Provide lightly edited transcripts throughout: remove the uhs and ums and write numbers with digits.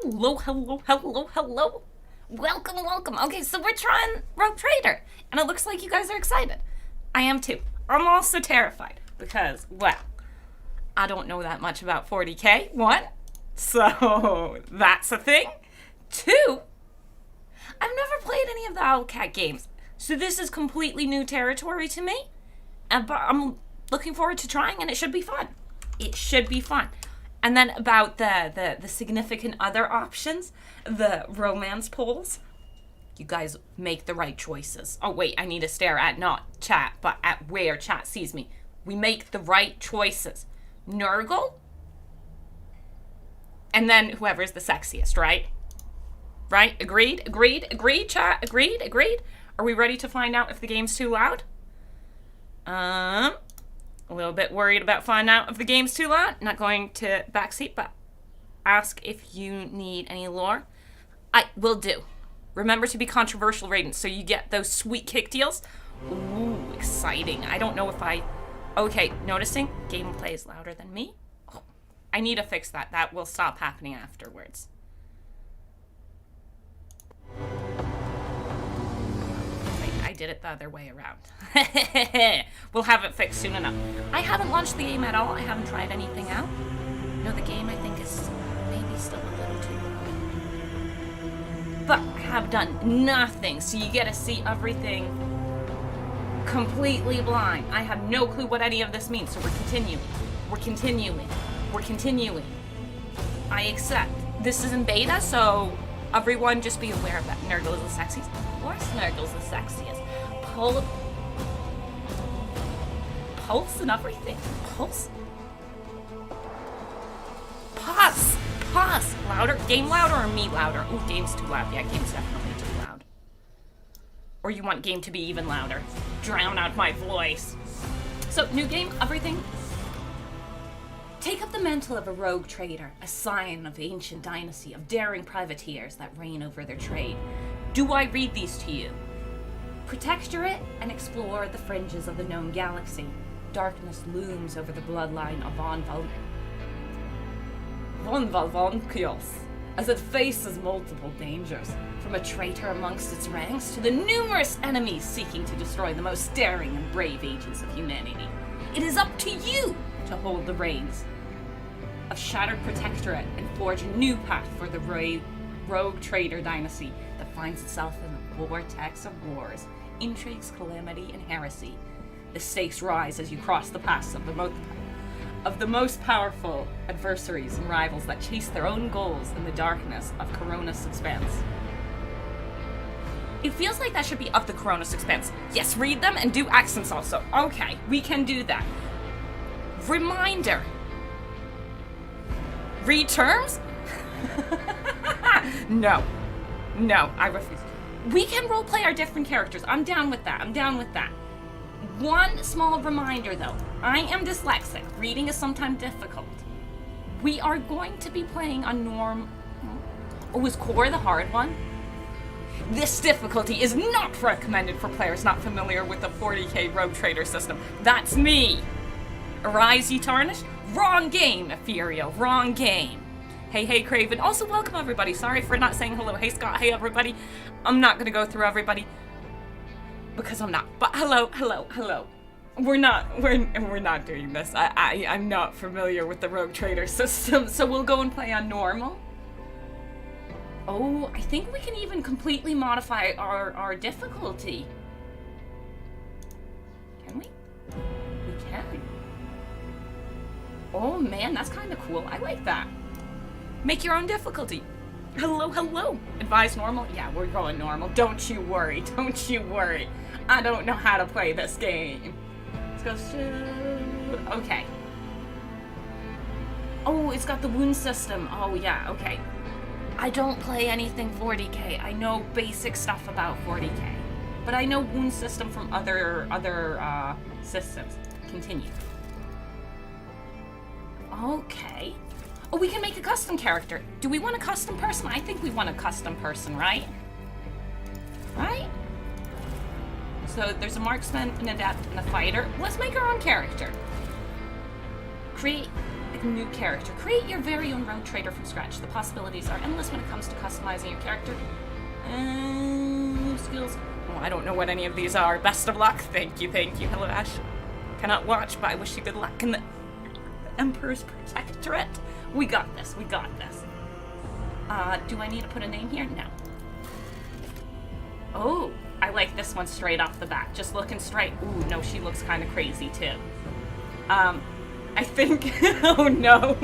Hello. Welcome. Okay, so we're trying Rogue Trader, and it looks like you guys are excited. I am too. I'm also terrified because, well, I don't know that much about 40k, one, so that's a thing. Two, I've never played any of the Owlcat games, so this is completely new territory to me, but I'm looking forward to trying, and it should be fun. And then about the significant other options, the romance polls, you guys make the right choices. Oh wait, I need to stare at not chat, but at where chat sees me. We make the right choices. Nurgle, and then whoever's the sexiest, right? Right? Agreed, chat? Agreed? Are we ready to find out if the game's too loud? A little bit worried about finding out if the game's too loud. Not going to backseat, but ask if you need any lore. I will do. Remember to be controversial, Raiden, so you get those sweet kick deals. Ooh, exciting. I don't know if I... Okay, noticing gameplay is louder than me. Oh, I need to fix that. That will stop happening afterwards. I did it the other way around. We'll have it fixed soon enough. I haven't launched the game at all. I haven't tried anything out. No, the game I think is maybe still a little too low. But I have done nothing, so you get to see everything completely blind. I have no clue what any of this means, so we're continuing. I accept. This is in beta, so everyone just be aware of that. Nurgle is the sexiest. Of course Nurgle's the sexiest. Pulse and everything. Pause. Louder. Game louder or me louder? Ooh, game's too loud. Yeah, game's definitely too loud. Or you want game to be even louder. Drown out my voice. So, new game, everything. Take up the mantle of a rogue trader, a scion of ancient dynasty, of daring privateers that reign over their trade. Do I read these to you? Protector it and explore the fringes of the known galaxy. Darkness looms over the bloodline of Von Valvankios, as it faces multiple dangers, from a traitor amongst its ranks to the numerous enemies seeking to destroy the most daring and brave agents of humanity. It is up to you to hold the reins of Shattered Protectorate and forge a new path for the rogue trader dynasty that finds itself in the vortex of wars, intrigues, calamity, and heresy. The stakes rise as you cross the paths of the most powerful adversaries and rivals that chase their own goals in the darkness of Corona's expanse. It feels like that should be of the Corona's expanse. Yes, read them and do accents also. Okay, we can do that. Reminder. Read terms? No, I refuse. We can roleplay our different characters. I'm down with that. One small reminder though. I am dyslexic. Reading is sometimes difficult. We are going to be playing on norm... Oh, is core the hard one? This difficulty is not recommended for players not familiar with the 40k Rogue Trader system. That's me. Arise, ye tarnished? Wrong game, Ethereal. Wrong game. Hey, Craven. Also, welcome everybody. Sorry for not saying hello. Hey, Scott. Hey, everybody. I'm not gonna go through everybody because I'm not. But hello. We're not doing this. I'm not familiar with the Rogue Trader system, so we'll go and play on normal. Oh, I think we can even completely modify our difficulty. Can we? We can. Oh man, that's kind of cool. I like that. Make your own difficulty. Hello. Advise normal? Yeah, we're going normal. Don't you worry. I don't know how to play this game. Let's go shoot. Okay. Oh, it's got the wound system. Oh yeah, okay. I don't play anything 40k. I know basic stuff about 40k. But I know wound system from other systems. Continue. Okay. Oh, we can make a custom character. Do we want a custom person? I think we want a custom person, right? Right? So there's a marksman, an adept, and a fighter. Let's make our own character. Create with a new character. Create your very own rogue trader from scratch. The possibilities are endless when it comes to customizing your character. Skills. Oh, I don't know what any of these are. Best of luck. Thank you, thank you. Hello, Ash. Cannot watch, but I wish you good luck in the Emperor's Protectorate. We got this, we got this. Do I need to put a name here? No. Oh, I like this one straight off the bat. Just looking straight. Ooh, no, she looks kind of crazy too. I think, oh no,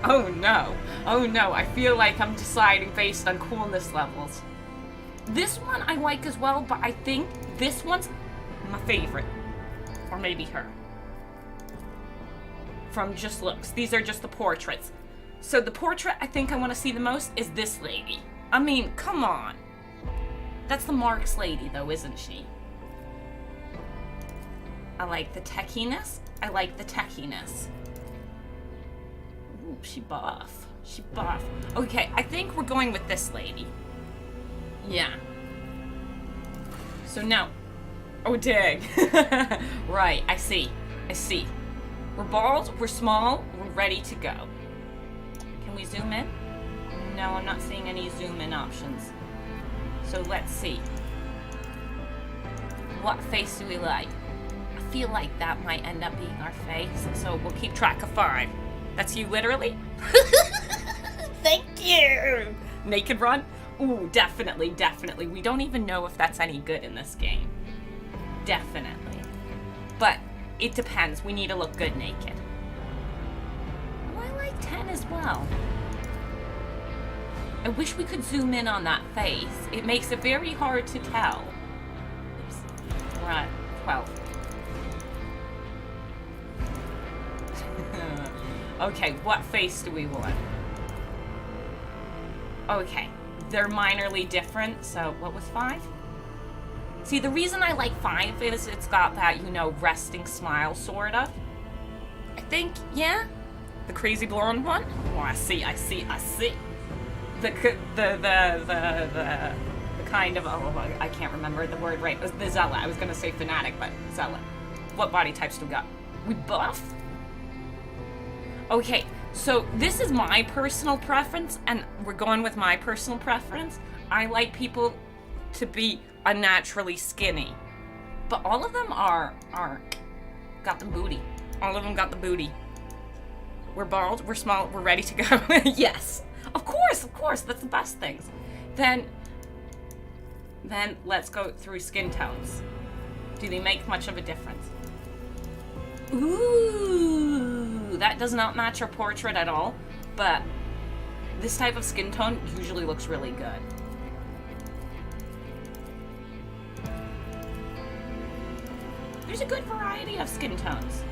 oh no, oh no, I feel like I'm deciding based on coolness levels. This one I like as well, but I think this one's my favorite. Or maybe her. From just looks. These are just the portraits. So the portrait I think I want to see the most is this lady. I mean, come on. That's the Marks lady though, isn't she? I like the techiness. I like the techiness. Ooh, she buff. She buff. Okay, I think we're going with this lady. Yeah. So no. Oh, dig. Right, I see. I see. We're bald, we're small, we're ready to go. Can we zoom in? No, I'm not seeing any zoom in options. So let's see. What face do we like? I feel like that might end up being our face, so we'll keep track of 5. That's you, literally? Thank you! Naked run? Ooh, definitely, definitely. We don't even know if that's any good in this game. Definitely. But it depends. We need to look good naked. Oh, I like 10 as well. I wish we could zoom in on that face. It makes it very hard to tell. Oops. We're at 12. Okay, what face do we want? Okay, they're minorly different, so what was 5? See, the reason I like 5 is it's got that, you know, resting smile, sort of. I think, yeah? The crazy blonde one? Oh, I see. The kind of, oh, I can't remember the word right. It was the zealot. I was going to say fanatic, but zealot. What body types do we got? We buff? Okay, so this is my personal preference, and we're going with my personal preference. I like people to be unnaturally skinny. But all of them are got the booty. All of them got the booty. We're bald, we're small, we're ready to go. Yes. Of course, that's the best things. Then let's go through skin tones. Do they make much of a difference? Ooh, that does not match our portrait at all, but this type of skin tone usually looks really good. There's a good variety of skin tones.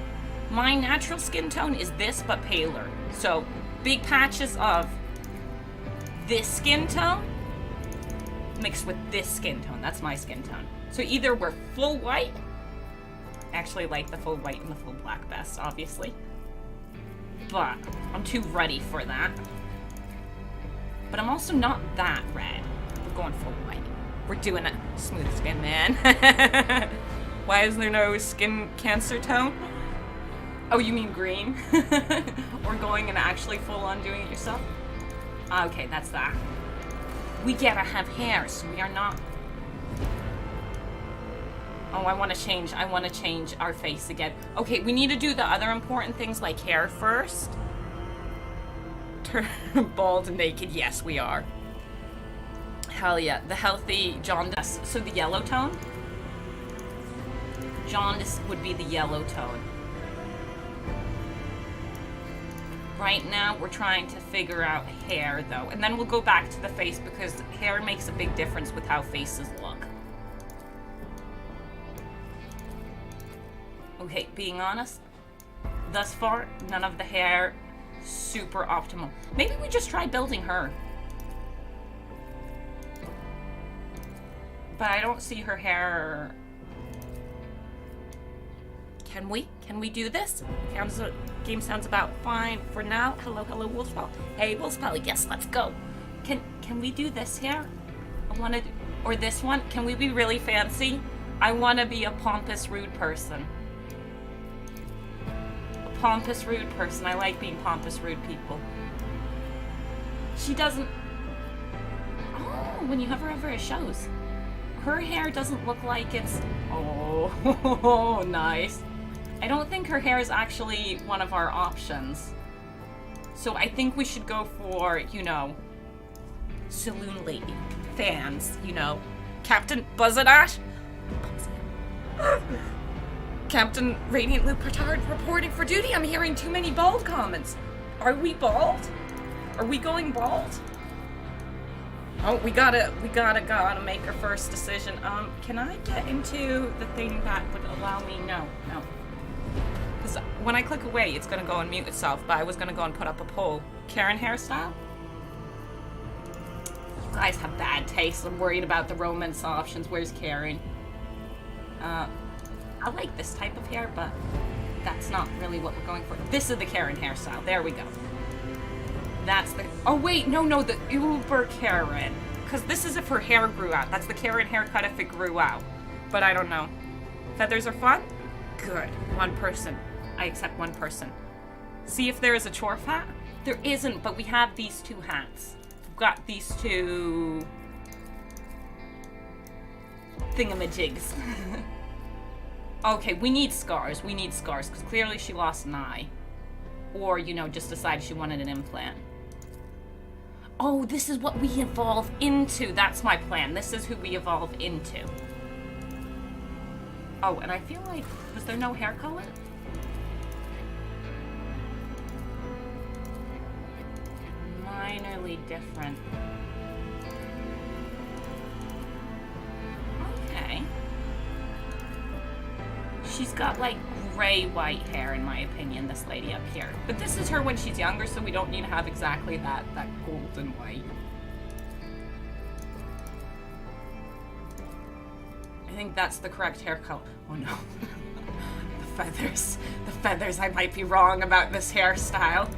My natural skin tone is this, but paler. So, big patches of this skin tone mixed with this skin tone. That's my skin tone. So either we're full white, actually like the full white and the full black best, obviously. But I'm too ready for that. But I'm also not that red. We're going full white. We're doing a smooth skin, man. Why is there no skin cancer tone? Oh, you mean green? Or going and actually full on doing it yourself? Okay, that's that. We gotta have hair, so we are not... Oh, I want to change our face again. Okay, we need to do the other important things like hair first. Turn bald and naked, yes, we are. Hell yeah, the healthy jaundice. So the yellow tone? Jaundice would be the yellow tone. Right now, we're trying to figure out hair, though. And then we'll go back to the face, because hair makes a big difference with how faces look. Okay, being honest, thus far, none of the hair super optimal. Maybe we just try building her. But I don't see her hair... Can we do this? Game sounds about fine for now. Hello, Wolfspell. Hey, Wolfspell, yes, let's go. Can we do this here? I want to, or this one? Can we be really fancy? I want to be a pompous, rude person. A Pompous, rude person. I like being pompous, rude people. She doesn't... Oh, when you hover over it shows. Her hair doesn't look like it's... Oh, nice. I don't think her hair is actually one of our options. So I think we should go for, you know, saloon lady. Fans, you know. Captain BuzzAdash? Captain Radiant Lupertard reporting for duty. I'm hearing too many bald comments. Are we bald? Are we going bald? Oh, we gotta make our first decision. Can I get into the thing that would allow me? No. Because when I click away, it's gonna go and mute itself, but I was gonna go and put up a poll. Karen hairstyle? You guys have bad taste. I'm worried about the romance options. Where's Karen? I like this type of hair, but that's not really what we're going for. This is the Karen hairstyle. There we go. That's the... Oh, wait. No. The Uber Karen. Because this is if her hair grew out. That's the Karen haircut if it grew out. But I don't know. Feathers are fun? Good. One person. I accept one person. See if there is a chore hat? There isn't, but we have these two hats. We've got these two... thingamajigs. Okay, we need scars. Because clearly she lost an eye. Or, you know, just decided she wanted an implant. Oh, this is what we evolve into. That's my plan. This is who we evolve into. Oh, and I feel like... Was there no hair color? Minorly different. Okay. She's got, like, gray-white hair, in my opinion, this lady up here. But this is her when she's younger, so we don't need to have exactly that golden white. I think that's the correct hair color. Oh, no. The feathers. I might be wrong about this hairstyle.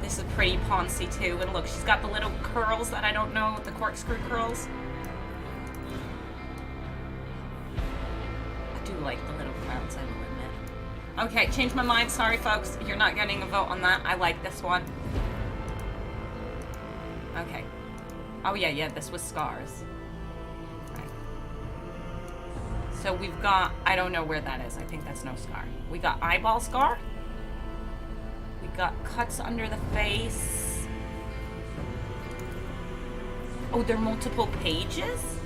This is pretty poncy, too. And look, she's got the little curls that I don't know, the corkscrew curls. Like the little clouds, I will admit. Okay, changed my mind. Sorry, folks. You're not getting a vote on that. I like this one. Okay. Oh, yeah, this was scars. Right. So we've got... I don't know where that is. I think that's no scar. We got eyeball scar. We got cuts under the face. Oh, they're multiple pages?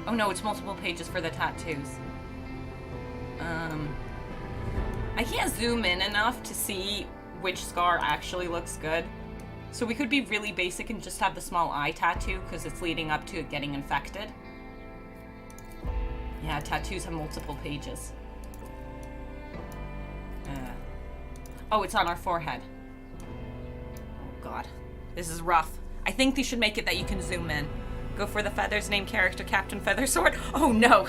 Oh no, it's multiple pages for the tattoos. I can't zoom in enough to see which scar actually looks good. So we could be really basic and just have the small eye tattoo because it's leading up to it getting infected. Yeah, tattoos have multiple pages. Oh, it's on our forehead. Oh god. This is rough. I think they should make it that you can zoom in. Go for the feathers, name character Captain Feathersword. Oh no!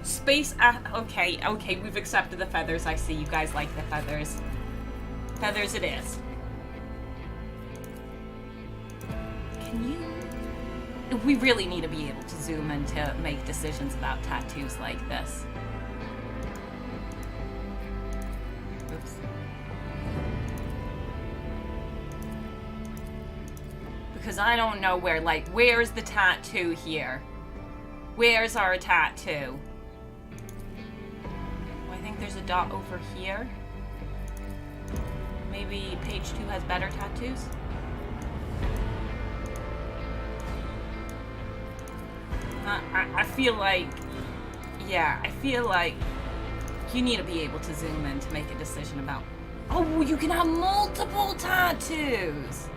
Space, okay, we've accepted the feathers. I see you guys like the feathers. Feathers it is. Can you... We really need to be able to zoom in to make decisions about tattoos like this. Oops. Because I don't know where, like, where's the tattoo here? Where's our tattoo? Oh, I think there's a dot over here. Maybe page 2 has better tattoos? I feel like, yeah, I feel like you need to be able to zoom in to make a decision about, oh, you can have multiple tattoos!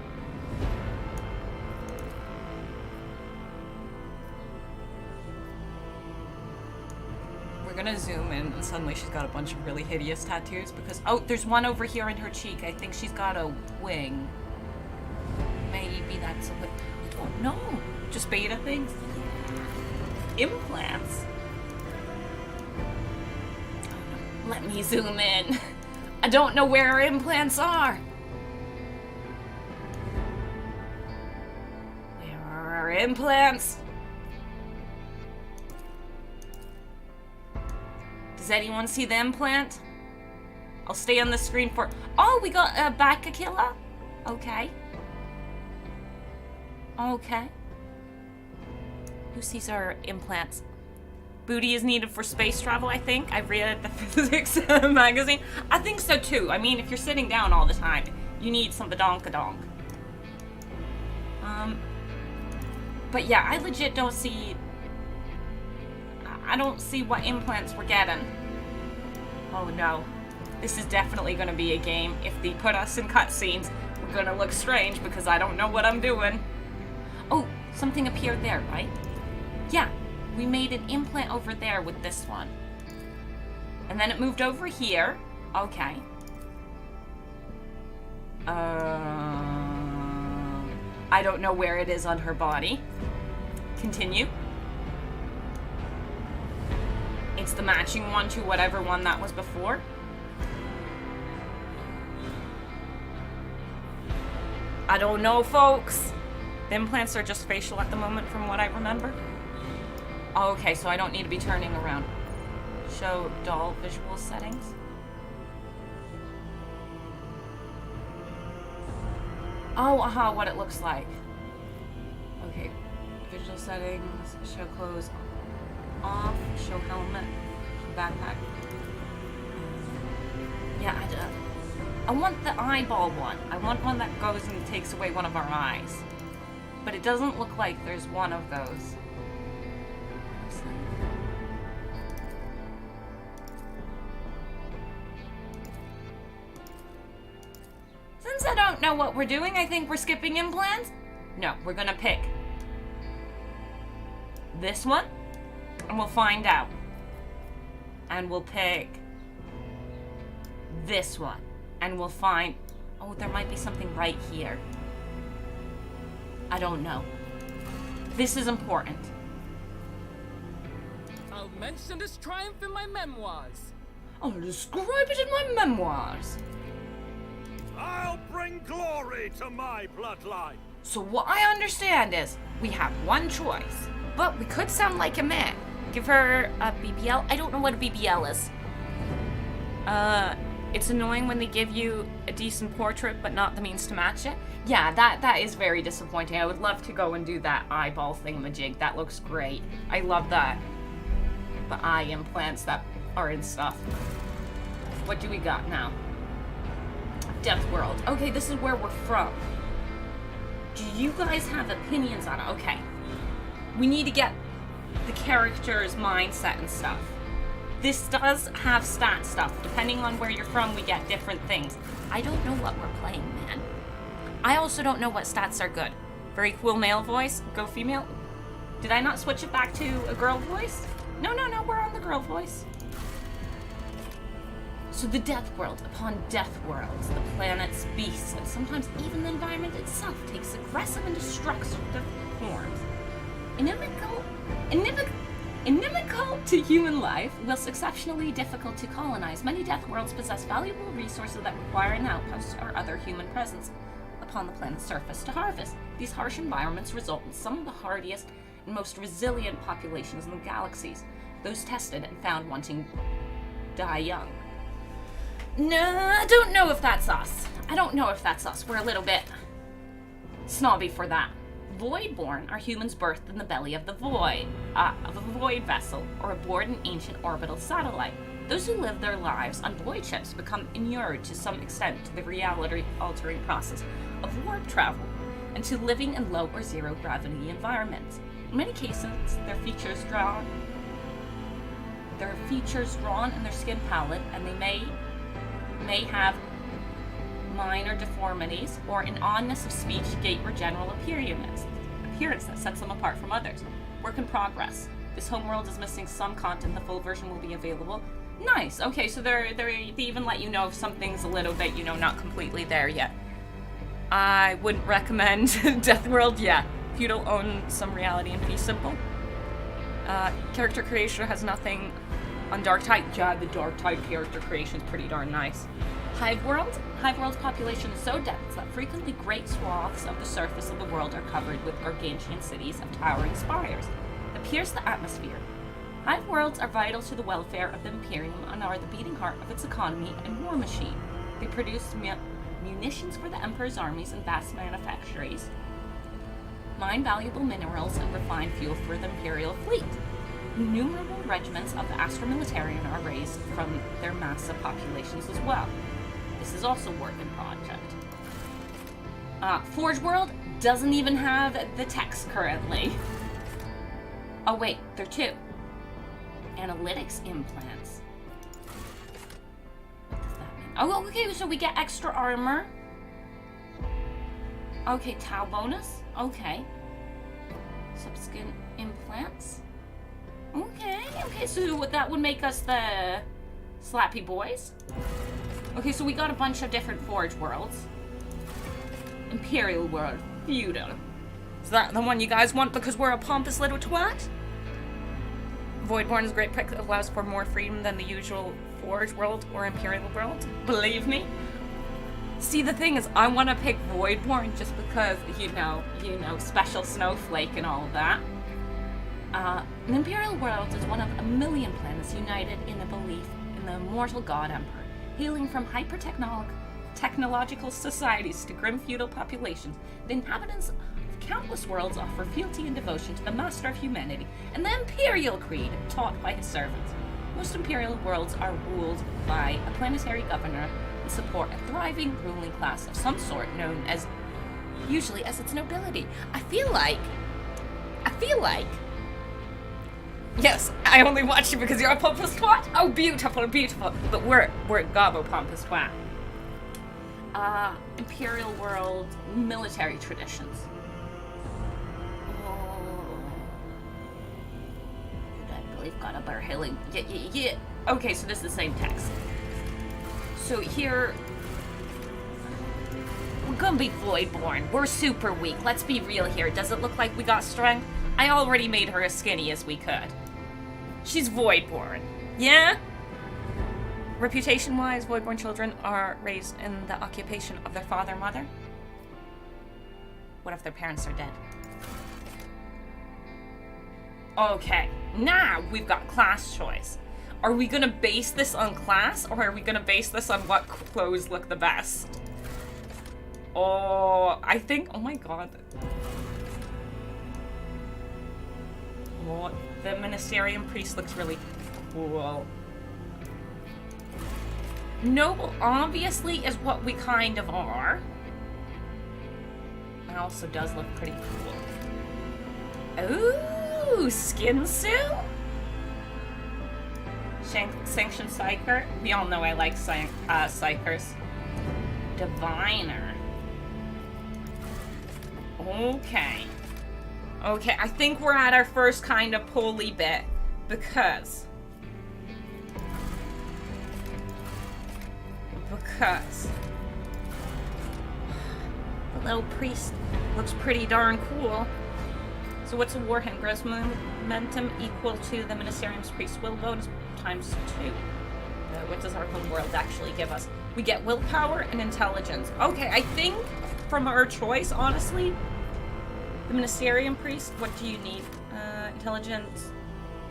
Gonna zoom in and suddenly she's got a bunch of really hideous tattoos because there's one over here in her cheek. I think she's got a wing. Maybe that's a wing. I don't know. Just beta things. Implants. Oh, no. Let me zoom in. I don't know where our implants are. Where are our implants? Does anyone see the implant? I'll stay on the screen for... Oh, we got a Baka killer? Okay. Okay. Who sees our implants? Booty is needed for space travel, I think. I read the physics magazine. I think so too. I mean, if you're sitting down all the time, you need some badonkadonk. But yeah, I legit don't see... I don't see what implants we're getting. Oh no. This is definitely gonna be a game. If they put us in cutscenes, we're gonna look strange because I don't know what I'm doing. Oh, something appeared there, right? Yeah, we made an implant over there with this one. And then it moved over here. Okay. I don't know where it is on her body. Continue. It's the matching one to whatever one that was before. I don't know, folks. The implants are just facial at the moment from what I remember. Oh, okay, so I don't need to be turning around. Show doll visual settings. Oh, aha, what it looks like. Okay, visual settings, show clothes off, show helmet, show backpack. Yeah, I want the eyeball one. I want one that goes and takes away one of our eyes. But it doesn't look like there's one of those. Since I don't know what we're doing, I think we're skipping implants. No, we're gonna pick this one, and we'll find out. And we'll pick this one, and we'll find... Oh, there might be something right here. I don't know. This is important. I'll mention this triumph in my memoirs. I'll describe it in my memoirs. I'll bring glory to my bloodline. So what I understand is, we have one choice. But we could sound like a man. Give her a BBL. I don't know what a BBL is. It's annoying when they give you a decent portrait, but not the means to match it. Yeah, that is very disappointing. I would love to go and do that eyeball thingamajig. That looks great. I love that. The eye implants that are in stuff. What do we got now? Death World. Okay, this is where we're from. Do you guys have opinions on it? Okay. We need to get the character's mindset and stuff. This does have stat stuff. Depending on where you're from, we get different things. I don't know what we're playing, man. I also don't know what stats are good. Very cool male voice. Go female. Did I not switch it back to a girl voice? No, we're on the girl voice. So the Death World. Upon Death Worlds, the planet's beasts, and sometimes even the environment itself, takes aggressive and destructive forms. Inimical to human life, whilst exceptionally difficult to colonize, many Death Worlds possess valuable resources that require an outpost or other human presence upon the planet's surface to harvest. These harsh environments result in some of the hardiest and most resilient populations in the galaxies, those tested and found wanting die young. No, I don't know if that's us. We're a little bit snobby for that. Voidborn are humans birthed in the belly of the void, of a void vessel, or aboard an ancient orbital satellite. Those who live their lives on void ships become inured to some extent to the reality-altering process of warp travel, and to living in low or zero gravity environments. In many cases, their features drawn in their skin palette, and they may have minor deformities or an oddness of speech, gait, or general appearance that sets them apart from others. Work in progress. This homeworld is missing some content. The full version will be available. Nice. Okay, so they even let you know if something's a little bit, not completely there yet. I wouldn't recommend Death World. Yeah, if you don't own some reality and be simple. Character creation has nothing on Dark Tide. Yeah, the Dark Tide character creation is pretty darn nice. Hive World's population is so dense that frequently great swaths of the surface of the world are covered with gargantuan cities of towering spires that pierce the atmosphere. Hive worlds are vital to the welfare of the Imperium and are the beating heart of its economy and war machine. They produce munitions for the Emperor's armies and vast manufactories, mine valuable minerals, and refine fuel for the Imperial fleet. Innumerable regiments of the Astra Militarian are raised from their massive populations as well. This is also work in project. Forge World doesn't even have the text currently. Oh wait, there are two. Analytics implants. What does that mean? Oh, okay, so we get extra armor. Okay, Tau bonus. Okay. Subskin implants. Okay, so that would make us the Slappy Boys. Okay, so we got a bunch of different Forge worlds. Imperial world, feudal. Is that the one you guys want because we're a pompous little twat? Voidborn is a great pick that allows for more freedom than the usual Forge world or Imperial world. Believe me. See, the thing is, I want to pick Voidborn just because, you know, special snowflake and all of that. The Imperial world is one of a million planets united in a belief in the immortal God Emperor, hailing from hyper-technological societies to grim feudal populations. The inhabitants of countless worlds offer fealty and devotion to the master of humanity and the Imperial Creed taught by his servants. Most Imperial worlds are ruled by a planetary governor and support a thriving ruling class of some sort known as, usually as its nobility. I feel like, yes, I only watch you because you're a pompous twat. Oh, beautiful, beautiful. But we're gobbo pompous twat. Imperial world military traditions. We've got a bear hailing. Yeah. Okay, so this is the same text. So here, we're gonna be Voidborn. We're super weak. Let's be real here. Does it look like we got strength? I already made her as skinny as we could. She's Voidborn. Yeah? Reputation-wise, Voidborn children are raised in the occupation of their father and mother. What if their parents are dead? Okay, now we've got class choice. Are we gonna base this on class, or are we gonna base this on what clothes look the best? Oh, I think, oh my god. Oh, the Ministerium Priest looks really cool. Noble obviously is what we kind of are. It also does look pretty cool. Ooh, skin suit? Sanctioned Psyker? We all know I like Psychers. Diviner. Okay. Okay, I think we're at our first kind of pulley bit, because the little priest looks pretty darn cool. So what's a warhead? Gross momentum equal to the Ministerium's priest will bonus times 2. What does our home world actually give us? We get willpower and intelligence. Okay, I think from our choice, honestly, the Ministerium priest, what do you need? Intelligence,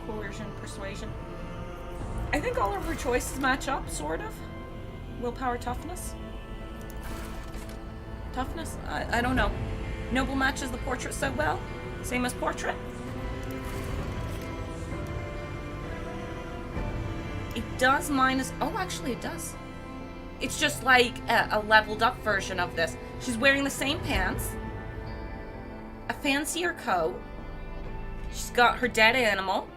coercion, persuasion. I think all of our choices match up, sort of. Willpower, toughness. Toughness? I don't know. Noble matches the portrait so well. Same as portrait. It does minus... Oh, actually it does. It's just like a leveled up version of this. She's wearing the same pants. A fancier coat. She's got her dead animal.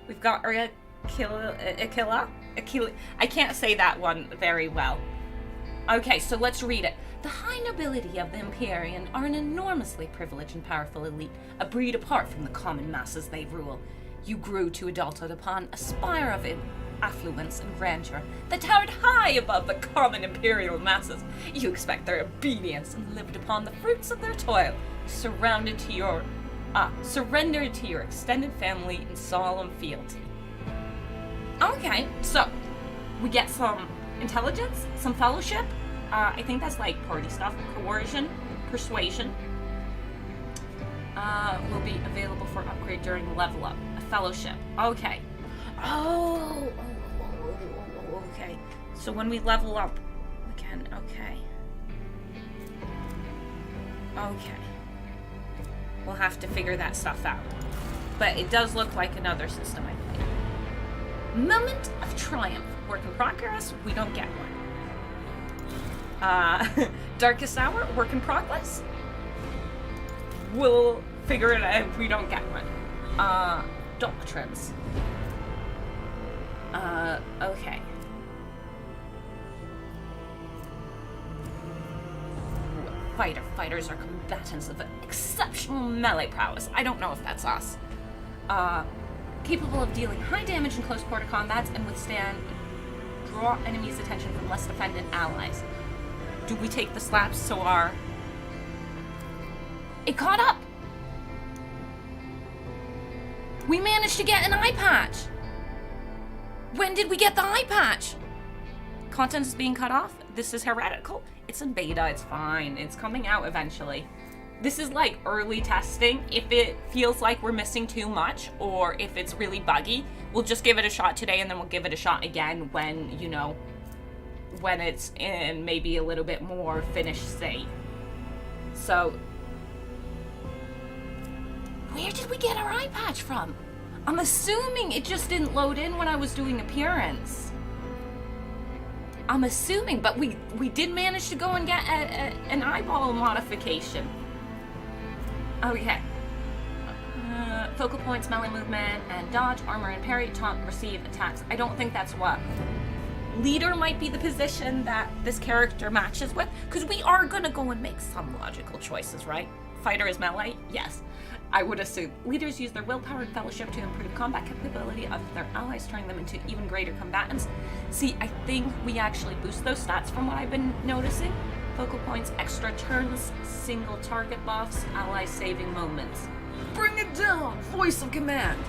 We've got her Aquila. I can't say that one very well. Okay, so let's read it. The high nobility of the Empyrean are an enormously privileged and powerful elite, a breed apart from the common masses they rule. You grew to adulthood upon a spire of affluence and grandeur that towered high above the common imperial masses. You expect their obedience and lived upon the fruits of their toil, surrendered to your extended family in solemn fealty. Okay, so we get some intelligence, some fellowship. I think that's like party stuff. Coercion, persuasion will be available for upgrade during the level up. A Fellowship. Okay. Oh, okay. So when we level up, we can, okay. Okay. We'll have to figure that stuff out. But it does look like another system, I think. Moment of Triumph. Work in progress, we don't get one. Darkest Hour, work in progress. We'll figure it out if we don't get one. Doctrines. Okay. Fighters are combatants of exceptional melee prowess. I don't know if that's us. Capable of dealing high damage in close quarter combats and draw enemies' attention from less defended allies. Do we take the slaps so our... It caught up! We managed to get an eye patch! When did we get the eye patch? Content is being cut off. This is heretical. It's in beta, it's fine. It's coming out eventually. This is like early testing. If it feels like we're missing too much or if it's really buggy, we'll just give it a shot today and then we'll give it a shot again when, you know, when it's in maybe a little bit more finished state. So, where did we get our eye patch from? I'm assuming it just didn't load in when I was doing appearance. I'm assuming, but we did manage to go and get an eyeball modification. Okay. Focal points, melee movement, and dodge, armor and parry, taunt, receive, attacks. I don't think that's what. Leader might be the position that this character matches with, because we are going to go and make some logical choices, right? Fighter is melee? Yes. I would assume. Leaders use their willpower and fellowship to improve combat capability of their allies, turning them into even greater combatants. See, I think we actually boost those stats from what I've been noticing. Focal points, extra turns, single target buffs, ally saving moments. Bring it down! Voice of command!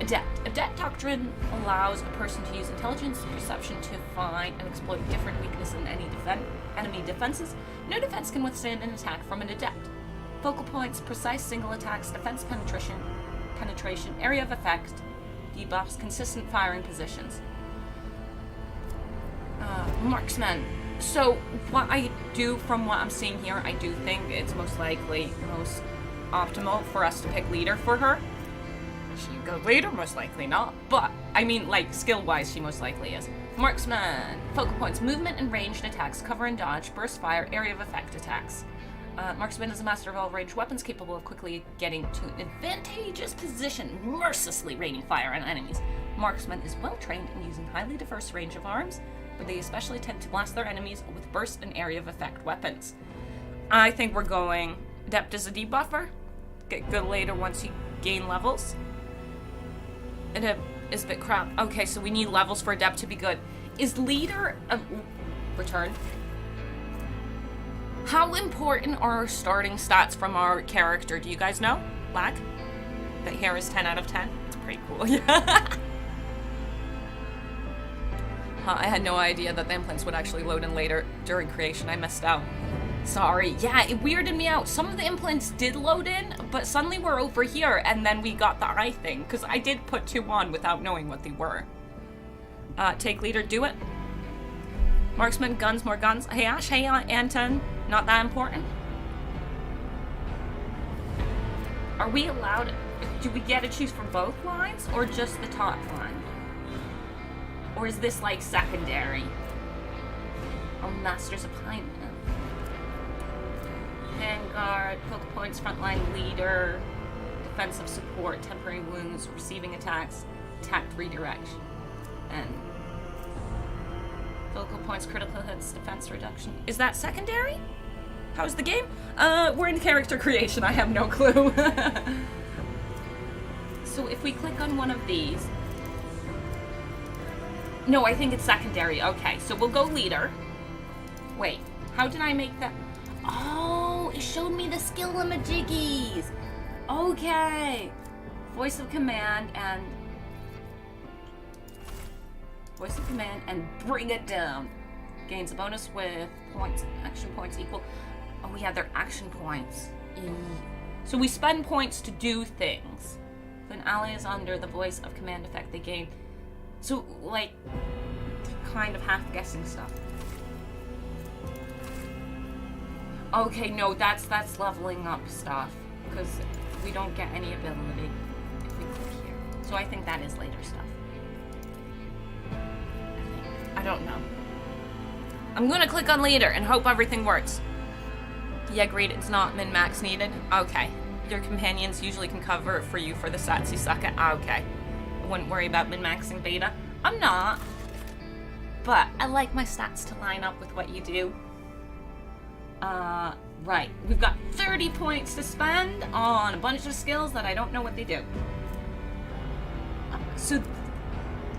Adept. Adept Doctrine allows a person to use intelligence and perception to find and exploit different weaknesses in any enemy defenses. No defense can withstand an attack from an adept. Focal points, precise single attacks, defense penetration, area of effect, debuffs, consistent firing positions. Marksman. So what I do from what I'm seeing here, I do think it's most likely most optimal for us to pick leader for her. Is she a good leader? Most likely not. But, I mean, like, skill-wise, she most likely is. Marksman. Focal points, movement and ranged attacks, cover and dodge, burst fire, area of effect attacks. Marksman is a master of all ranged weapons, capable of quickly getting to an advantageous position, mercilessly raining fire on enemies. Marksman is well trained in using highly diverse range of arms, but they especially tend to blast their enemies with burst and area of effect weapons. I think we're going Adept as a debuffer. Get good later once you gain levels. Adept is a bit crap. Okay, so we need levels for Adept to be good. Is Leader a... Return. How important are our starting stats from our character? Do you guys know? Black? That hair is 10 out of 10? It's pretty cool, yeah. I had no idea that the implants would actually load in later during creation. I missed out. Sorry. Yeah, it weirded me out. Some of the implants did load in, but suddenly we're over here, and then we got the eye thing, because I did put 2 on without knowing what they were. Take leader, do it. Marksman, guns, more guns. Hey Ash, hey Anton. Not that important. Are we allowed... Do we get to choose from both lines, or just the top line? Or is this like secondary? Oh, Masters of Hyman. Vanguard, focal points, frontline leader, defensive support, temporary wounds, receiving attacks, attacked redirect, and focal points, critical hits, defense reduction. Is that secondary? How's the game? We're in character creation. I have no clue. So if we click on one of these... No, I think it's secondary. Okay, so we'll go leader. Wait, how did I make that? Oh, it showed me the skill limajiggies. Okay. Voice of command and bring it down. Gains a bonus with points, action points equal. Oh, yeah, they're action points. So we spend points to do things. If an ally is under the voice of command effect, they gain. So, like, kind of half-guessing stuff. Okay, no, that's leveling up stuff. Because we don't get any ability if we click here. So I think that is later stuff. I don't know. I'm gonna click on later and hope everything works. Yeah, great, it's not min-max needed. Okay. Your companions usually can cover for you for the stats you suck at. Okay. I wouldn't worry about min-maxing beta. I'm not. But I like my stats to line up with what you do. Right. We've got 30 points to spend on a bunch of skills that I don't know what they do. So,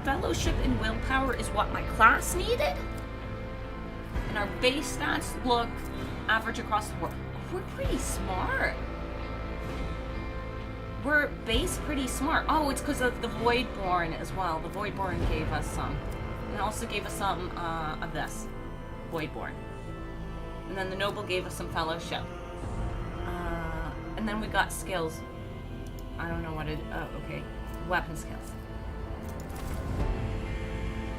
Fellowship and Willpower is what my class needed? And our base stats look average across the board. Oh, we're pretty smart. We're base pretty smart. Oh, it's because of the Voidborn as well. The Voidborn gave us some. And it also gave us some of this. Voidborn. And then the Noble gave us some Fellowship. And then we got skills. I don't know what it... Oh, okay. Weapon skills.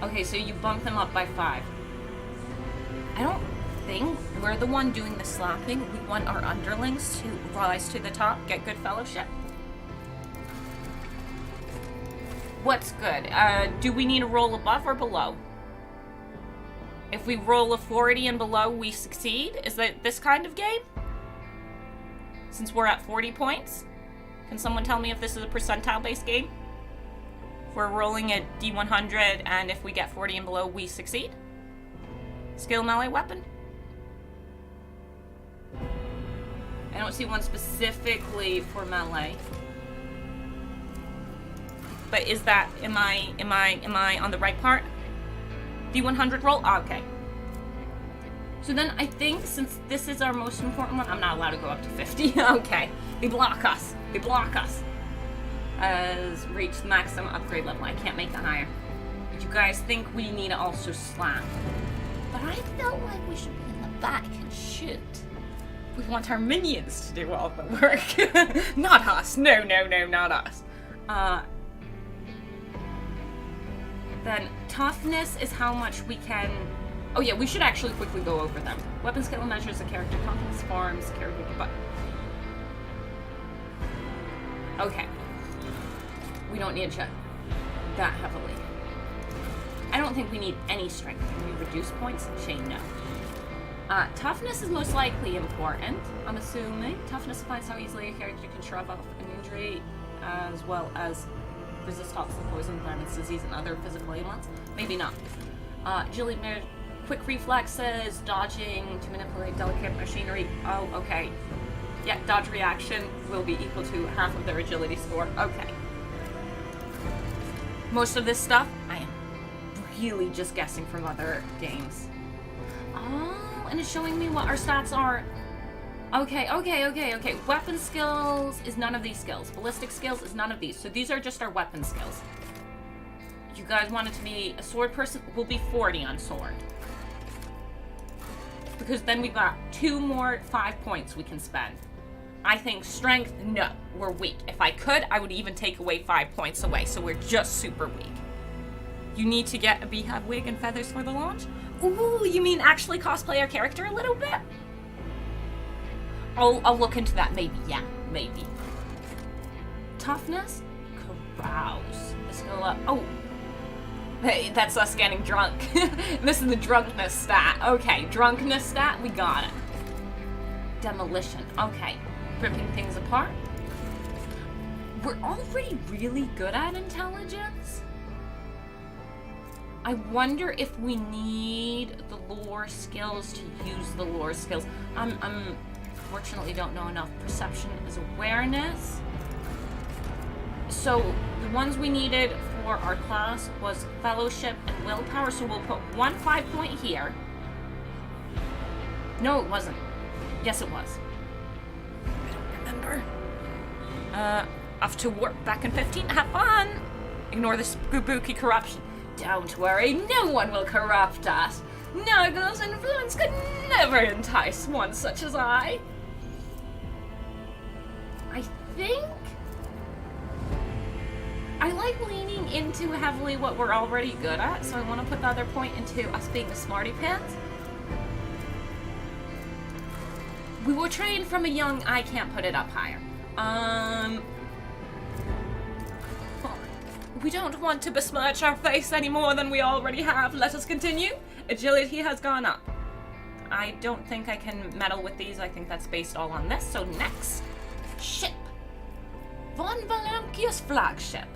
Okay, so you bump them up by 5. I don't think we're the one doing the slapping. We want our underlings to rise to the top, get good Fellowship. What's good? Do we need a roll above or below? If we roll a 40 and below, we succeed? Is that this kind of game? Since we're at 40 points? Can someone tell me if this is a percentile-based game? If we're rolling at D100 and if we get 40 and below, we succeed? Skill melee weapon? I don't see one specifically for melee. But is that, am I on the right part? D100 roll? Oh, okay. So then I think since this is our most important one, I'm not allowed to go up to 50. Okay. They block us. They block us. As reached maximum upgrade level. I can't make that higher. But you guys think we need to also slap. But I felt like we should be in the back and shoot. We want our minions to do all the work. Not us. No, not us. Then toughness is how much we can... Oh yeah, we should actually quickly go over them. Weapon skill measures a character confidence forms, character but. Okay. We don't need to check that heavily. I don't think we need any strength. Can we reduce points? Shane, no. Toughness is most likely important, I'm assuming. Toughness defines how easily a character can shrug off an injury, as well as resist toxic poison, environments, disease, and other physical ailments. Maybe not. Agility, quick reflexes, dodging to manipulate delicate machinery. Oh, okay. Yeah, dodge reaction will be equal to half of their agility score. Okay. Most of this stuff, I am really just guessing from other games. Oh, and it's showing me what our stats are. Okay. Weapon skills is none of these skills. Ballistic skills is none of these. So these are just our weapon skills. You guys want it to be a sword person? We'll be 40 on sword. Because then we've got 2 more 5 points we can spend. I think strength, no. We're weak. If I could, I would even take away 5 points away. So we're just super weak. You need to get a beehive wig and feathers for the launch? Ooh, you mean actually cosplay our character a little bit? I'll look into that, maybe. Yeah, maybe. Toughness? Carouse. Let's go up. Oh. Hey, that's us getting drunk. This is the drunkenness stat. Okay, drunkenness stat, we got it. Demolition. Okay. Ripping things apart. We're already really good at intelligence. I wonder if we need the lore skills to use the lore skills. I'm fortunately don't know enough. Perception is awareness. So the ones we needed for our class was fellowship and willpower. So we'll put 1 5-point here. No, it wasn't. Yes, it was. I don't remember. Off to work back in 15. Have fun. Ignore the spooky corruption. Don't worry, no one will corrupt us. Nuggles influence could never entice one such as I think I like leaning into heavily what we're already good at, so I want to put the other point into us being the smarty pants. We were trained from a young, I can't put it up higher. We don't want to besmirch our face any more than we already have. Let us continue. Agility has gone up. I don't think I can meddle with these. I think that's based all on this. So next, ship. Von Valancius Flagship.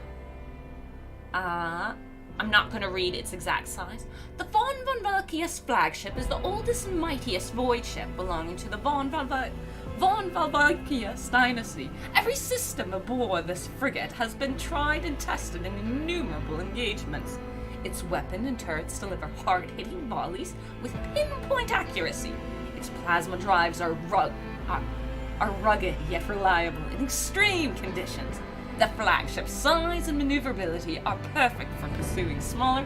I'm not going to read its exact size. The Von Valancius Flagship is the oldest and mightiest void ship belonging to the Von Valancius dynasty. Every system aboard this frigate has been tried and tested in innumerable engagements. Its weapon and turrets deliver hard-hitting volleys with pinpoint accuracy. Its plasma drives are rugged yet reliable in extreme conditions. The flagship's size and maneuverability are perfect for pursuing smaller,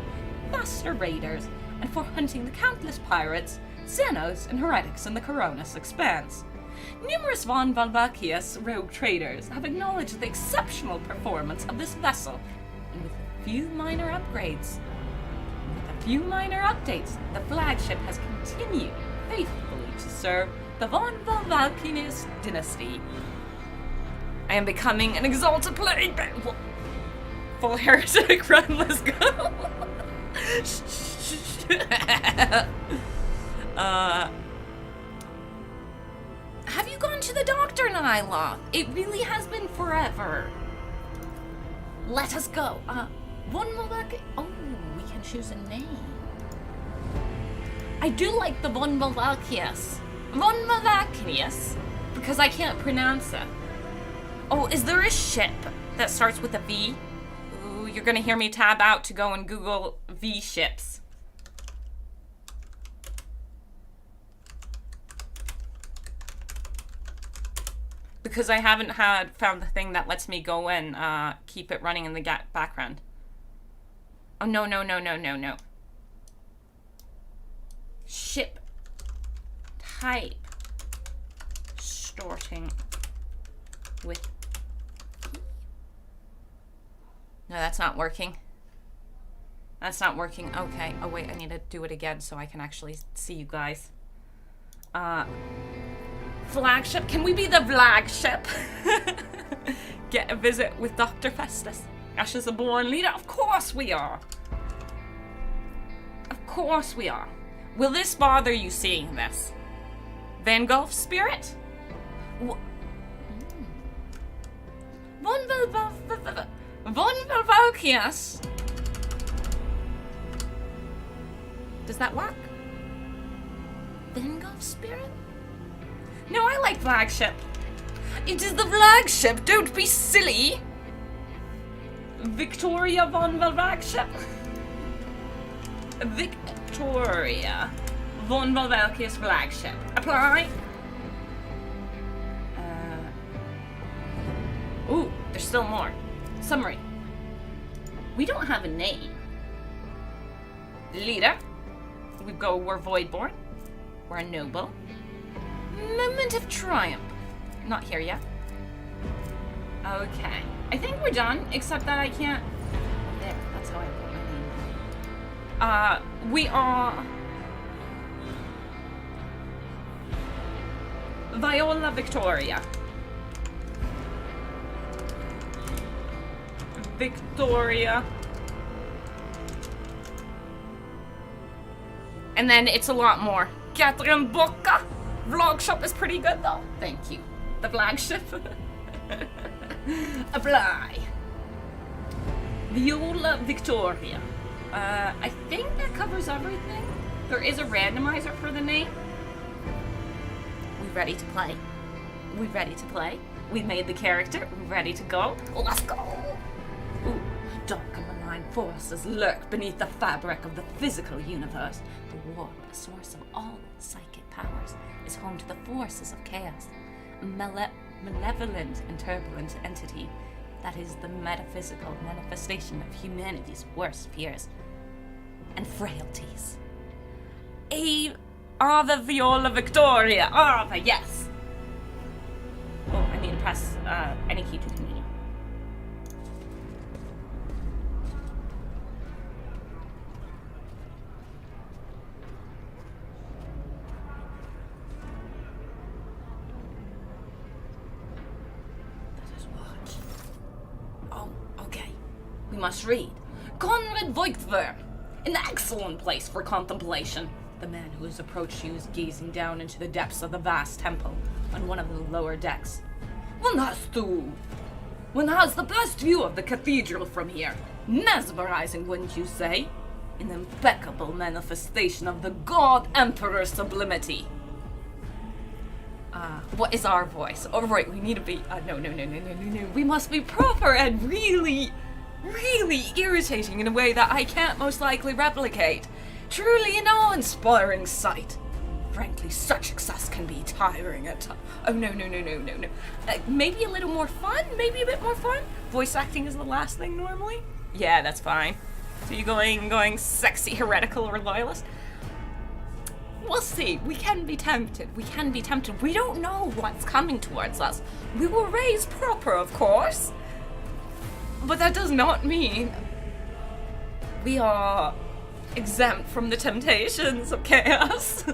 faster raiders and for hunting the countless pirates, Xenos, and heretics in the Coronis expanse. Numerous Von Valancius rogue traders have acknowledged the exceptional performance of this vessel, and with a few minor updates, the flagship has continued faithfully to serve the Von Valancius dynasty. I am becoming an exalted plague. Full heretic run, let's go. Have you gone to the doctor, Nyloth? It really has been forever. Let us go. Von Valancius. Oh, we can choose a name. I do like the Von Valancius. Von Valancius, because I can't pronounce it. Oh, is there a ship that starts with a V? Ooh, you're gonna hear me tab out to go and Google V ships. Because I haven't found the thing that lets me go and keep it running in the background. Oh, no. Ship type starting with... No, that's not working. That's not working. Okay. Oh, wait. I need to do it again so I can actually see you guys. Flagship. Can we be the flagship? Get a visit with Dr. Festus. Ash is a born leader. Of course we are. Of course we are. Will this bother you seeing this? Van Gogh spirit? Von Valancius. Does that work? Van Gogh spirit? No, I like flagship. It is the flagship. Don't be silly. Victoria von Flagship. Victoria von Valancius Flagship. Apply. Ooh, there's still more. Summary. We don't have a name. Leader. We're Voidborn. We're a noble. Moment of triumph. Not here yet. Okay. I think we're done, except that I can't... There, that's how I put my name. We are... Viola Victoria. Victoria. And then it's a lot more. Catherine Bocca. Vlogshop is pretty good though. Thank you. The flagship. Apply. Viola Victoria. I think that covers everything. There is a randomizer for the name. We ready to play? We ready to play? We made the character. We ready to go? Let's go. Ooh, dark and malign forces lurk beneath the fabric of the physical universe. The warp, the source of all psychic powers, is home to the forces of chaos. A malevolent and turbulent entity that is the metaphysical manifestation of humanity's worst fears and frailties. Ave Viola Victoria! Ave, yes! Oh, I need to press any key to continue. you must read. Conrad Voigtver. An excellent place for contemplation. The man who has approached you is gazing down into the depths of the vast temple on one of the lower decks. One has the best view of the cathedral from here. Mesmerizing, wouldn't you say? An impeccable manifestation of the God Emperor sublimity. What is our voice? Oh, right, we need to be... No. We must be proper and really irritating in a way that I can't most likely replicate. Truly an awe-inspiring sight. Frankly, such excess can be tiring at times. Oh, no. Maybe a little more fun? Maybe a bit more fun? Voice acting is the last thing normally? Yeah, that's fine. So you going sexy, heretical, or loyalist? We'll see. We can be tempted. We don't know what's coming towards us. We will raise proper, of course. But that does not mean we are exempt from the temptations of chaos.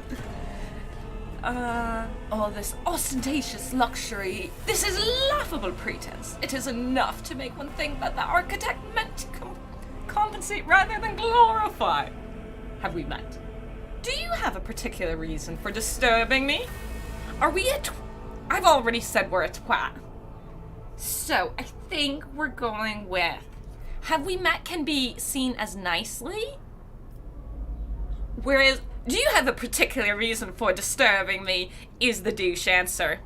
All this ostentatious luxury. This is laughable pretense. It is enough to make one think that the architect meant to compensate rather than glorify. Have we met? Do you have a particular reason for disturbing me? Are we I've already said we're a twat. So, I think we're going with... Have we met can be seen as nicely? Whereas, do you have a particular reason for disturbing me is the douche answer.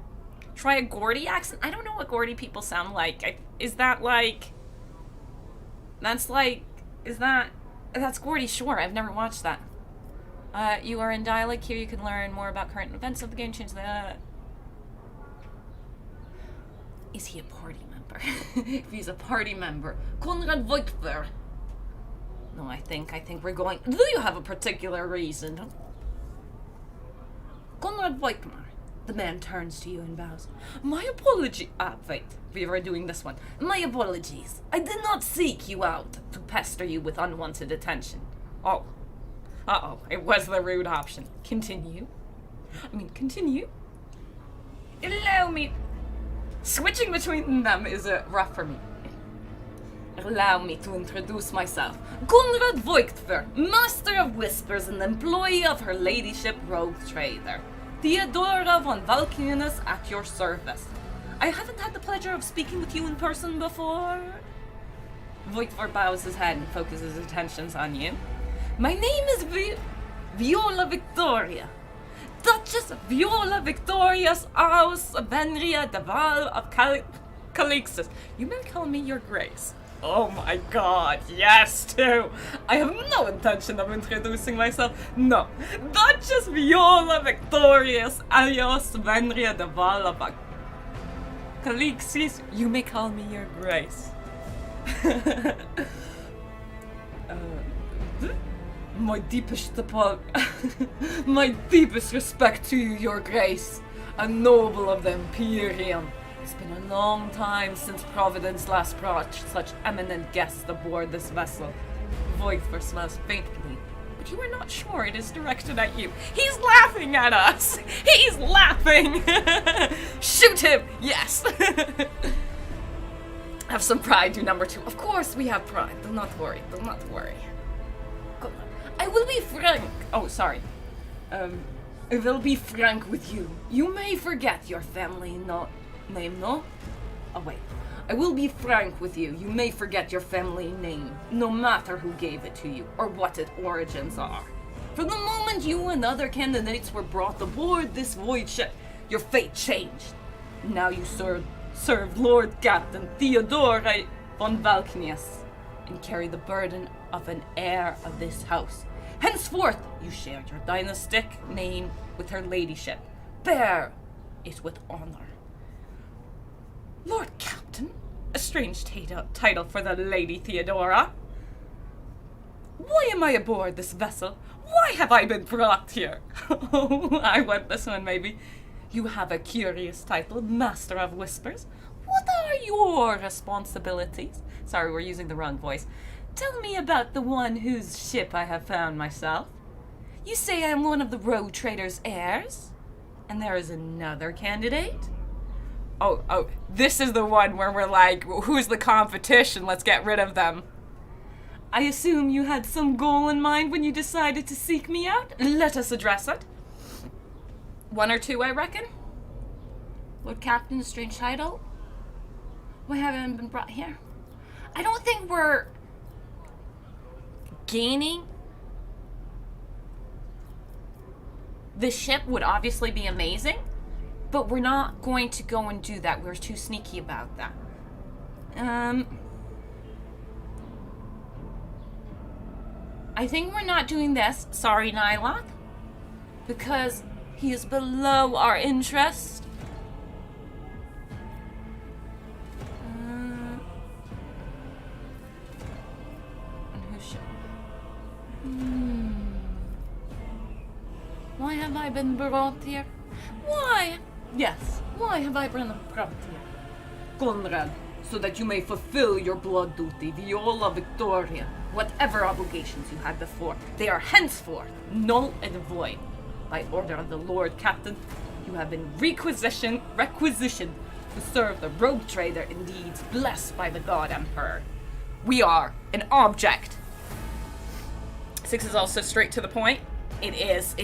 Try a Gordy accent? I don't know what Gordy people sound like. That's Gordy Shore. I've never watched that. You are in dialogue. Here you can learn more about current events of the game. Change the... Is he a party member? If he's a party member. Konrad Voigtver. No, I think we're going... Do you have a particular reason? Konrad Voigtver. The man turns to you and bows. My apology... wait. We are doing this one. My apologies. I did not seek you out to pester you with unwanted attention. Oh. Uh-oh. It was the rude option. Continue. Allow me... Switching between them is rough for me. Allow me to introduce myself. Konrad Voigtver, Master of Whispers and employee of Her Ladyship Rogue Trader. Theodora von Valkyrius at your service. I haven't had the pleasure of speaking with you in person before. Voigtver bows his head and focuses his attentions on you. My name is Viola Victoria. Duchess Viola Victoria's Aus Venria de Val of Calixtus. You may call me your grace. Oh my god, yes too. I have no intention of introducing myself. No. Duchess Viola Victoria's alias Venria de Val of Calixtus. You may call me your grace. My deepest respect to you, your grace, a noble of the Imperium. It's been a long time since Providence last brought such eminent guests aboard this vessel. Voigtver smiles faintly, but you are not sure it is directed at you. He's laughing at us! He's laughing! Shoot him! Yes! Have some pride, do number 2. Of course we have pride. Do not worry. I will be frank. Oh, sorry. I will be frank with you. You may forget your family name, no? Oh, wait. I will be frank with you. You may forget your family name, no matter who gave it to you or what its origins are. From the moment you and other candidates were brought aboard this void ship, your fate changed. Now you serve Lord Captain Theodore von Valkynius and carry the burden of an heir of this house. Henceforth, you share your dynastic name with her ladyship. Bear it with honor. Lord Captain? A strange title for the Lady Theodora. Why am I aboard this vessel? Why have I been brought here? Oh, I want this one, maybe. You have a curious title, Master of Whispers. What are your responsibilities? Sorry, we're using the wrong voice. Tell me about the one whose ship I have found myself. You say I am one of the rogue trader's heirs? And there is another candidate? Oh, this is the one where we're like, who's the competition? Let's get rid of them. I assume you had some goal in mind when you decided to seek me out? Let us address it. One or two, I reckon. Lord Captain, strange title. Why haven't I been brought here? I don't think we're gaining. The ship would obviously be amazing, but we're not going to go and do that. We're too sneaky about that. I think we're not doing this, sorry Nylon, because he is below our interest. And who should? Why have I been brought here? Why? Yes, why have I been brought here? Conrad, so that you may fulfill your blood duty, Viola Victoria. Whatever obligations you had before, they are henceforth null and void. By order of the Lord Captain, you have been requisitioned to serve the rogue trader in deeds blessed by the God Emperor. We are an object. 6 is also straight to the point. It is.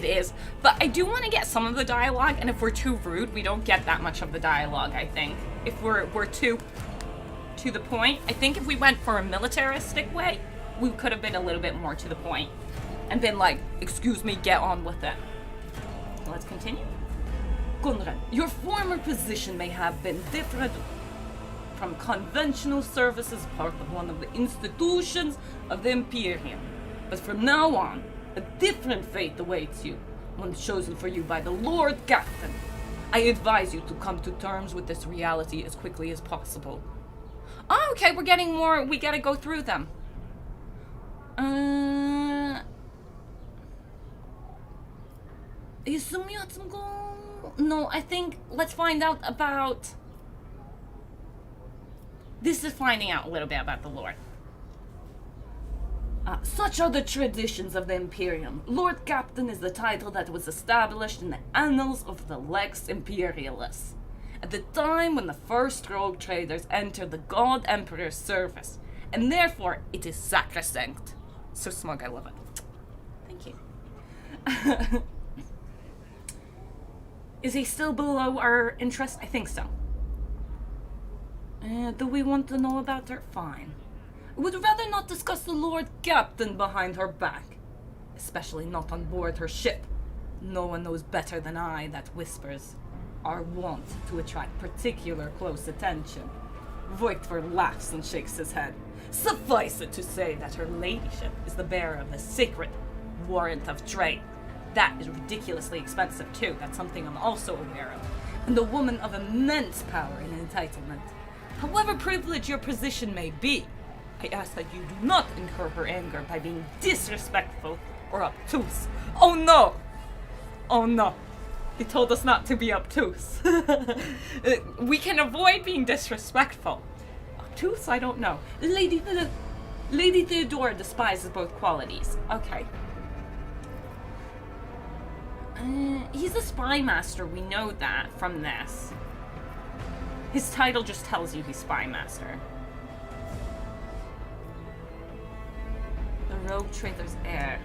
But I do want to get some of the dialogue, and if we're too rude, we don't get that much of the dialogue, I think. If we're too to the point, I think if we went for a militaristic way, we could have been a little bit more to the point and been like, excuse me, get on with it. Let's continue. Conrad, your former position may have been different from conventional service as part of one of the institutions of the Imperium. But from now on, a different fate awaits you, one chosen for you by the Lord Captain. I advise you to come to terms with this reality as quickly as possible. Oh, okay, we're getting more, we gotta go through them. I assume you had some goal? No, I think let's find out about... This is finding out a little bit about the Lord. Such are the traditions of the Imperium. Lord Captain is the title that was established in the annals of the Lex Imperialis. At the time when the first rogue traders entered the God Emperor's service, and therefore it is sacrosanct. So smug, I love it. Thank you. Is he still below our interest? I think so. Do we want to know about her? Fine. I would rather not discuss the Lord Captain behind her back. Especially not on board her ship. No one knows better than I that whispers are wont to attract particular close attention. Voigtford laughs and shakes his head. Suffice it to say that her ladyship is the bearer of the sacred Warrant of Trade. That is ridiculously expensive too, that's something I'm also aware of. And a woman of immense power and entitlement. However privileged your position may be, I ask that you do not incur her anger by being disrespectful or obtuse. Oh no! Oh no. He told us not to be obtuse. We can avoid being disrespectful. Obtuse? I don't know. Lady Theodora despises both qualities. Okay. He's a spy master, we know that from this. His title just tells you he's spy master. The rogue trader's heir.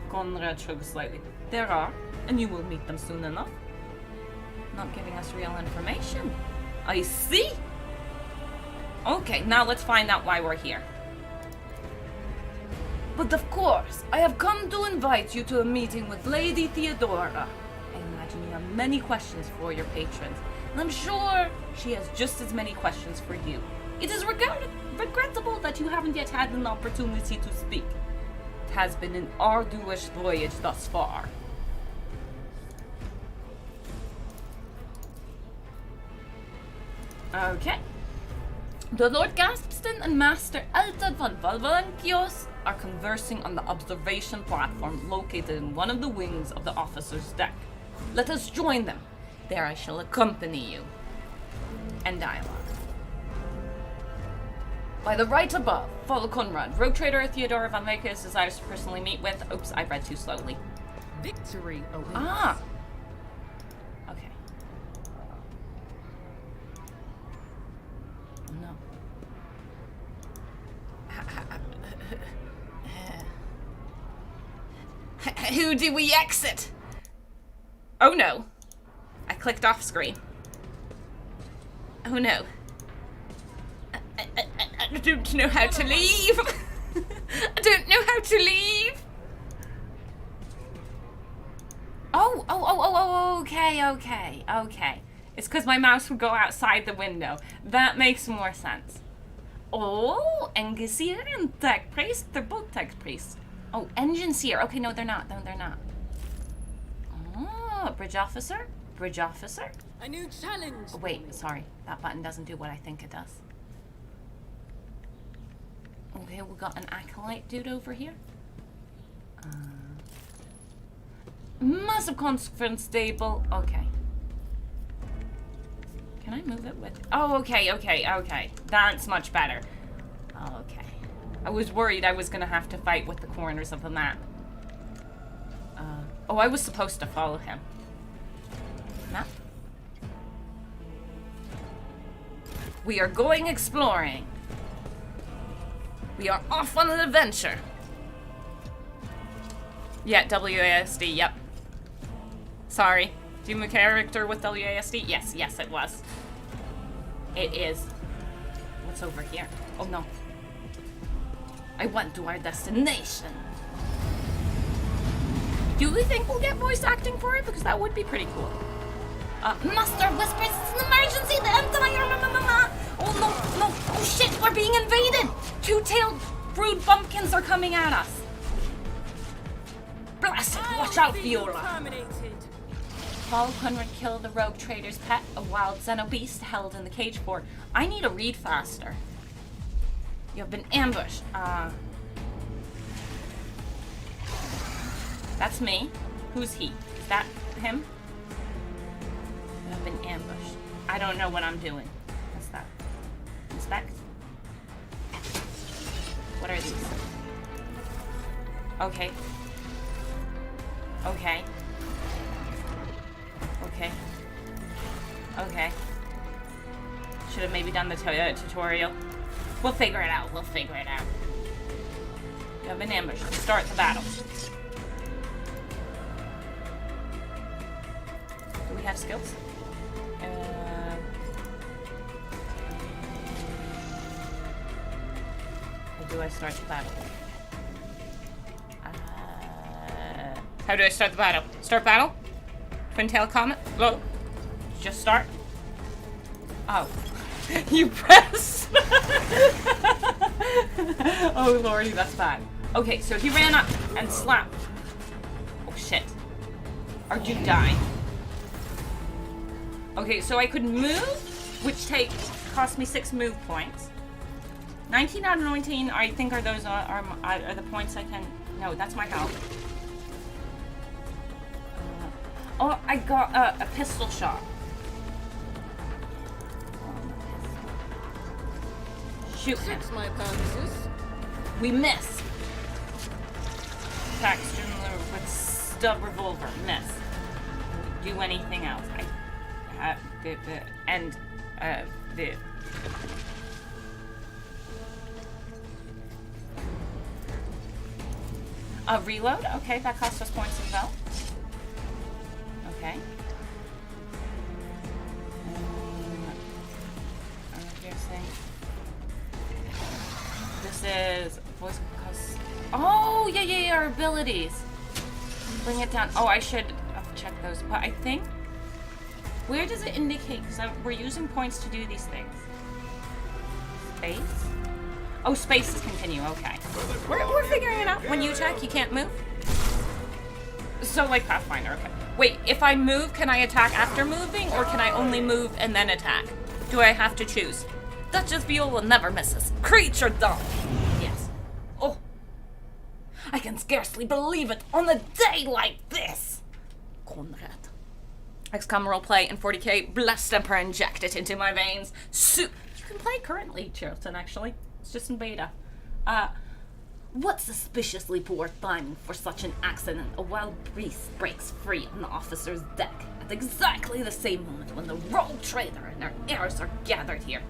Conrad shrugs slightly. There are, and you will meet them soon enough. Not giving us real information. I see. Okay, now let's find out why we're here. But of course, I have come to invite you to a meeting with Lady Theodora. I imagine you have many questions for your patrons, and I'm sure she has just as many questions for you. It is regrettable that you haven't yet had an opportunity to speak. It has been an arduous voyage thus far. Okay. The Lord Gaspston and Master Elta von Valvalankios are conversing on the observation platform located in one of the wings of the officer's deck. Let us join them. There I shall accompany you. End dialogue. By the right above, follow Conrad. Rogue trader Theodora von Vakis desires to personally meet with... Oops, I read too slowly. Victory awaits. Ah! Okay. No. Who do we exit? Oh no. I clicked off screen. Oh no. I don't know how to leave. I don't know how to leave. Oh, okay. It's because my mouse would go outside the window. That makes more sense. Oh, Engineer and Tech Priest. They're both Tech Priests. Oh, Engine Seer. Okay, no, they're not. No, they're not. Oh, Bridge Officer. Bridge Officer. A new challenge. Oh, wait, sorry. That button doesn't do what I think it does. Okay, we got an Acolyte dude over here. Massive conference table. Okay. Can I move it with... Oh, okay. That's much better. Okay. I was worried I was going to have to fight with the corners of the map. Oh, I was supposed to follow him. Map. We are going exploring. We are off on an adventure. Yeah, WASD, yep. Sorry. Do you have a character with WASD? Yes, it was. It is. What's over here? Oh no. I went to our destination. Do we think we'll get voice acting for it? Because that would be pretty cool. Master whispers, it's an emergency, the entire... Oh no. Oh shit, we're being invaded. Two-tailed brood bumpkins are coming at us. Blast it, watch out, Viola. Paul Conrad killed the rogue trader's pet, a wild xenobeast held in the cage fort. I need to read faster. You have been ambushed. That's me. Who's he? Is that him? You have been ambushed. I don't know what I'm doing. What's that? Inspect? What are these? Okay. Should have maybe done the tutorial. We'll figure it out. You have been ambushed. Start the battle. Do we have skills? How do I start the battle? How do I start the battle? Start battle? Twin tail comet? Low. Just start? Oh. You press! Oh lordy, that's bad. Okay, so he ran up and slapped. Oh shit. Are you dying? Okay, so I could move, which cost me 6 move points. 19 out of 19, I think are those are the points I can... No, that's my health. Oh, I got a pistol shot. Shoot him. Suits my purposes. We miss. Attack similar with stub revolver. Miss. Do anything else? Reload. Okay, that costs us points as well. Okay. I'm guessing. This is voice cost. Oh, yeah, our abilities. Bring it down. Oh, I should have checked those. But I think. Where does it indicate? Because we're using points to do these things. Space? Oh, space is continue. Okay. We're figuring it out. When you attack, you can't move. So, like Pathfinder. Okay. Wait, if I move, can I attack after moving? Or can I only move and then attack? Do I have to choose? Duchess Viola never misses. Creature dog. Yes. Oh. I can scarcely believe it on a day like this. Conrad. XCOM roleplay and 40k. Blessed Emperor inject it into my veins. You can play currently, Chilton, actually. It's just in beta. What suspiciously poor timing for such an accident. A wild beast breaks free on the officer's deck at exactly the same moment when the rogue trader and her heirs are gathered here.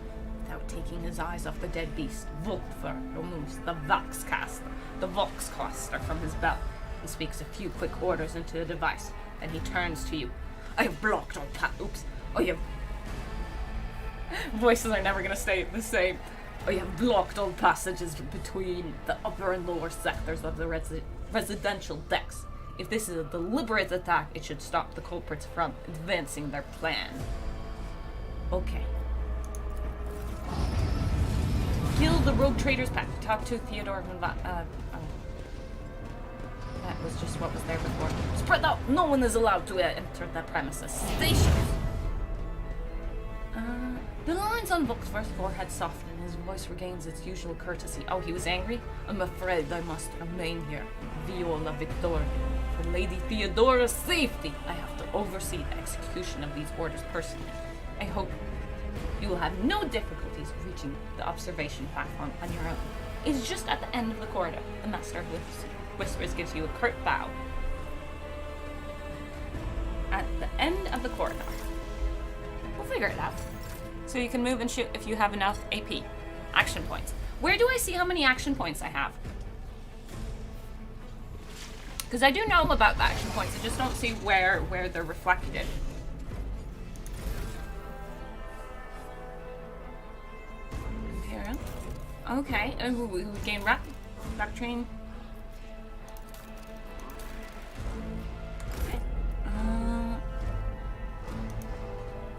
Without taking his eyes off the dead beast, Volkfer removes the Vox caster from his belt. He speaks a few quick orders into the device, then he turns to you. I have blocked all oops. I have... Voices are never gonna stay the same. I have blocked all passages between the upper and lower sectors of the residential decks. If this is a deliberate attack, it should stop the culprits from advancing their plan. Okay. Kill the rogue trader's pet. Talk to Theodore van that was just what was there before. Spread out! No one is allowed to enter the premises. Station! The lines on Vok's first forehead soften and his voice regains its usual courtesy. Oh, he was angry? I'm afraid I must remain here. Viola Victoria. For Lady Theodora's safety, I have to oversee the execution of these orders personally. I hope you will have no difficulties reaching the observation platform on your own. It is just at the end of the corridor. The Master of Whispers gives you a curt bow. At the end of the corridor. We'll figure it out. So you can move and shoot if you have enough AP. Action points. Where do I see how many action points I have? Because I do know about the action points, I just don't see where they're reflected. Imperial. Okay, we gain rep. Back train. Okay.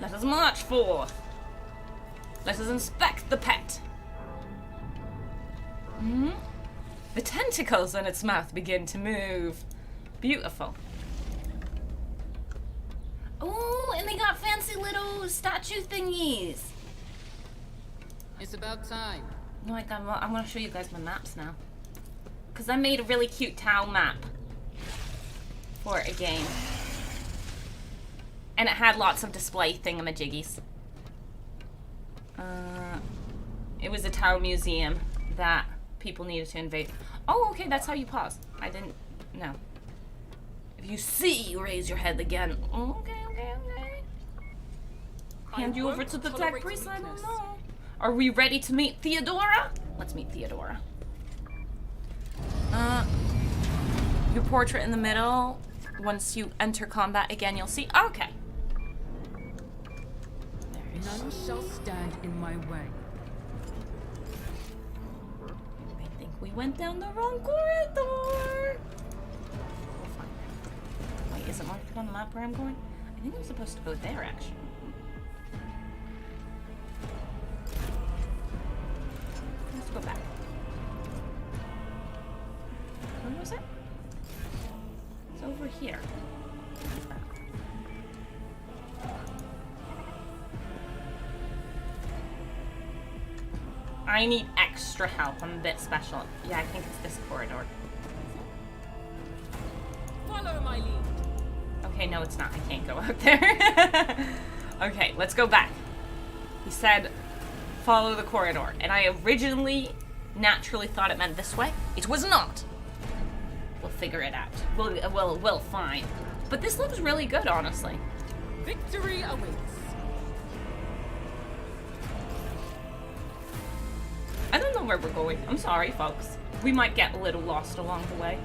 Let us march forth. Let us inspect the pet. The tentacles in its mouth begin to move. Beautiful. Oh, and they got fancy little statue thingies. It's about time. Oh my god, I'm gonna show you guys my maps now. Because I made a really cute towel map for a game. And it had lots of display thingamajiggies. It was a town museum that people needed to invade. Oh, okay, that's how you pause. I didn't know. If you see, raise your head again. Okay. Hand you over to the tech priest, I don't know. Are we ready to meet Theodora? Let's meet Theodora. Your portrait in the middle. Once you enter combat again, you'll see. Okay. None shall stand in my way. I think we went down the wrong corridor. We'll find out. Wait, is it marked on the map where I'm going? I think I'm supposed to go there, actually. Let's go back. Where was it? It's over here. I need extra help. I'm a bit special. Yeah, I think it's this corridor. Follow my lead. Okay, no, it's not. I can't go out there. Okay, let's go back. He said, follow the corridor. And I originally naturally thought it meant this way. It was not. We'll figure it out. We'll find. But this looks really good, honestly. Victory awaits. I don't know where we're going. I'm sorry, folks. We might get a little lost along the way.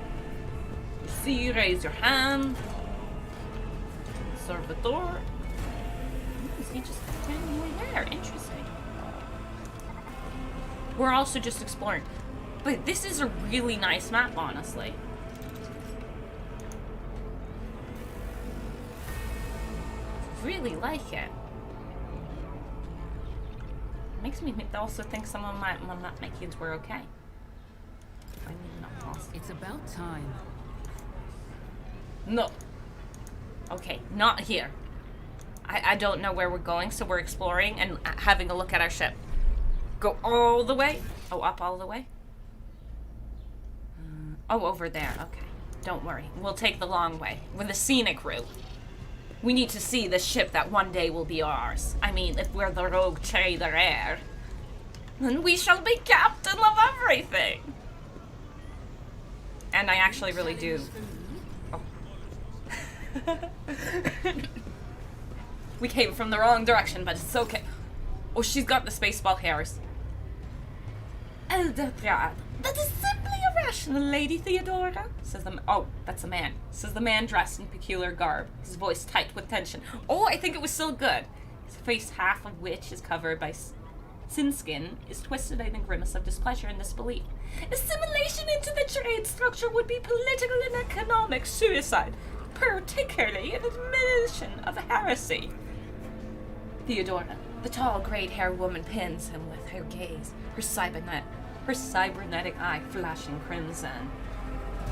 You see, raise your hand. Servitor. Is he just randomly there? Interesting. We're also just exploring. But this is a really nice map, honestly. Really like it. Makes me also think some of my kids were okay. I mean, not lost. It's about time. No. Okay, not here. I don't know where we're going, so we're exploring and having a look at our ship. Go all the way? Oh, up all the way? Oh, over there. Okay. Don't worry. We'll take the long way. With the scenic route. We need to see the ship that one day will be ours. I mean, if we're the rogue trader heir, then we shall be captain of everything. And I actually really do. Oh. We came from the wrong direction, but it's okay. Oh, she's got the spaceball hairs. Elder Prad. That is simply Truly irrational, Lady Theodora, says the oh, that's a man, says the man dressed in peculiar garb, his voice tight with tension. Oh, I think it was so good. His face, half of which is covered by sin skin, is twisted in a grimace of displeasure and disbelief. Assimilation into the trade structure would be political and economic suicide, particularly an admission of heresy. Theodora, the tall, grey-haired woman, pins him with her gaze, her cybernetic eye flashing crimson,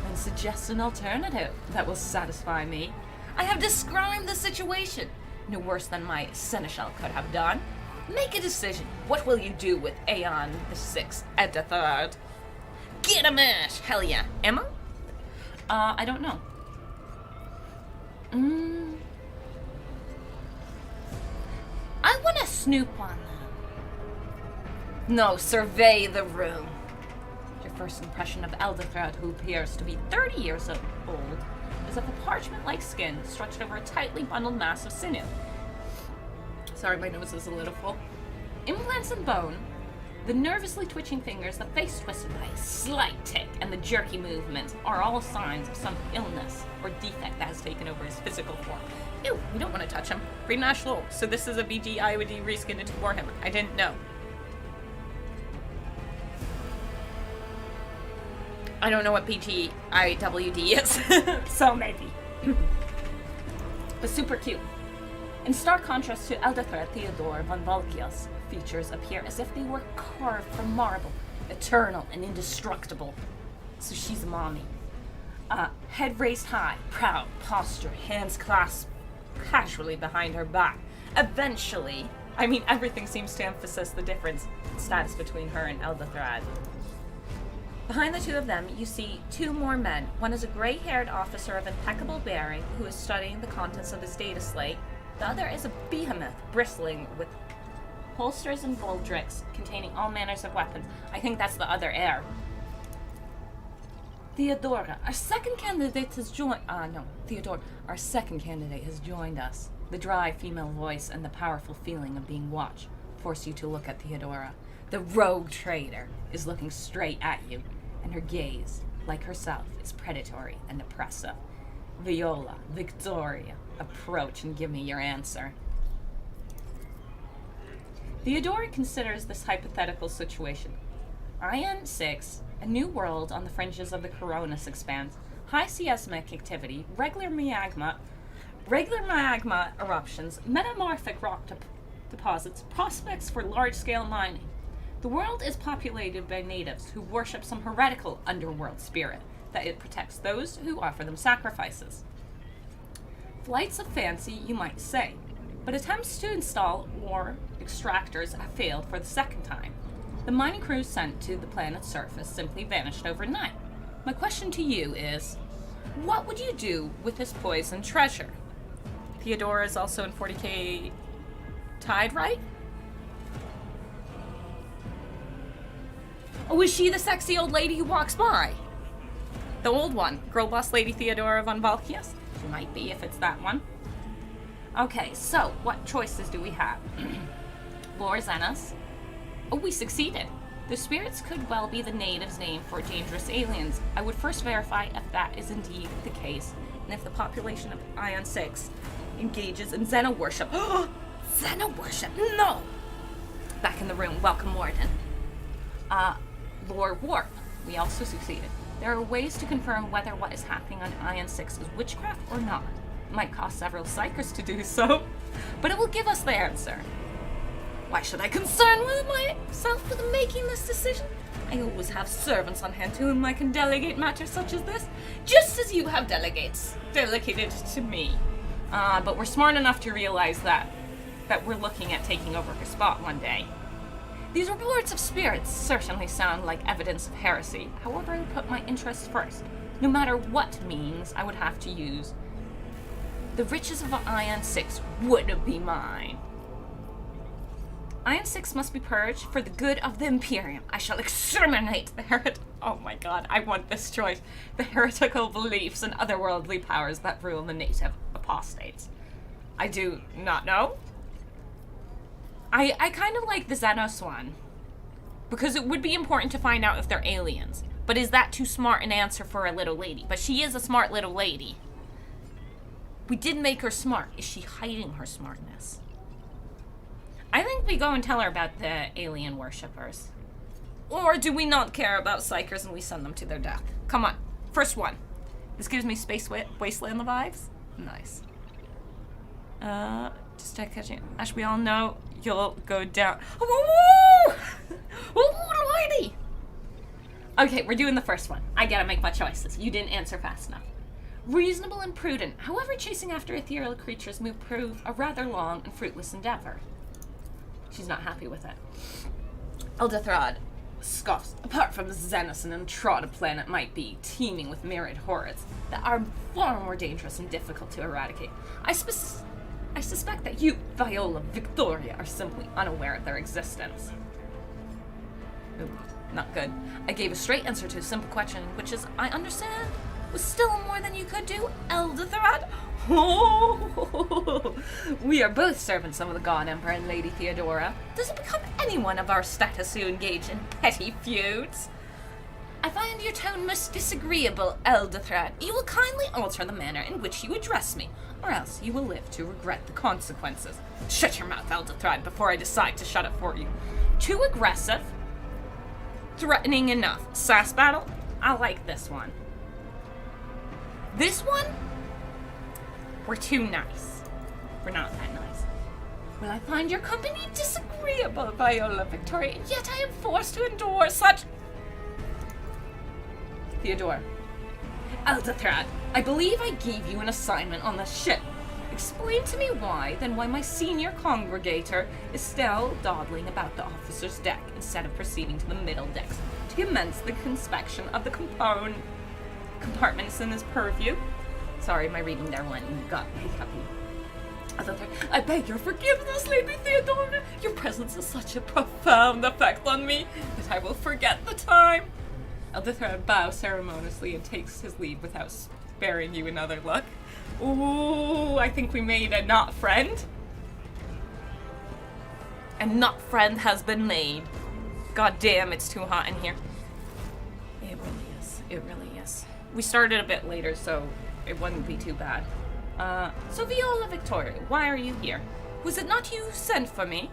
and suggests an alternative that will satisfy me. I have described the situation, no worse than my seneschal could have done. Make a decision. What will you do with Aeon the Sixth and the Third? Get a mash! Hell yeah. Emma? I don't know. I want to snoop on them. No, survey the room. Your first impression of Elderthred, who appears to be 30 years old, is of a parchment-like skin stretched over a tightly bundled mass of sinew. Sorry, my nose is a little full. Implants and bone, the nervously twitching fingers, the face twisted by a slight tic, and the jerky movements are all signs of some illness or defect that has taken over his physical form. Ew, we don't want to touch him. RadiantAsh low, so this is a BG IOD reskin into Warhammer. I didn't know. I don't know what BG IWD is, so maybe. But super cute. In stark contrast to Elderthred, Theodore von Valkios features appear as if they were carved from marble, eternal and indestructible. So she's a mommy. Head raised high, proud posture, hands clasped casually behind her back. Eventually, everything seems to emphasize the difference in status between her and Elderthred. Behind the two of them, you see two more men. One is a gray-haired officer of impeccable bearing who is studying the contents of his data slate. The other is a behemoth bristling with holsters and baldricks containing all manners of weapons. I think that's the other heir. Theodora, our second candidate has joined. Theodora, our second candidate has joined us. The dry female voice and the powerful feeling of being watched force you to look at Theodora. The rogue traitor is looking straight at you, and her gaze, like herself, is predatory and oppressive. Viola, Victoria, approach and give me your answer. Theodora considers this hypothetical situation. Ion 6, a new world on the fringes of the Coronis expanse, high seismic activity, regular magma eruptions, metamorphic rock deposits, prospects for large-scale mining. The world is populated by natives who worship some heretical underworld spirit that it protects those who offer them sacrifices. Flights of fancy, you might say, but attempts to install war extractors have failed for the second time. The mining crews sent to the planet's surface simply vanished overnight. My question to you is, what would you do with this poisoned treasure? Theodora is also in 40k Tide, right? Oh, is she the sexy old lady who walks by? The old one, girl boss lady Theodora von Valkios? She might be if it's that one. Okay, so what choices do we have? Lore Xenos. Oh, we succeeded. The spirits could well be the natives' name for dangerous aliens. I would first verify if that is indeed the case, and if the population of Ion 6 engages in Xeno worship. Xeno worship? No! Back in the room. Welcome, Warden. Lore Warp. We also succeeded. There are ways to confirm whether what is happening on Ion 6 is witchcraft or not. It might cost several psychers to do so, but it will give us the answer. Why should I concern myself with making this decision? I always have servants on hand to whom I can delegate matters such as this, just as you have delegated to me. But we're smart enough to realize that we're looking at taking over her spot one day. These reports of spirits certainly sound like evidence of heresy. However, I would put my interests first. No matter what means I would have to use, the riches of Ion 6 would be mine. Ion 6 must be purged for the good of the Imperium. I shall exterminate the oh my god, I want this choice. The heretical beliefs and otherworldly powers that rule the native apostates. I do not know. I kind of like the Xenos one, because it would be important to find out if they're aliens. But is that too smart an answer for a little lady? But she is a smart little lady. We did make her smart. Is she hiding her smartness? I think we go and tell her about the alien worshippers. Or do we not care about psychers and we send them to their death? Come on. First one. This gives me Space Wasteland vibes. Nice. Just catching. Ash, we all know you'll go down. Woo! Ooh, lordy! Okay, we're doing the first one. I gotta make my choices. You didn't answer fast enough. Reasonable and prudent. However, chasing after ethereal creatures may prove a rather long and fruitless endeavor. She's not happy with it. Eldathrad scoffs. Apart from Xenos, an untrodden planet might be teeming with myriad horrors that are far more dangerous and difficult to eradicate. I suspect that you, Viola, Victoria, are simply unaware of their existence. Ooh, not good. I gave a straight answer to a simple question, which is, I understand, was still more than you could do, Eldathrad. Oh, we are both servants of the God Emperor and Lady Theodora. Does it become anyone of our status to engage in petty feuds? I find your tone most disagreeable, Eldathrad. You will kindly alter the manner in which you address me, or else you will live to regret the consequences. Shut your mouth, Eldathrad, before I decide to shut it for you. Too aggressive? Threatening enough. Sass battle? I like this one. This one? We're too nice. We're not that nice. Well, I find your company disagreeable, Viola Victoria, yet I am forced to endure such... Theodore. Eldathrad, I believe I gave you an assignment on the ship. Explain to me why my senior congregator is still dawdling about the officer's deck instead of proceeding to the middle decks to commence the inspection of the compartments in his purview. Sorry, my reading there went and got hiccupy. I beg your forgiveness, Lady Theodora. Your presence has such a profound effect on me that I will forget the time. Eldathrad bows ceremoniously and takes his leave without sparing you another look. Ooh, I think we made a not friend. A not friend has been made. God damn, it's too hot in here. It really is. It really is. We started a bit later, so it wouldn't be too bad. So Viola Victoria, why are you here? Was it not you who sent for me?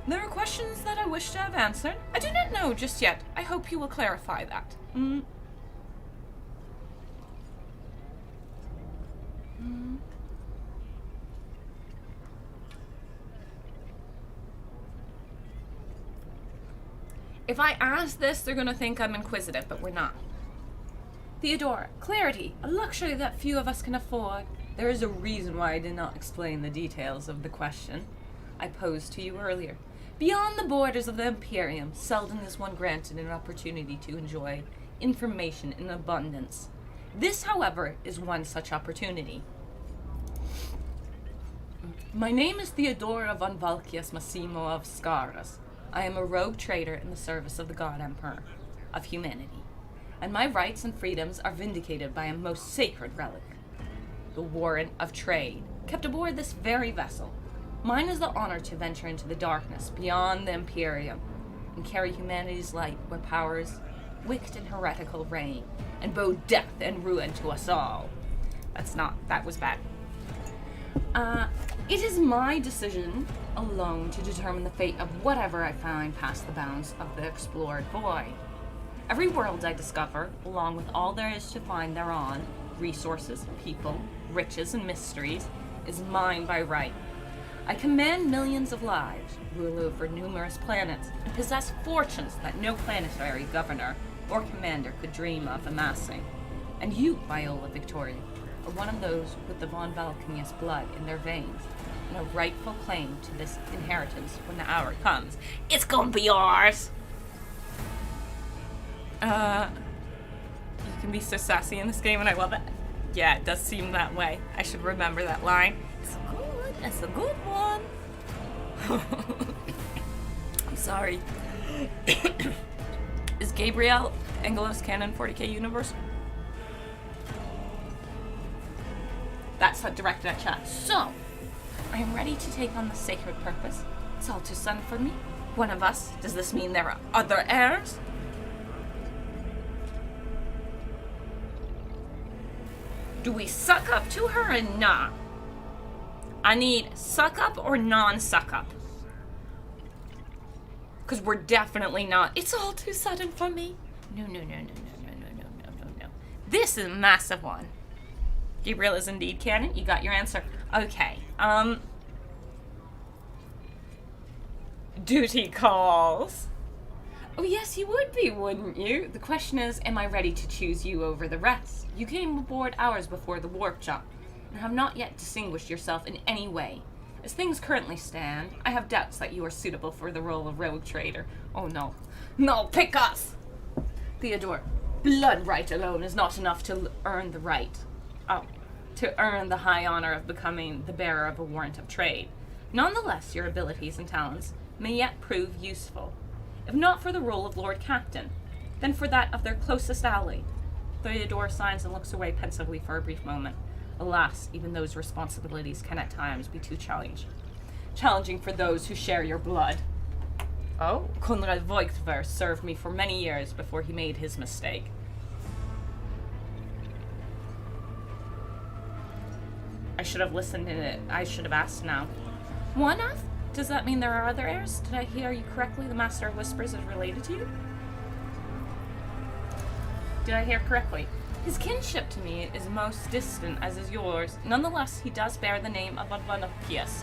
There are questions that I wish to have answered. I do not know just yet. I hope you will clarify that. If I ask this, they're gonna think I'm inquisitive, but we're not. Theodora, clarity, a luxury that few of us can afford. There is a reason why I did not explain the details of the question I posed to you earlier. Beyond the borders of the Imperium, seldom is one granted an opportunity to enjoy information in abundance. This, however, is one such opportunity. My name is Theodora von Valkias Massimo of Scaras. I am a rogue trader in the service of the God Emperor of humanity, and my rights and freedoms are vindicated by a most sacred relic, the Warrant of Trade, kept aboard this very vessel. Mine is the honor to venture into the darkness beyond the Imperium and carry humanity's light where powers wicked and heretical reign and bow death and ruin to us all. That was bad. It is my decision alone to determine the fate of whatever I find past the bounds of the explored void. Every world I discover, along with all there is to find thereon, resources, people, riches, and mysteries, is mine by right. I command millions of lives, rule over numerous planets, and possess fortunes that no planetary governor or commander could dream of amassing. And you, Viola Victoria, are one of those with the von Valkenius blood in their veins, and a rightful claim to this inheritance when the hour comes. It's gonna be yours! You can be so sassy in this game, and I love it. Yeah, it does seem that way. I should remember that line. It's a good one. I'm sorry. Is Gabriel Angelos canon 40k universe? That's directed at chat. So, I am ready to take on the sacred purpose. It's all too sudden for me. one of us? Does this mean there are other heirs? Do we suck up to her or not? I need suck up or non-suck up. Because we're definitely not. It's all too sudden for me. No. This is a massive one. Gabriel is indeed canon. You got your answer. Okay. Duty calls. Oh, yes, you would be, wouldn't you? The question is, am I ready to choose you over the rest? You came aboard hours before the warp jump, and have not yet distinguished yourself in any way. As things currently stand, I have doubts that you are suitable for the role of rogue trader. Oh, no. No, pick us! Theodore, blood right alone is not enough to earn the right. Oh, to earn the high honor of becoming the bearer of a warrant of trade. Nonetheless, your abilities and talents may yet prove useful. If not for the role of Lord Captain, then for that of their closest ally. Theodore signs and looks away pensively for a brief moment. Alas, even those responsibilities can at times be too challenging for those who share your blood. Oh, Konrad Voigtver served me for many years before he made his mistake. I should have listened to it. I should have asked now. One of? Does that mean there are other heirs? Did I hear you correctly? The Master of Whispers is related to you? Did I hear correctly? His kinship to me is most distant, as is yours. Nonetheless, he does bear the name of Advanopius,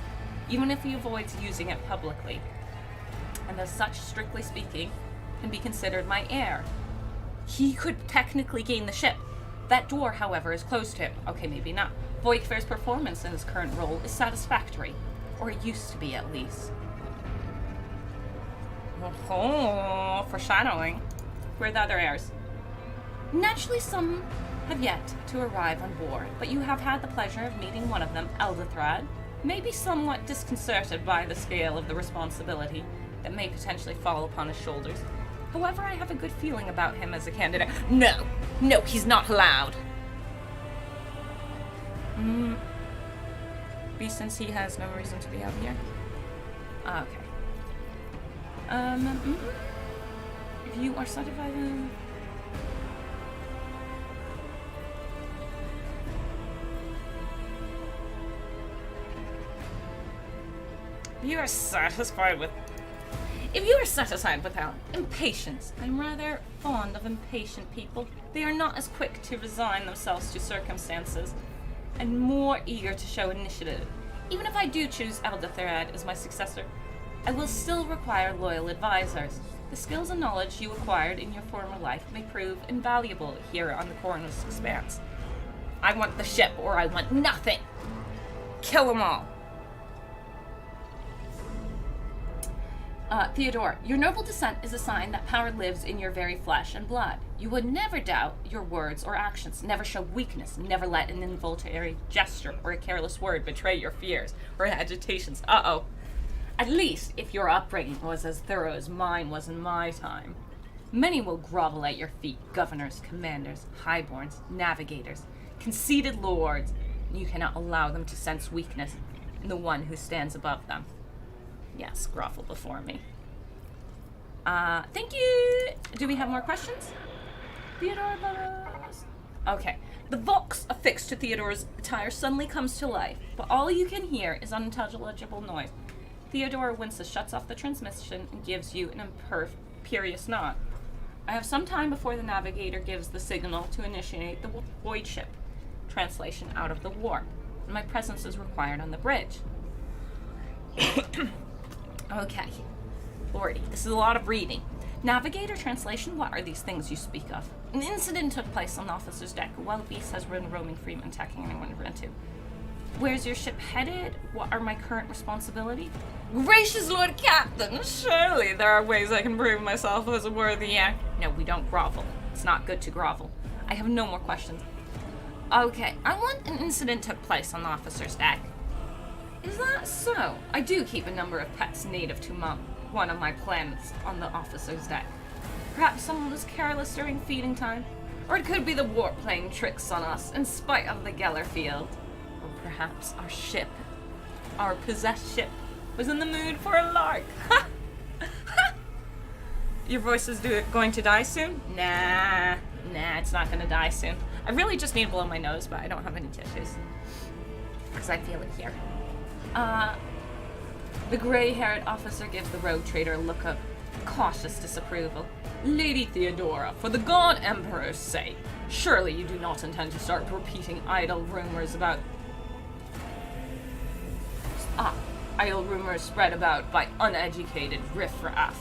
even if he avoids using it publicly. And as such, strictly speaking, can be considered my heir. He could technically gain the ship. That door, however, is closed to him. Okay, maybe not. Voigtver's performance in his current role is satisfactory. Or it used to be, at least. Oh, foreshadowing. Where are the other heirs? Naturally, some have yet to arrive on board, but you have had the pleasure of meeting one of them, Eldathrad. May be somewhat disconcerted by the scale of the responsibility that may potentially fall upon his shoulders. However, I have a good feeling about him as a candidate. No, he's not allowed. Since he has no reason to be out here. Okay. If you are certified in... You are satisfied with... If you are satisfied without impatience, I'm rather fond of impatient people. They are not as quick to resign themselves to circumstances, and more eager to show initiative. Even if I do choose Eldathrad as my successor, I will still require loyal advisors. The skills and knowledge you acquired in your former life may prove invaluable here on the Cornus Expanse. I want the ship, or I want nothing! Kill them all! Theodore, your noble descent is a sign that power lives in your very flesh and blood. You would never doubt your words or actions, never show weakness, never let an involuntary gesture or a careless word betray your fears or agitations. At least, if your upbringing was as thorough as mine was in my time. Many will grovel at your feet, governors, commanders, highborns, navigators, conceited lords, and you cannot allow them to sense weakness in the one who stands above them. Yes, grovel before me. Thank you! Do we have more questions? Theodore Burrows. Okay. The vox affixed to Theodore's attire suddenly comes to life, but all you can hear is unintelligible noise. Theodore winces, shuts off the transmission, and gives you an imperious nod. I have some time before the Navigator gives the signal to initiate the void ship translation out of the warp, and my presence is required on the bridge. Okay. Lordy, this is a lot of reading. Navigator translation, what are these things you speak of? An incident took place on the officer's deck. A wild beast has been roaming free and attacking anyone it ran to. Where's your ship headed? What are my current responsibilities? Gracious Lord Captain, surely there are ways I can prove myself as a worthy heir. No, we don't grovel. It's not good to grovel. I have no more questions. Okay, I want an incident took place on the officer's deck. Is that so? I do keep a number of pets native to one of my planets on the officer's deck. Perhaps someone was careless during feeding time. Or it could be the warp playing tricks on us in spite of the Geller field. Or perhaps our ship, our possessed ship, was in the mood for a lark. Ha! Your voice is going to die soon? Nah, it's not gonna die soon. I really just need to blow my nose, but I don't have any tissues. Because I feel it here. The gray-haired officer gives the rogue trader a look of cautious disapproval. Lady Theodora, for the God Emperor's sake, surely you do not intend to start repeating idle rumors spread about by uneducated riffraff.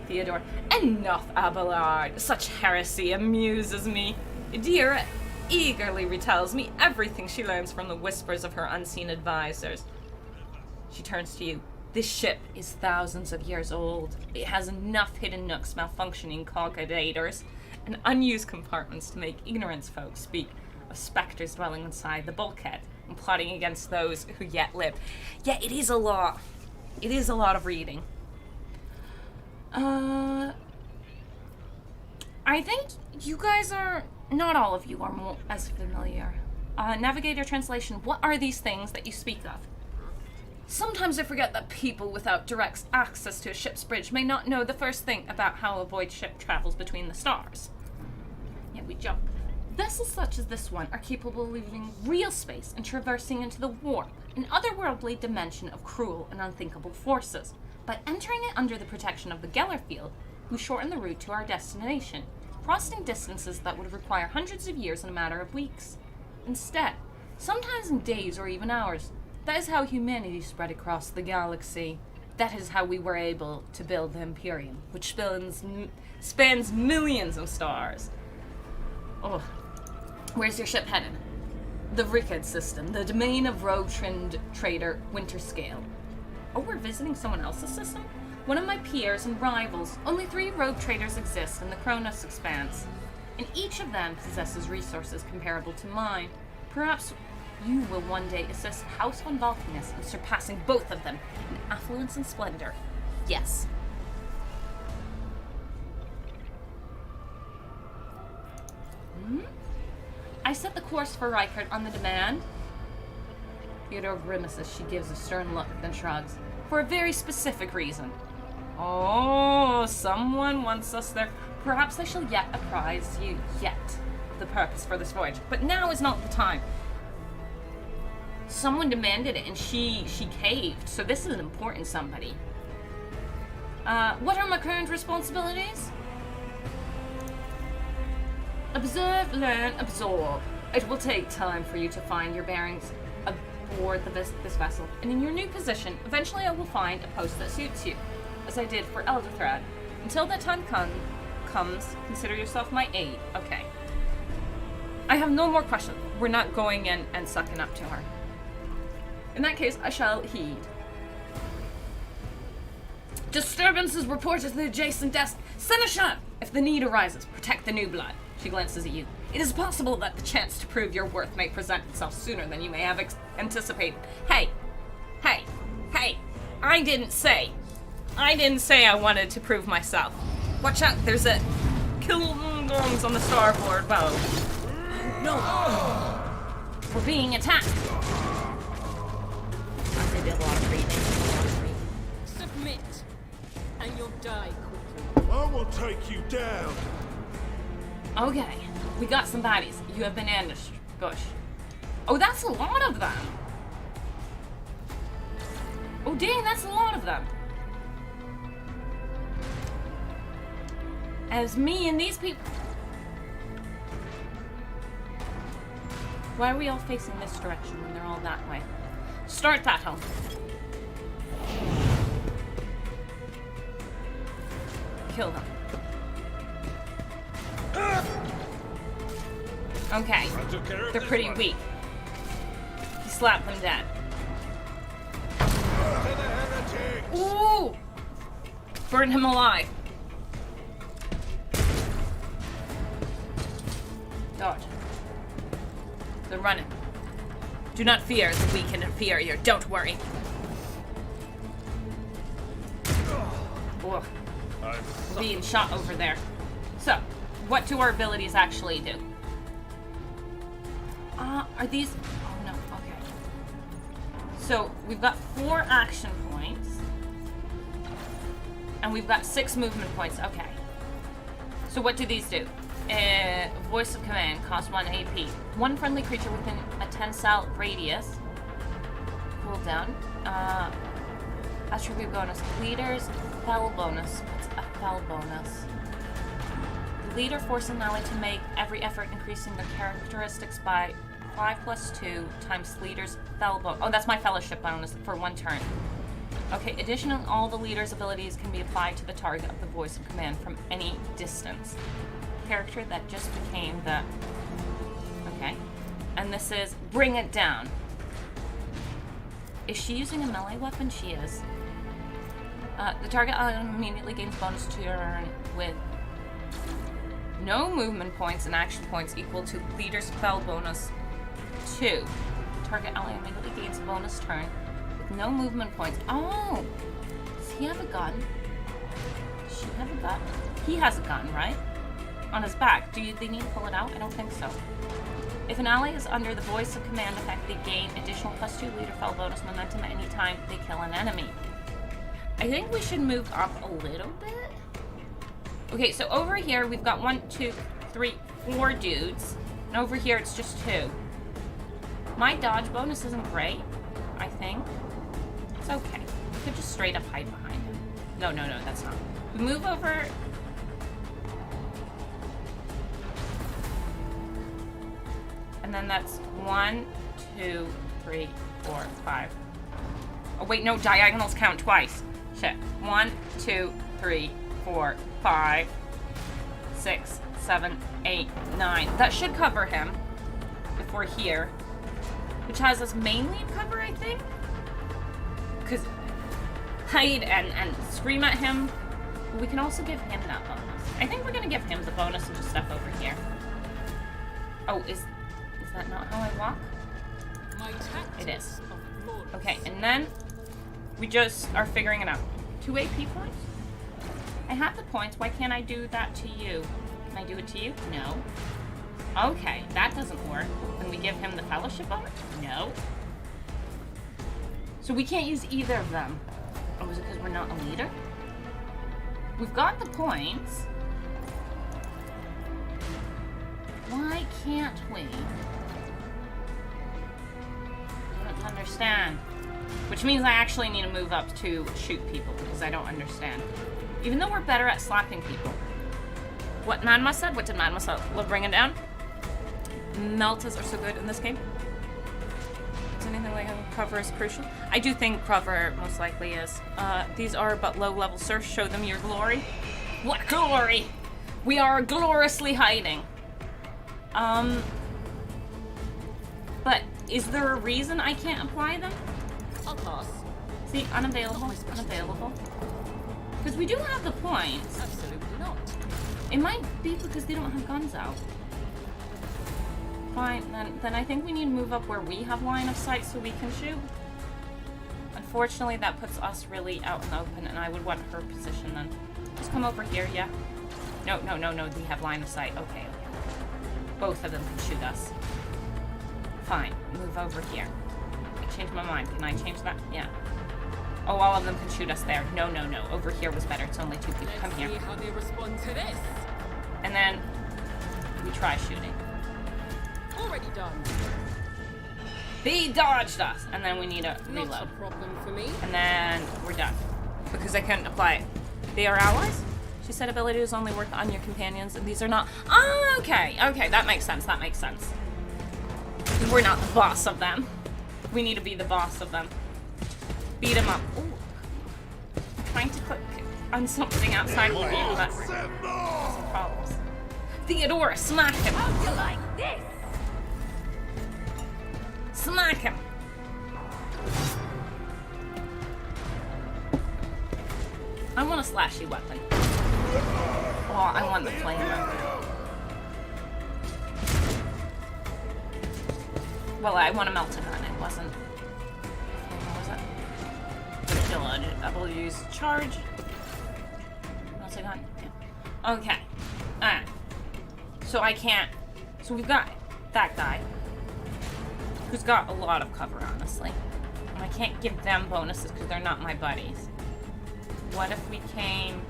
Theodore, enough, Abelard. Such heresy amuses me. Idira eagerly retells me everything she learns from the whispers of her unseen advisors. She turns to you. This ship is thousands of years old. It has enough hidden nooks, malfunctioning coggators, and unused compartments to make ignorance folk speak of specters dwelling inside the bulkhead and plotting against those who yet live. Yeah, it is a lot. It is a lot of reading. I think you guys are... Not all of you are more as familiar. Navigator translation, what are these things that you speak of? Sometimes I forget that people without direct access to a ship's bridge may not know the first thing about how a void ship travels between the stars. Yeah, we jump. Vessels such as this one are capable of leaving real space and traversing into the warp, an otherworldly dimension of cruel and unthinkable forces, by entering it under the protection of the Geller field, who shorten the route to our destination, crossing distances that would require hundreds of years in a matter of weeks. Instead, sometimes in days or even hours, that is how humanity spread across the galaxy. That is how we were able to build the Imperium, which spans millions of stars. Oh, where's your ship headed? The Rickard system, the domain of rogue-trimmed trader Winterscale. Oh, we're visiting someone else's system? One of my peers and rivals. Only 3 rogue traders exist in the Kronos expanse, and each of them possesses resources comparable to mine. Perhaps you will one day assist House von Vulcanus in surpassing both of them in affluence and splendor. Yes. I set the course for Reichert on the demand. Theodore grimaces. She gives a stern look, then shrugs. For a very specific reason. Oh, someone wants us there. Perhaps I shall yet apprise you of the purpose for this voyage, but now is not the time. Someone demanded it, and she caved, so this is an important somebody. What are my current responsibilities? Observe, learn, absorb. It will take time for you to find your bearings aboard this vessel, and in your new position, eventually I will find a post that suits you, as I did for Elderthread. Until that time comes, consider yourself my aide. Okay. I have no more questions. We're not going in and sucking up to her. In that case, I shall heed. Disturbances reported to the adjacent desk. Seneschal! If the need arises, protect the new blood. She glances at you. It is possible that the chance to prove your worth may present itself sooner than you may have anticipated. Hey! I didn't say I wanted to prove myself. Watch out, there's a Kilgongs on the starboard bow. No! We're being attacked. They did a lot of reading. Submit, and you'll die quickly. I will take you down. Okay, we got some bodies. You have been ambushed. Bush. Oh, that's a lot of them. Oh, dang, that's a lot of them. As me and these people... Why are we all facing this direction when they're all that way? Start that home. Kill them. Okay, they're pretty weak. He slapped them dead. Ooh! Burn him alive. Dodge. They're running. Do not fear the weak and inferior. Don't worry. Ugh. Being shot over there. So, what do our abilities actually do? Are these... Oh, no. Okay. So, we've got 4 action points. And we've got 6 movement points. Okay. So what do these do? Voice of command costs 1 AP. One friendly creature within a 10-cell radius. Cooldown. Attribute bonus. Leader's fell bonus. What's a fell bonus? The leader forces an ally to make every effort increasing their characteristics by 5 + 2 times leader's fell bonus. Oh, that's my fellowship bonus for 1 turn. Okay, additionally, all the leader's abilities can be applied to the target of the voice of command from any distance. Character that just became the... Okay. And this is bring it down. Is she using a melee weapon? She is. The target immediately gains bonus turn with no movement points and action points equal to leader's fell bonus 2. Target ally immediately gains bonus turn with no movement points. Oh! Does he have a gun? Does she have a gun? He has a gun, right? On his back. Do they need to pull it out? I don't think so. If an ally is under the voice of command effect, they gain additional +2 leader fell bonus momentum any time they kill an enemy. I think we should move up a little bit. Okay, so over here we've got 1, 2, 3, 4 dudes. And over here it's just 2. My dodge bonus isn't great, I think. It's okay. We could just straight up hide behind him. No, that's not. We move over. And then that's 1, 2, 3, 4, 5. Oh wait, no, diagonals count twice. Shit. 1, 2, 3, 4, 5, 6, 7, 8, 9. That should cover him if we're here. Which has us mainly in cover, I think. Because hide and scream at him. We can also give him that bonus. I think we're gonna give him the bonus and just step over here. Oh, is that not how I walk? It is. Okay, and then we just are figuring it out. 2 AP points? I have the points. Why can't I do that to you? Can I do it to you? No. Okay, that doesn't work. Can we give him the fellowship bonus? No. So we can't use either of them. Oh, is it because we're not a leader? We've got the points. Why can't we? I don't understand. Which means I actually need to move up to shoot people because I don't understand. Even though we're better at slapping people. What Manma said? What did Manma say? We'll bring it down. Meltas are so good in this game. Is anything like cover is crucial? I do think cover most likely is. These are but low-level serfs. Show them your glory. What glory? We are gloriously hiding. But is there a reason I can't apply them? I'll pass. See, unavailable, unavailable. Because we do have the points. Absolutely not. It might be because they don't have guns out. Fine, then I think we need to move up where we have line of sight so we can shoot. Unfortunately, that puts us really out in the open, and I would want her position then. Just come over here, yeah? No, we have line of sight. Okay. Both of them can shoot us. Fine, move over here. I changed my mind. Can I change that? Yeah. Oh, all of them can shoot us there. No. Over here was better. It's only 2 people. Come here. Let's see how they respond to this. And then we try shooting. Already done. They dodged us. And then we need a reload. Not a problem for me. And then we're done. Because I couldn't apply it. They are allies? She said abilities only work on your companions, and these are not. Oh, okay. Okay, that makes sense. That makes sense. We're not the boss of them. We need to be the boss of them. Beat him up. Ooh. I'm trying to click on something outside of the game, but some problems. Theodora, smack him. How'd you like this? Smack him. I want a slashy weapon. Oh, I want the flamer. Well, I want a melted gun. It wasn't. What was it? I will use charge. Melted gun. Yeah. Okay. Alright. So I can't. So we've got that guy who's got a lot of cover, honestly. And I can't give them bonuses because they're not my buddies. What if we came...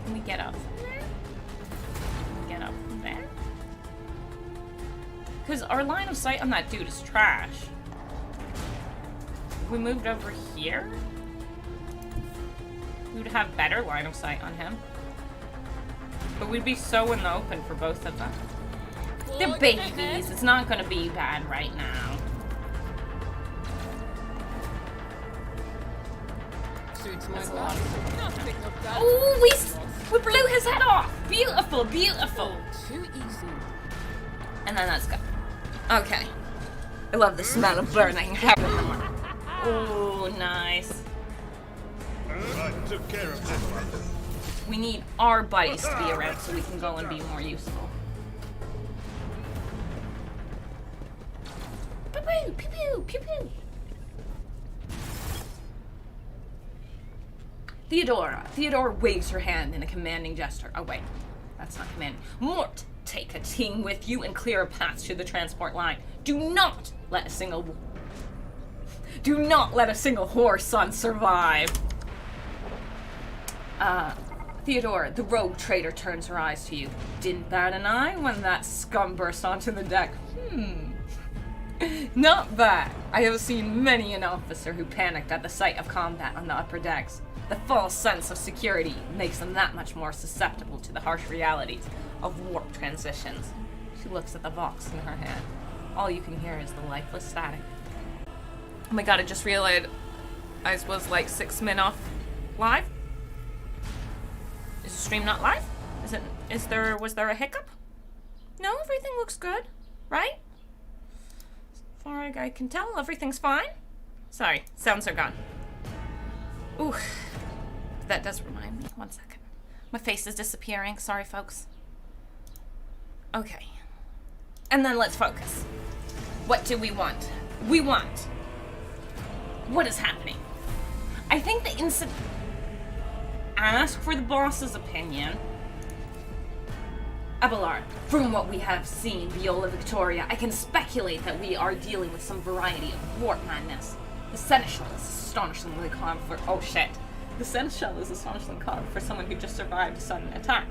Can we get up from there? Can we get up from there? Because our line of sight on that dude is trash. If we moved over here, we would have better line of sight on him. But we'd be so in the open for both of them. They're babies. It's not going to be bad right now. That's a lot. Nothing of that. Oh, we blew his head off. Beautiful, beautiful. Too easy. And then let's go. Okay. I love the smell of burning heaven. Oh, nice. I took care of this one. We need our buddies to be around so we can go and be more useful. Pew pew, pew pew, pew pew. Theodora waves her hand in a commanding gesture. Oh wait, that's not commanding. Mort, take a team with you and clear a path to the transport line. Do not let a single whore son survive. Theodora, the rogue traitor turns her eyes to you. Didn't bat an eye when that scum burst onto the deck. Not bad. I have seen many an officer who panicked at the sight of combat on the upper decks. The false sense of security makes them that much more susceptible to the harsh realities of warp transitions. She looks at the box in her hand. All you can hear is the lifeless static. Oh my god, I just realized I was like 6 min off live. Is the stream not live? Was there a hiccup? No, everything looks good, right? As far as I can tell, everything's fine. Sorry, sounds are gone. Ooh, that does remind me. 1 second. My face is disappearing. Sorry, folks. Okay. And then let's focus. What do we want? We want... What is happening? I think the incident... Ask for the boss's opinion. Abelard, from what we have seen, Viola Victoria, I can speculate that we are dealing with some variety of warp madness. The Seneschal is astonishingly calm for... Oh shit. The Seneschal is astonishingly calm for someone who just survived a sudden attack.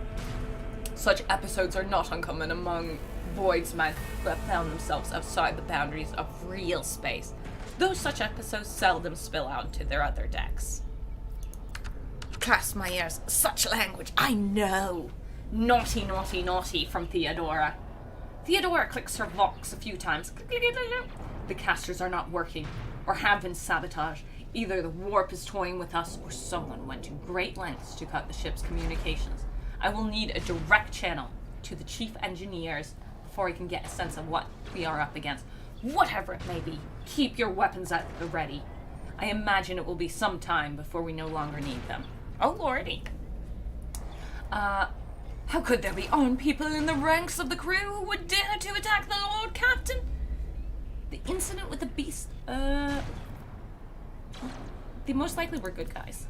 Such episodes are not uncommon among voidsmen who have found themselves outside the boundaries of real space, though such episodes seldom spill out into their other decks. Clasp my ears. Such language. I know. Naughty, naughty, naughty from Theodora. Theodora clicks her vox a few times. The casters are not working, or have been sabotaged. Either the warp is toying with us, or someone went to great lengths to cut the ship's communications. I will need a direct channel to the chief engineers before I can get a sense of what we are up against. Whatever it may be, keep your weapons at the ready. I imagine it will be some time before we no longer need them. Oh lordy. How could there be armed people in the ranks of the crew who would dare to attack the Lord Captain? The incident with the beast, they most likely were good guys.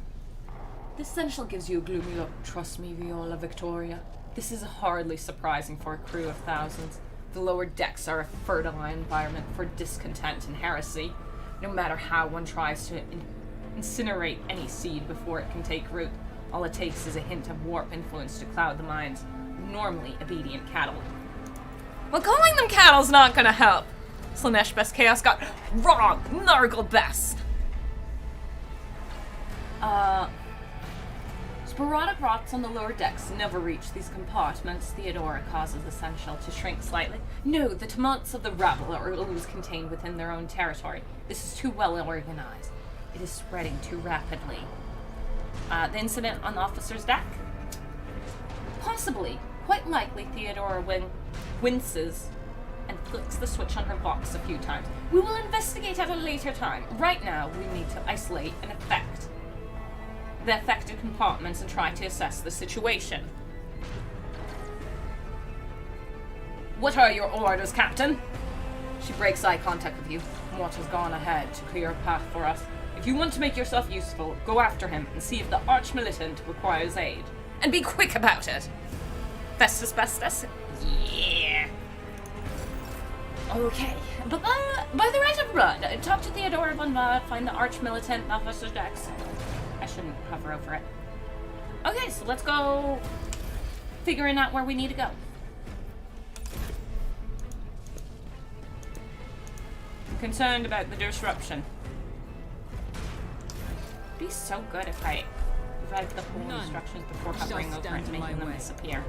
This Seneschal gives you a gloomy look. Trust me, Viola Victoria. This is hardly surprising for a crew of thousands. The lower decks are a fertile environment for discontent and heresy. No matter how one tries to incinerate any seed before it can take root, all it takes is a hint of warp influence to cloud the minds of normally obedient cattle. Well, calling them cattle's not gonna help. Slanesh Best Chaos got wrong. Nargle Best. Sporadic rots on the lower decks never reach these compartments. Theodora causes the Seneschal to shrink slightly. No, the tumults of the rabble are always contained within their own territory. This is too well organized. It is spreading too rapidly. The incident on the officer's deck? Possibly. Quite likely Theodora winces and flicks the switch on her box a few times. We will investigate at a later time. Right now, we need to isolate and affect the affected compartments and try to assess the situation. What are your orders, Captain? She breaks eye contact with you. Mort has gone ahead to clear a path for us. If you want to make yourself useful, go after him and see if the arch-militant requires aid. And be quick about it. Festus Bestus? Yeah. Okay, but by the right of blood, talk to Theodora von Vod, find the arch-militant officer's decks. I shouldn't hover over it. Okay, so let's go figuring out where we need to go. I'm concerned about the disruption. It'd be so good if I read the whole instructions before hovering over it and making them disappear.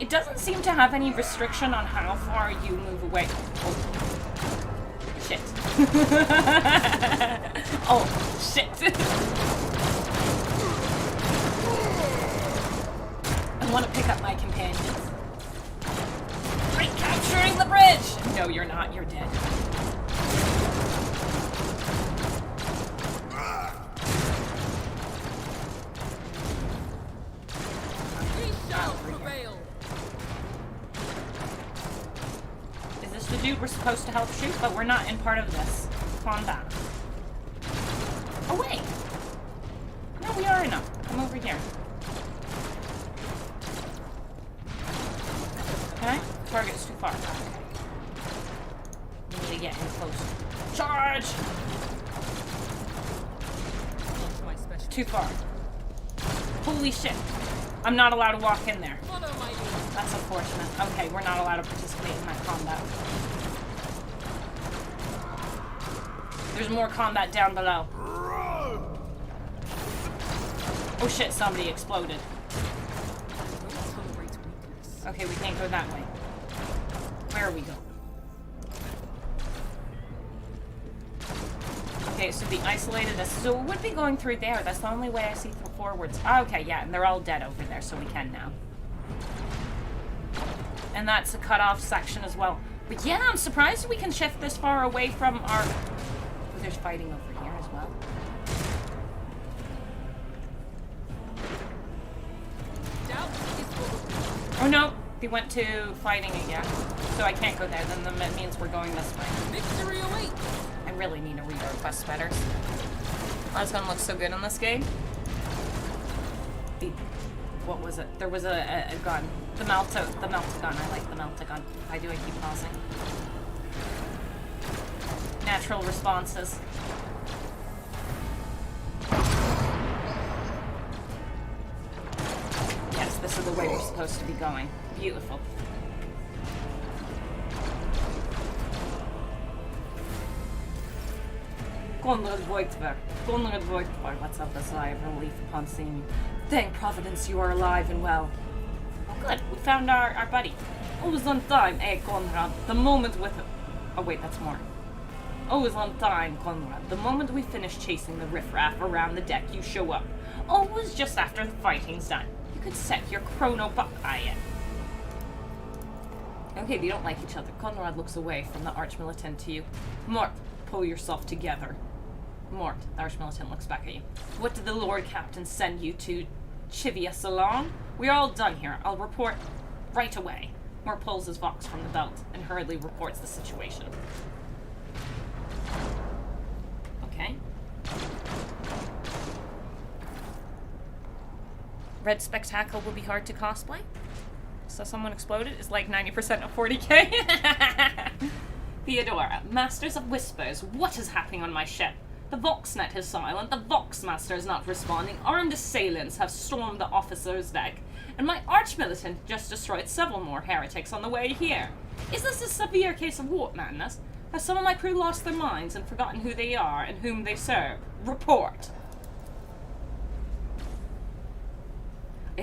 It doesn't seem to have any restriction on how far you move away. Oh. Shit. Oh, shit. I want to pick up my companions. Recapturing the bridge! No, you're not. You're dead. The dude we're supposed to help shoot, but we're not in part of this combat. Oh wait! No, we are enough. Come over here. Okay? Target's too far. Okay. We need to get in close. Charge! Too far. Holy shit. I'm not allowed to walk in there. That's unfortunate. Okay, we're not allowed to participate in that combat. There's more combat down below. Oh shit, somebody exploded. Okay, we can't go that way. Where are we going? Okay, so the isolated us. So it would be going through there. That's the only way I see through forwards. Oh, okay, yeah, and they're all dead over there, so we can now. And that's a cut-off section as well. But yeah, I'm surprised we can shift this far away from our... Oh, there's fighting over here as well. Oh no, they went to fighting again. So I can't go there, then that means we're going this way. Victory awaits! I really need to read our quest better. That's gonna look so good in this game. What was it? There was a gun. The melta gun. I like the melta gun. Why do I keep pausing? Natural responses. Yes, this is the way we're supposed to be going. Beautiful. Conrad Voigtberg. Conrad Voigtberg lets out a sigh of relief upon seeing you. Thank Providence you are alive and well. Oh good, we found our buddy. Always on time, eh, Conrad? The moment with... Oh wait, that's more. Always on time, Conrad. The moment we finish chasing the riffraff around the deck, you show up. Always just after the fighting's done. You could set your chrono buckeye in. Okay, they don't like each other. Conrad looks away from the arch-militant to you. Mort, pull yourself together. Mort, the arch-militant looks back at you. What did the Lord Captain send you to chivvy us along? We're all done here. I'll report right away. Mort pulls his vox from the belt and hurriedly reports the situation. Okay. Red Spectacle will be hard to cosplay. So someone exploded is like 90% of 40k. Theodora, Masters of Whispers, what is happening on my ship? The Voxnet is silent, the Voxmaster is not responding, armed assailants have stormed the officer's deck, and my arch-militant just destroyed several more heretics on the way here. Is this a severe case of warp madness? Have some of my crew lost their minds and forgotten who they are and whom they serve? Report! I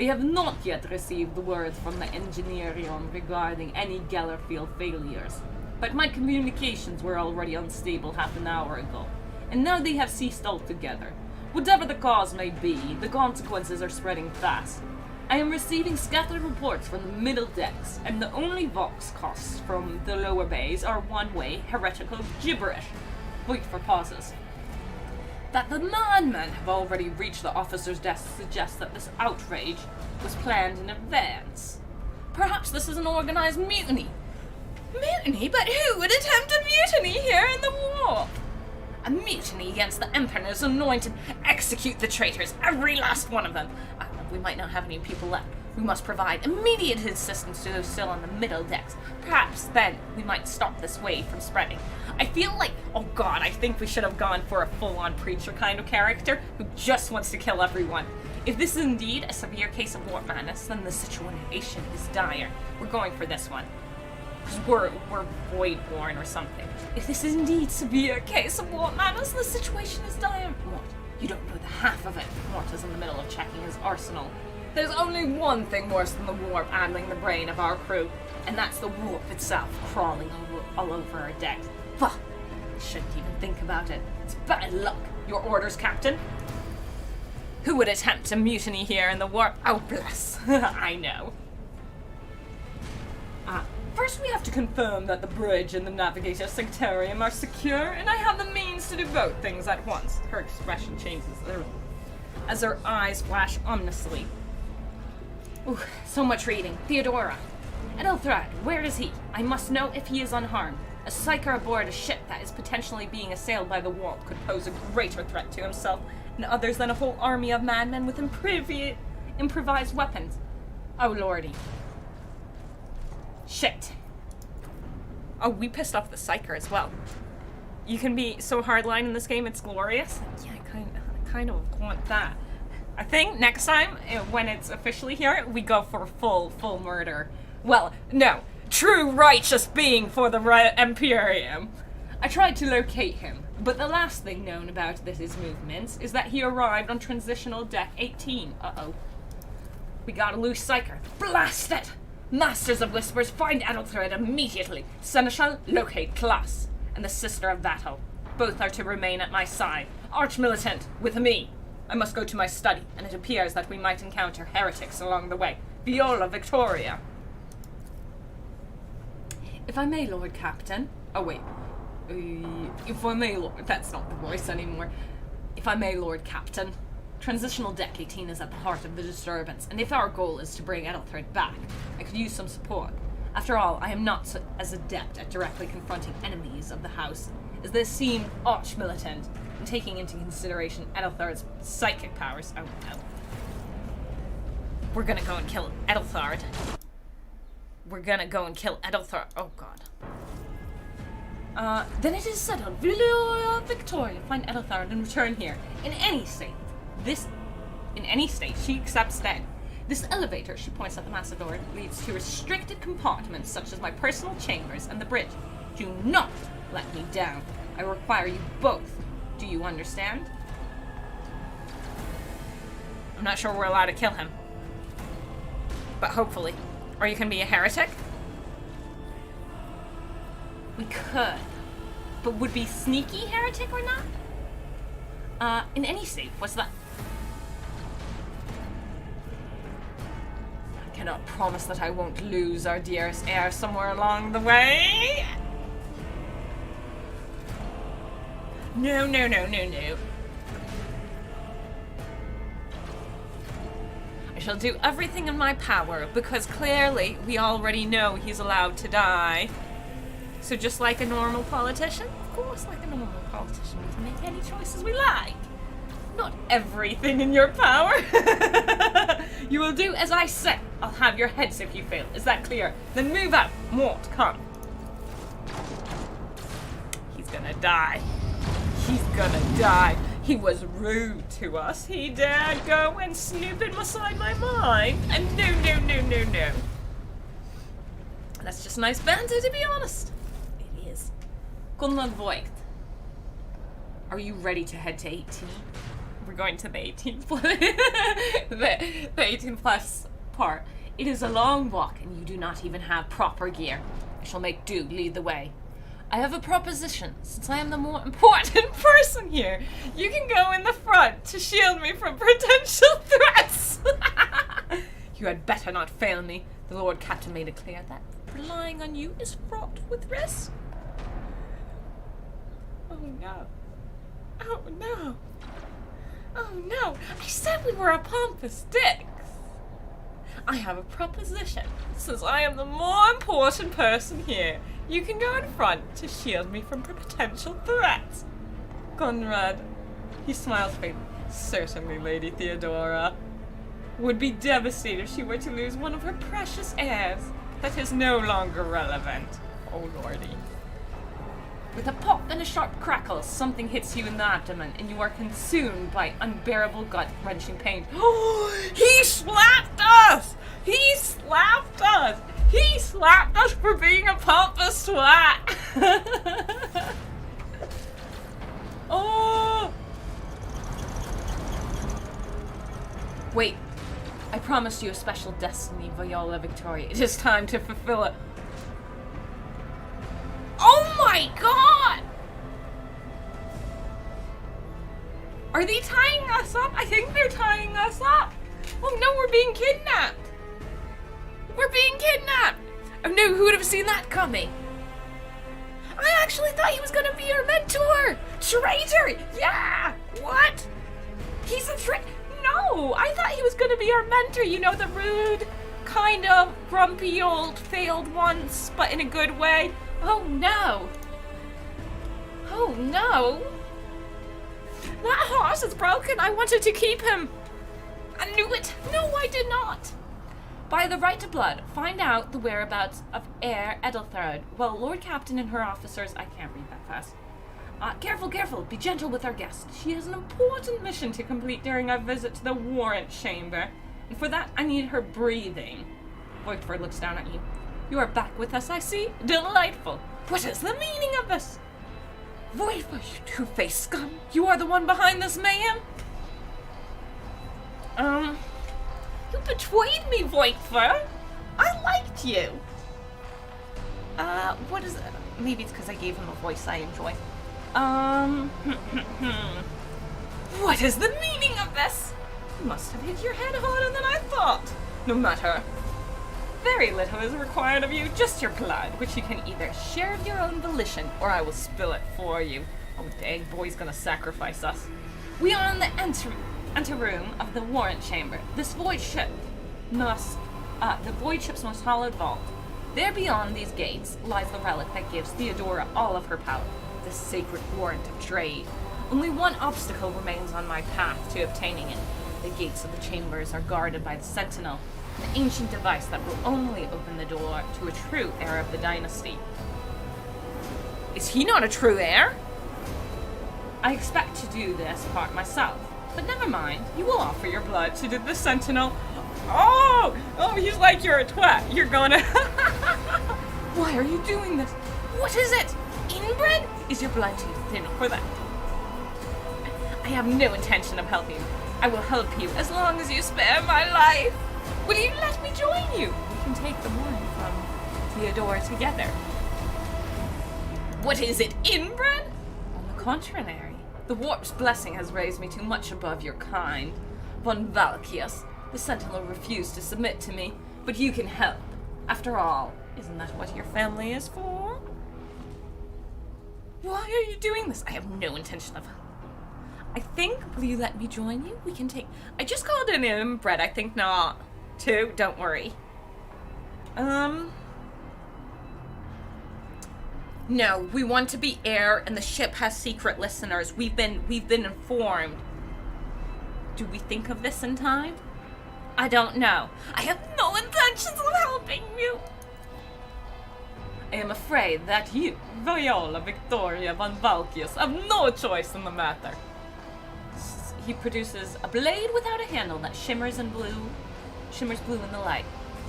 have not yet received the word from the Engineerion regarding any Gellerfield failures, but my communications were already unstable half an hour ago, and now they have ceased altogether. Whatever the cause may be, the consequences are spreading fast. I am receiving scattered reports from the middle decks, and the only vox costs from the lower bays are one-way heretical gibberish. Wait for pauses. That the madmen have already reached the officer's desk suggests that this outrage was planned in advance. Perhaps this is an organized mutiny. Mutiny? But who would attempt a mutiny here in the war? A mutiny against the Emperor's anointed. Execute the traitors, every last one of them. We might not have any people left. We must provide immediate assistance to those still on the middle decks. Perhaps then we might stop this wave from spreading. I feel like, oh god, I think we should have gone for a full-on preacher kind of character who just wants to kill everyone. If this is indeed a severe case of warp madness, then the situation is dire. We're going for this one. Because we're void-born or something. If this is indeed severe case of warp madness, the situation is dire. Mort, you don't know the half of it. Mort is in the middle of checking his arsenal. There's only one thing worse than the warp addling the brain of our crew, and that's the warp itself crawling all over our decks. Fuck! I shouldn't even think about it. It's bad luck. Your orders, Captain? Who would attempt to mutiny here in the warp? Oh, bless. I know. First we have to confirm that the bridge and the Navigator Sanctorium are secure, and I have the means to do both things at once. Her expression changes as her eyes flash ominously. Ooh, so much reading. Theodora. Edelthrad, where is he? I must know if he is unharmed. A psyker aboard a ship that is potentially being assailed by the warp could pose a greater threat to himself and others than a whole army of madmen with improvised weapons. Oh lordy. Shit. Oh, we pissed off the psyker as well. You can be so hardline in this game, it's glorious. Yeah, I kind of want that. I think next time, when it's officially here, we go for full murder. Well, no. True righteous being for the Imperium. I tried to locate him, but the last thing known about his movements is that he arrived on transitional deck 18. Uh-oh. We got a loose psyker. Blast it! Masters of Whispers, find Edelthred immediately. Seneschal, locate Class. And the Sister of Battle. Both are to remain at my side. Arch-militant, with me. I must go to my study, and it appears that we might encounter heretics along the way. Viola Victoria. If I may, Lord Captain. Oh, wait. If I may, Lord... That's not the voice anymore. If I may, Lord Captain. Transitional Deck 18 is at the heart of the disturbance, and if our goal is to bring Edelthred back, I could use some support. After all, I am not as adept at directly confronting enemies of the House as this seemed arch-militant, and taking into consideration Edelthard's psychic powers. Oh no. We're gonna go and kill Edelthard. We're gonna go and kill Edelthard. Oh god. Then it is settled. Viola Victoria, find Edelthard and return here. In any state, she accepts then. This elevator, she points at the massive door, leads to restricted compartments such as my personal chambers and the bridge. Do not let me down. I require you both. Do you understand? I'm not sure we're allowed to kill him. But hopefully. Or you can be a heretic? We could. But would be sneaky heretic or not? In any state, what's that? I cannot promise that I won't lose our dearest heir somewhere along the way. No. I shall do everything in my power, because clearly we already know he's allowed to die. So just like a normal politician? Of course, like a normal politician, we can make any choices we like. Not everything in your power. You will do as I say. I'll have your heads if you fail. Is that clear? Then move out. Mort, come. He's gonna die. He's gonna die. He was rude to us. He dared go and snoop inside my mind. And no. That's just nice banter, to be honest. It is. Gunnar Voigt. Are you ready to head to 18? We're going to the 18 plus, the 18 plus part. It is a long walk, and you do not even have proper gear. I shall make do lead the way. I have a proposition. Since I am the more important person here, you can go in the front to shield me from potential threats. You had better not fail me. The Lord Captain made it clear that relying on you is fraught with risk. Oh no. Oh no. Oh no. I said we were a pompous dicks. I have a proposition. Since I am the more important person here, you can go in front to shield me from potential threats. Conrad. He smiles faintly. Certainly, Lady Theodora. would be devastated if she were to lose one of her precious heirs. That is no longer relevant. Oh lordy. With a pop and a sharp crackle, something hits you in the abdomen, and you are consumed by unbearable gut-wrenching pain. He slapped us! He slapped us! He slapped us for being a pompous twat! Oh! Wait. I promised you a special destiny, Viola Victoria. It is time to fulfill it. Oh my god! Are they tying us up? I think they're tying us up. Oh no, we're being kidnapped. We're being kidnapped. Oh no, who would have seen that coming? I actually thought he was gonna be our mentor. Traitor! Yeah! What? He's a traitor? No, I thought he was gonna be our mentor. You know, the rude, kind of grumpy old failed once, but in a good way. Oh no. Oh no. That horse is broken. I wanted to keep him. I knew it. No, I did not. By the right to blood, find out the whereabouts of Heir Edelthard. Well, Lord Captain and her officers, I can't read that fast. Careful, careful. Be gentle with our guest. She has an important mission to complete during our visit to the Warrant chamber. And for that, I need her breathing. Voigtford looks down at you. You are back with us, I see. Delightful. What is the meaning of this? Voigtford, you two-faced scum. You are the one behind this mayhem? You betrayed me, Voigtford. I liked you. What is it? Maybe it's because I gave him a voice I enjoy. What is the meaning of this? You must have hit your head harder than I thought. No matter. Very little is required of you, just your blood, which you can either share of your own volition, or I will spill it for you. Oh, dang, boy's gonna sacrifice us. We are in the anteroom of the Warrant chamber. This void ship must, the void ship's most hallowed vault. There beyond these gates lies the relic that gives Theodora all of her power, the sacred warrant of trade. Only one obstacle remains on my path to obtaining it. The gates of the chambers are guarded by the sentinel, an ancient device that will only open the door to a true heir of the dynasty. Is he not a true heir? I expect to do this part myself, but never mind. You will offer your blood to the sentinel. Oh, he's like, you're a twat. You're gonna... Why are you doing this? What is it? Inbred? Is your blood too thin for that? I have no intention of helping you. I will help you as long as you spare my life. Will you let me join you? We can take the warrant from Theodora together. What is it, inbred? On the contrary, the warp's blessing has raised me too much above your kind. Von Valkias, the sentinel refused to submit to me, but you can help. After all, isn't that what your family is for? Why are you doing this? I have no intention of... I think, will you let me join you? We can take... I just called an inbred, I think not. Two, don't worry. No, we want to be heir, and the ship has secret listeners. We've been informed. Do we think of this in time? I don't know. I have no intentions of helping you. I am afraid that you, Viola Victoria von Valkias, have no choice in the matter. He produces a blade without a handle that shimmers blue in the light.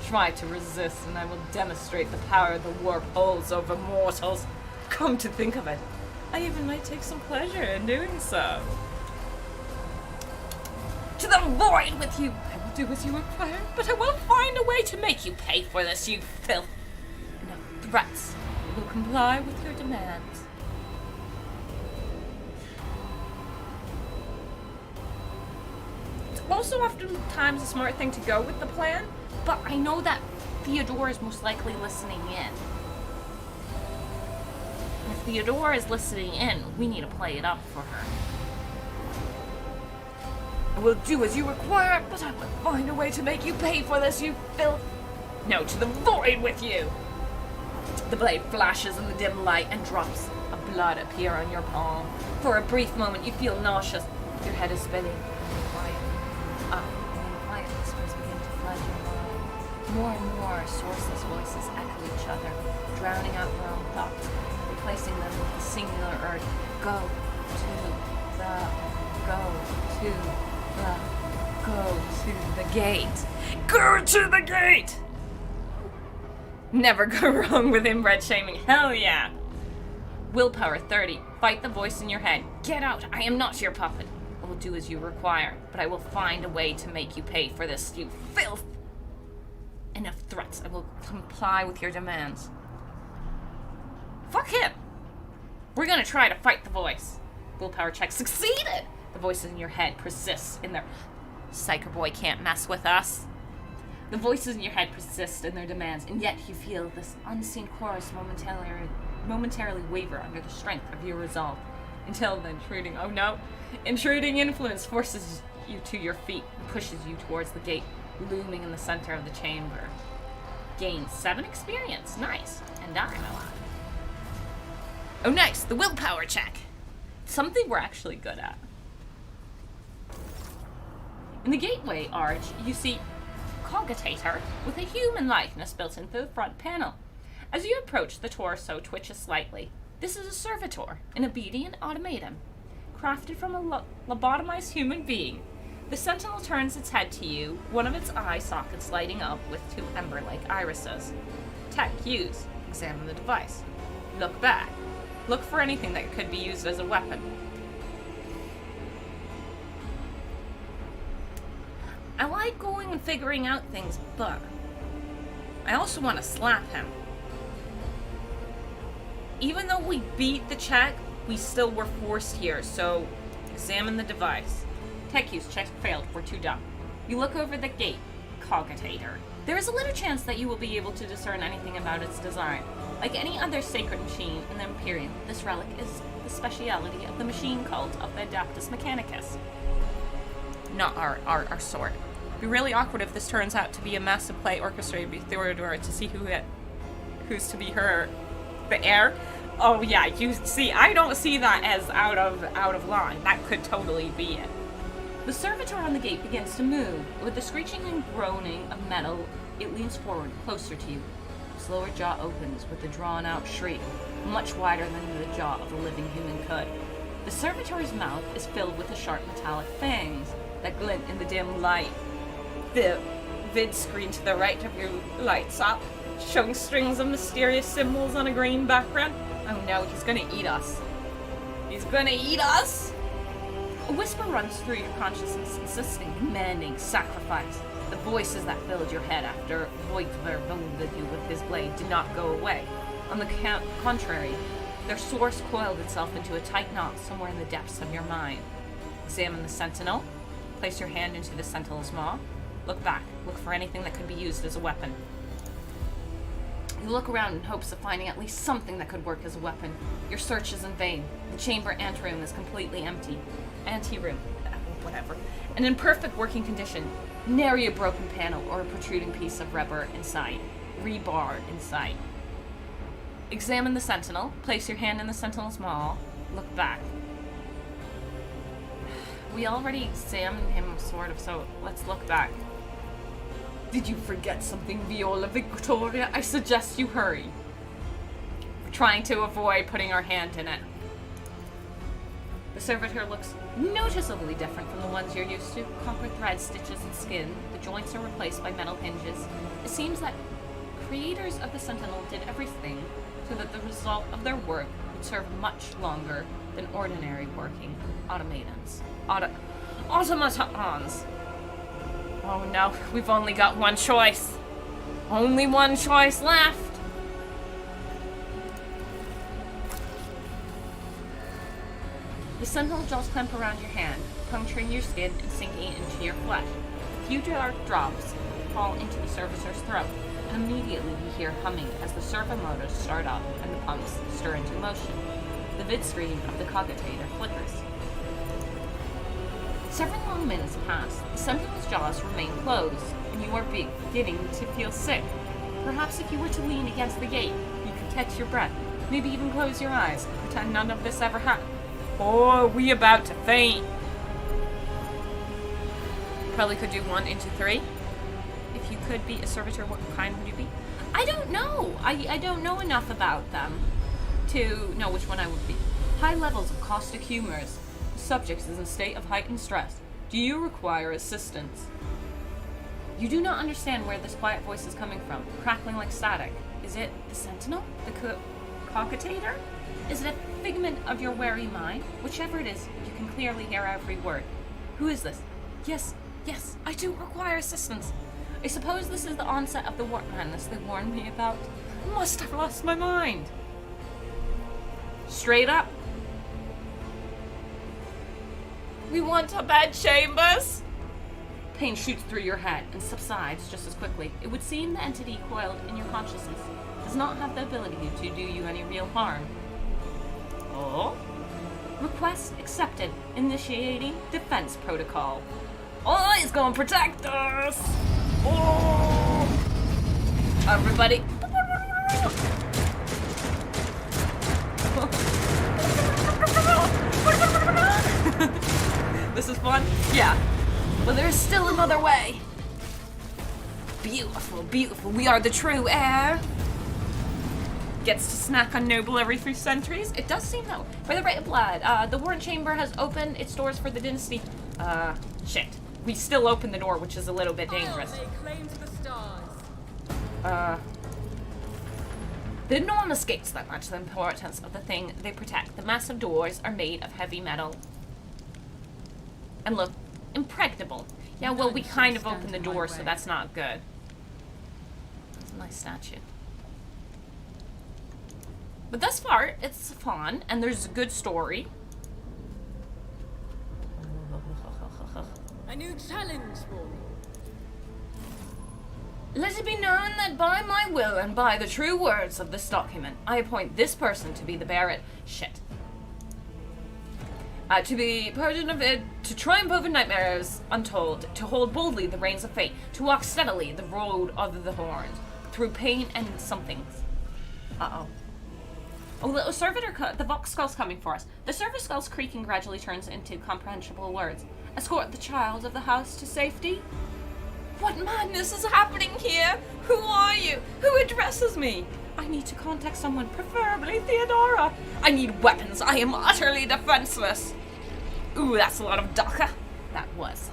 Try to resist, and I will demonstrate the power the warp holds over mortals. Come to think of it, I even might take some pleasure in doing so. To the void with you! I will do as you require, but I will find a way to make you pay for this, you filth. No threats. I will comply with your demands. It's also oftentimes a smart thing to go with the plan, but I know that Theodora is most likely listening in. And if Theodora is listening in, we need to play it up for her. I will do as you require, but I will find a way to make you pay for this, you filth. No, to the void with you! The blade flashes in the dim light and drops of blood appear on your palm. For a brief moment, you feel nauseous. Your head is spinning. Quiet. Quiet whispers More and more sourceless voices echo each other, drowning out their own thoughts, replacing them with the singular urge, go to the gate. Go to the gate! Never go wrong with inbred shaming. Hell yeah! Willpower 30. Fight the voice in your head. Get out! I am not your puppet. I will do as you require, but I will find a way to make you pay for this, you filth! Enough threats. I will comply with your demands. Fuck him! We're gonna try to fight the voice. Willpower check succeeded! The voices in your head persists in their... Psyker boy can't mess with us. The voices in your head persist in their demands, and yet you feel this unseen chorus momentarily waver under the strength of your resolve. Until the intruding influence forces you to your feet and pushes you towards the gate, looming in the center of the chamber. Gain 7 experience. Nice. And I'm alive. Oh, nice. The willpower check. Something we're actually good at. In the gateway arch, you see Cogitator with a human likeness built into the front panel. As you approach, the torso twitches slightly. This is a servitor, an obedient automaton, crafted from a lobotomized human being. The sentinel turns its head to you, one of its eye sockets lighting up with 2 ember-like irises. Tech use. Examine the device. Look back. Look for anything that could be used as a weapon. I like going and figuring out things, but I also want to slap him. Even though we beat the check, we still were forced here, so examine the device. Tech use check failed, we're too dumb. You look over the gate. Cogitator. There is a little chance that you will be able to discern anything about its design. Like any other sacred machine in the Imperium, this relic is the speciality of the machine cult of the Adeptus Mechanicus. Not our sort. It'd be really awkward if this turns out to be a massive play orchestrated by Theodora to see who's to be her the heir. Oh yeah, you see, I don't see that as out of line. That could totally be it. The servitor on the gate begins to move. With the screeching and groaning of metal, it leans forward, closer to you. Its lower jaw opens with a drawn-out shriek, much wider than the jaw of a living human could. The servitor's mouth is filled with the sharp metallic fangs that glint in the dim light. The vid screen to the right of you lights up, showing strings of mysterious symbols on a green background. Oh no, he's gonna eat us. He's gonna eat us! A whisper runs through your consciousness, insisting, demanding sacrifice. The voices that filled your head after Voigtver wounded you with his blade did not go away. On the contrary, their source coiled itself into a tight knot somewhere in the depths of your mind. Examine the sentinel. Place your hand into the sentinel's maw. Look back. Look for anything that could be used as a weapon. You look around in hopes of finding at least something that could work as a weapon. Your search is in vain. The chamber anteroom is completely empty. Anteroom, whatever. And in perfect working condition. Nary a broken panel or a protruding piece of rebar inside. Rebar inside. Examine the sentinel. Place your hand in the sentinel's maw. Look back. We already examined him, sort of, so let's look back. Did you forget something, Viola Victoria? I suggest you hurry. We're trying to avoid putting our hand in it. The servitor looks noticeably different from the ones you're used to. Copper thread, stitches, and skin. The joints are replaced by metal hinges. It seems that creators of the Sentinel did everything so that the result of their work would serve much longer than ordinary working automatons. Automatons! Oh no, we've only got one choice. Only one choice left! The sentinel jaws clamp around your hand, puncturing your skin and sinking into your flesh. A few dark drops fall into the servitor's throat, and immediately you hear humming as the servo motors start up and the pumps stir into motion. The vid screen of the cogitator flickers. Several long minutes pass. The sentinel's jaws remain closed, and you are beginning to feel sick. Perhaps if you were to lean against the gate, you could catch your breath, maybe even close your eyes, and pretend none of this ever happened. Oh, we about to faint. Probably could do 1 into 3. If you could be a servitor, what kind would you be? I don't know. I don't know enough about them to know which one I would be. High levels of caustic humors. The subject is in a state of heightened stress. Do you require assistance? You do not understand where this quiet voice is coming from, crackling like static. Is it the sentinel? The cockatator? Is it a figment of your wary mind? Whichever it is, you can clearly hear every word. Who is this? Yes, I do require assistance. I suppose this is the onset of the warp madness they warned me about. Must have lost my mind. Straight up. We want to bed chambers. Pain shoots through your head and subsides just as quickly. It would seem the entity coiled in your consciousness does not have the ability to do you any real harm. Oh? Request accepted. Initiating defense protocol. Oh, he's gonna protect us! Oh! Everybody. This is fun? Yeah. But there's still another way. Beautiful, beautiful. We are the true heir. Gets to snack on noble every 3 centuries. It does seem though. By the right of blood, the Warrant Chamber has opened its doors for the dynasty. Shit. We still open the door, which is a little bit dangerous. They claim to the stars. The enormous gates that match the importance of the thing they protect. The massive doors are made of heavy metal. And look, impregnable. Yeah, well, we kind of opened the door, so that's not good. That's a nice statue. But thus far, it's fun, and there's a good story. A new challenge for me. Let it be known that by my will and by the true words of this document, I appoint this person to be the bearer. Shit. To be pardon of it, to triumph over nightmares untold, to hold boldly the reins of fate, to walk steadily the road of the horns, through pain and somethings. Uh-oh. Oh, the servitor, the Vox Skull's coming for us. The servitor Skull's creaking gradually turns into comprehensible words. Escort the child of the house to safety? What madness is happening here? Who are you? Who addresses me? I need to contact someone, preferably Theodora. I need weapons. I am utterly defenseless. Ooh, that's a lot of Daka. That was.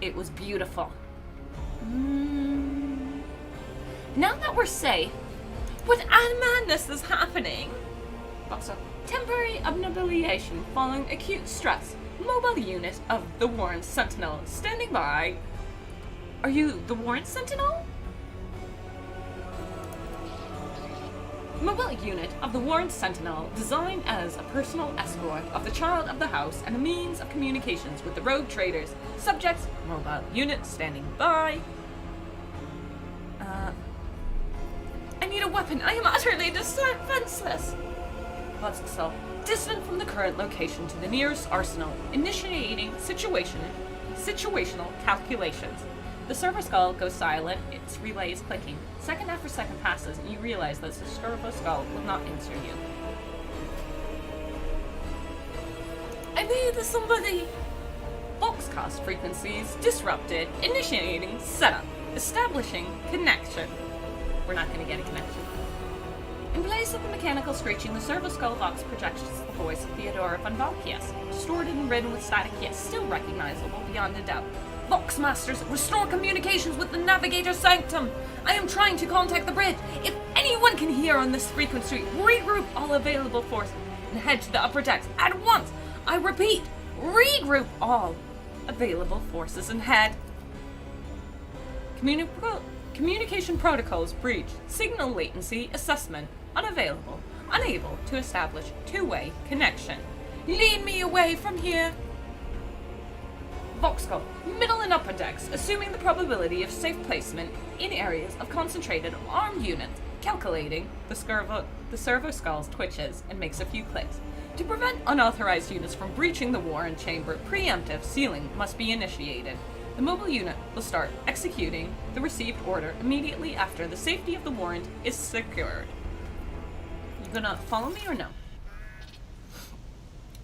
It was beautiful. Now that we're safe, what madness is happening? Also, temporary obnubilation following acute stress. Mobile unit of the Warrant Sentinel standing by. Are you the Warrant Sentinel? Mobile unit of the Warrant Sentinel designed as a personal escort of the child of the house and a means of communications with the rogue traders. Subjects, mobile unit standing by. I need a weapon. I am utterly defenseless. Voxel, distant from the current location to the nearest arsenal, initiating situational calculations. The server skull goes silent, its relay is clicking. Second after second passes, and you realize that the server skull will not answer you. I need somebody! Voxcast frequencies disrupted, initiating setup, establishing connection. We're not going to get a connection. In place of the mechanical screeching, the servo skull Vox projects the voice of Theodora von Valkias, distorted and ridden with static yet still recognizable beyond a doubt. Vox Masters, restore communications with the Navigator sanctum! I am trying to contact the bridge! If anyone can hear on this frequency, regroup all available forces and head to the upper decks at once! I repeat, regroup all available forces and head. Communication protocols breached. Signal latency assessment unavailable. Unable to establish two-way connection. Lead me away from here! Voxcall, middle and upper decks, assuming the probability of safe placement in areas of concentrated armed units. Calculating, the servo skull twitches and makes a few clicks. To prevent unauthorized units from breaching the Warrant Chamber, preemptive sealing must be initiated. The mobile unit will start executing the received order immediately after the safety of the warrant is secured. You gonna follow me or no?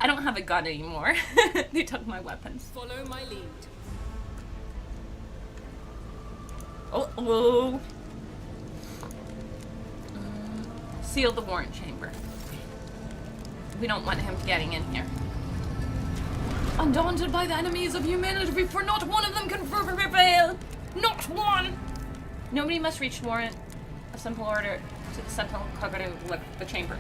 I don't have a gun anymore. They took my weapons. Follow my lead. Oh. Seal the warrant chamber. We don't want him getting in here. Undaunted by the enemies of humanity, for not one of them can prevail. Not one! Nobody must reach warrant. A simple order to the sentinel cover to lift the chamber.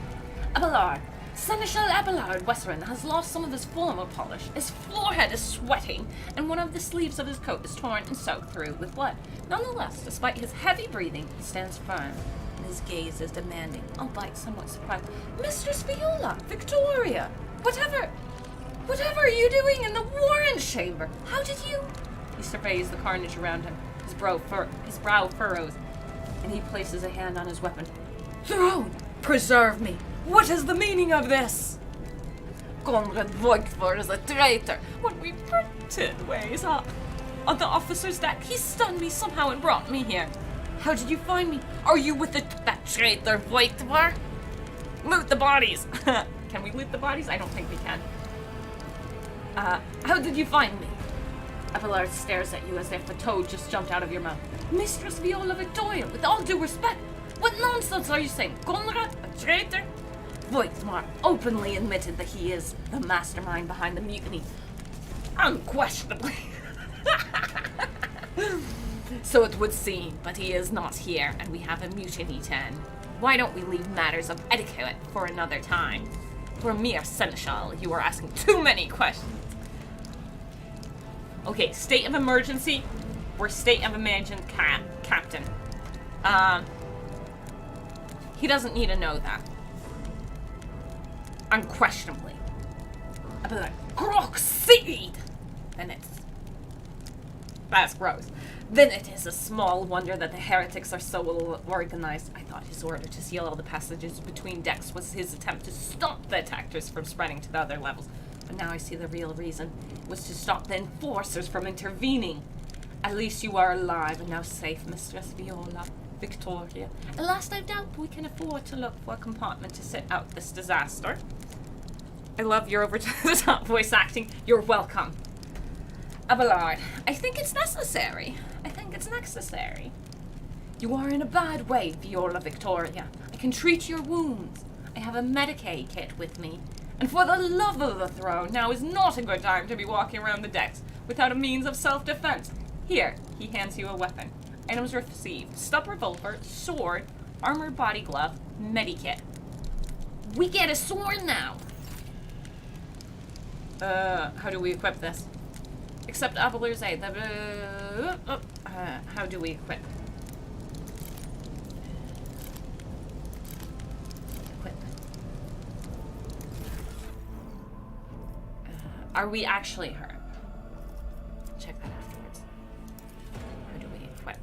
Abelard. Seneschal Abelard Western has lost some of his former polish. His forehead is sweating, and one of the sleeves of his coat is torn and soaked through with blood. Nonetheless, despite his heavy breathing, he stands firm, and his gaze is demanding, albeit somewhat surprised. Mistress Viola! Victoria! Whatever are you doing in the Warrant chamber? How did you... He surveys the carnage around him. His brow furrows, and he places a hand on his weapon. Throne! Preserve me! What is the meaning of this? Conrad Voigtvar is a traitor. When we parted ways up on the officer's deck, he stunned me somehow and brought me here. How did you find me? Are you with that traitor Voigtvar? Loot the bodies! Can we loot the bodies? I don't think we can. How did you find me? Abelard stares at you as if a toad just jumped out of your mouth. Mistress Viola Victoria, with all due respect, what nonsense are you saying? Conrad, a traitor? Voigtvar openly admitted that he is the mastermind behind the mutiny. Unquestionably. So it would seem, but he is not here, and we have a mutiny to end. Why don't we leave matters of etiquette for another time? For a mere seneschal, you are asking too many questions. Okay, state of emergency. We're state of emergency captain. He doesn't need to know that. Unquestionably. I'd be like, Grok seed! That's gross. Then it is a small wonder that the heretics are so organized. I thought his order to seal all the passages between decks was his attempt to stop the attackers from spreading to the other levels. But now I see the real reason. It was to stop the enforcers from intervening. At least you are alive and now safe, Mistress Viola Victoria. At last I doubt we can afford to look for a compartment to sit out this disaster. I love your over-the-top voice acting. You're welcome. Abelard, I think it's necessary. You are in a bad way, Viola Victoria. I can treat your wounds. I have a Medicaid kit with me. And for the love of the throne, now is not a good time to be walking around the decks without a means of self-defense. Here, he hands you a weapon. Items received. Stub revolver, sword, armored body glove, medikit. We get a sword now! How do we equip this? Accept Abelard's aid. How do we equip? Are we actually her? Check that afterwards. How do we equip?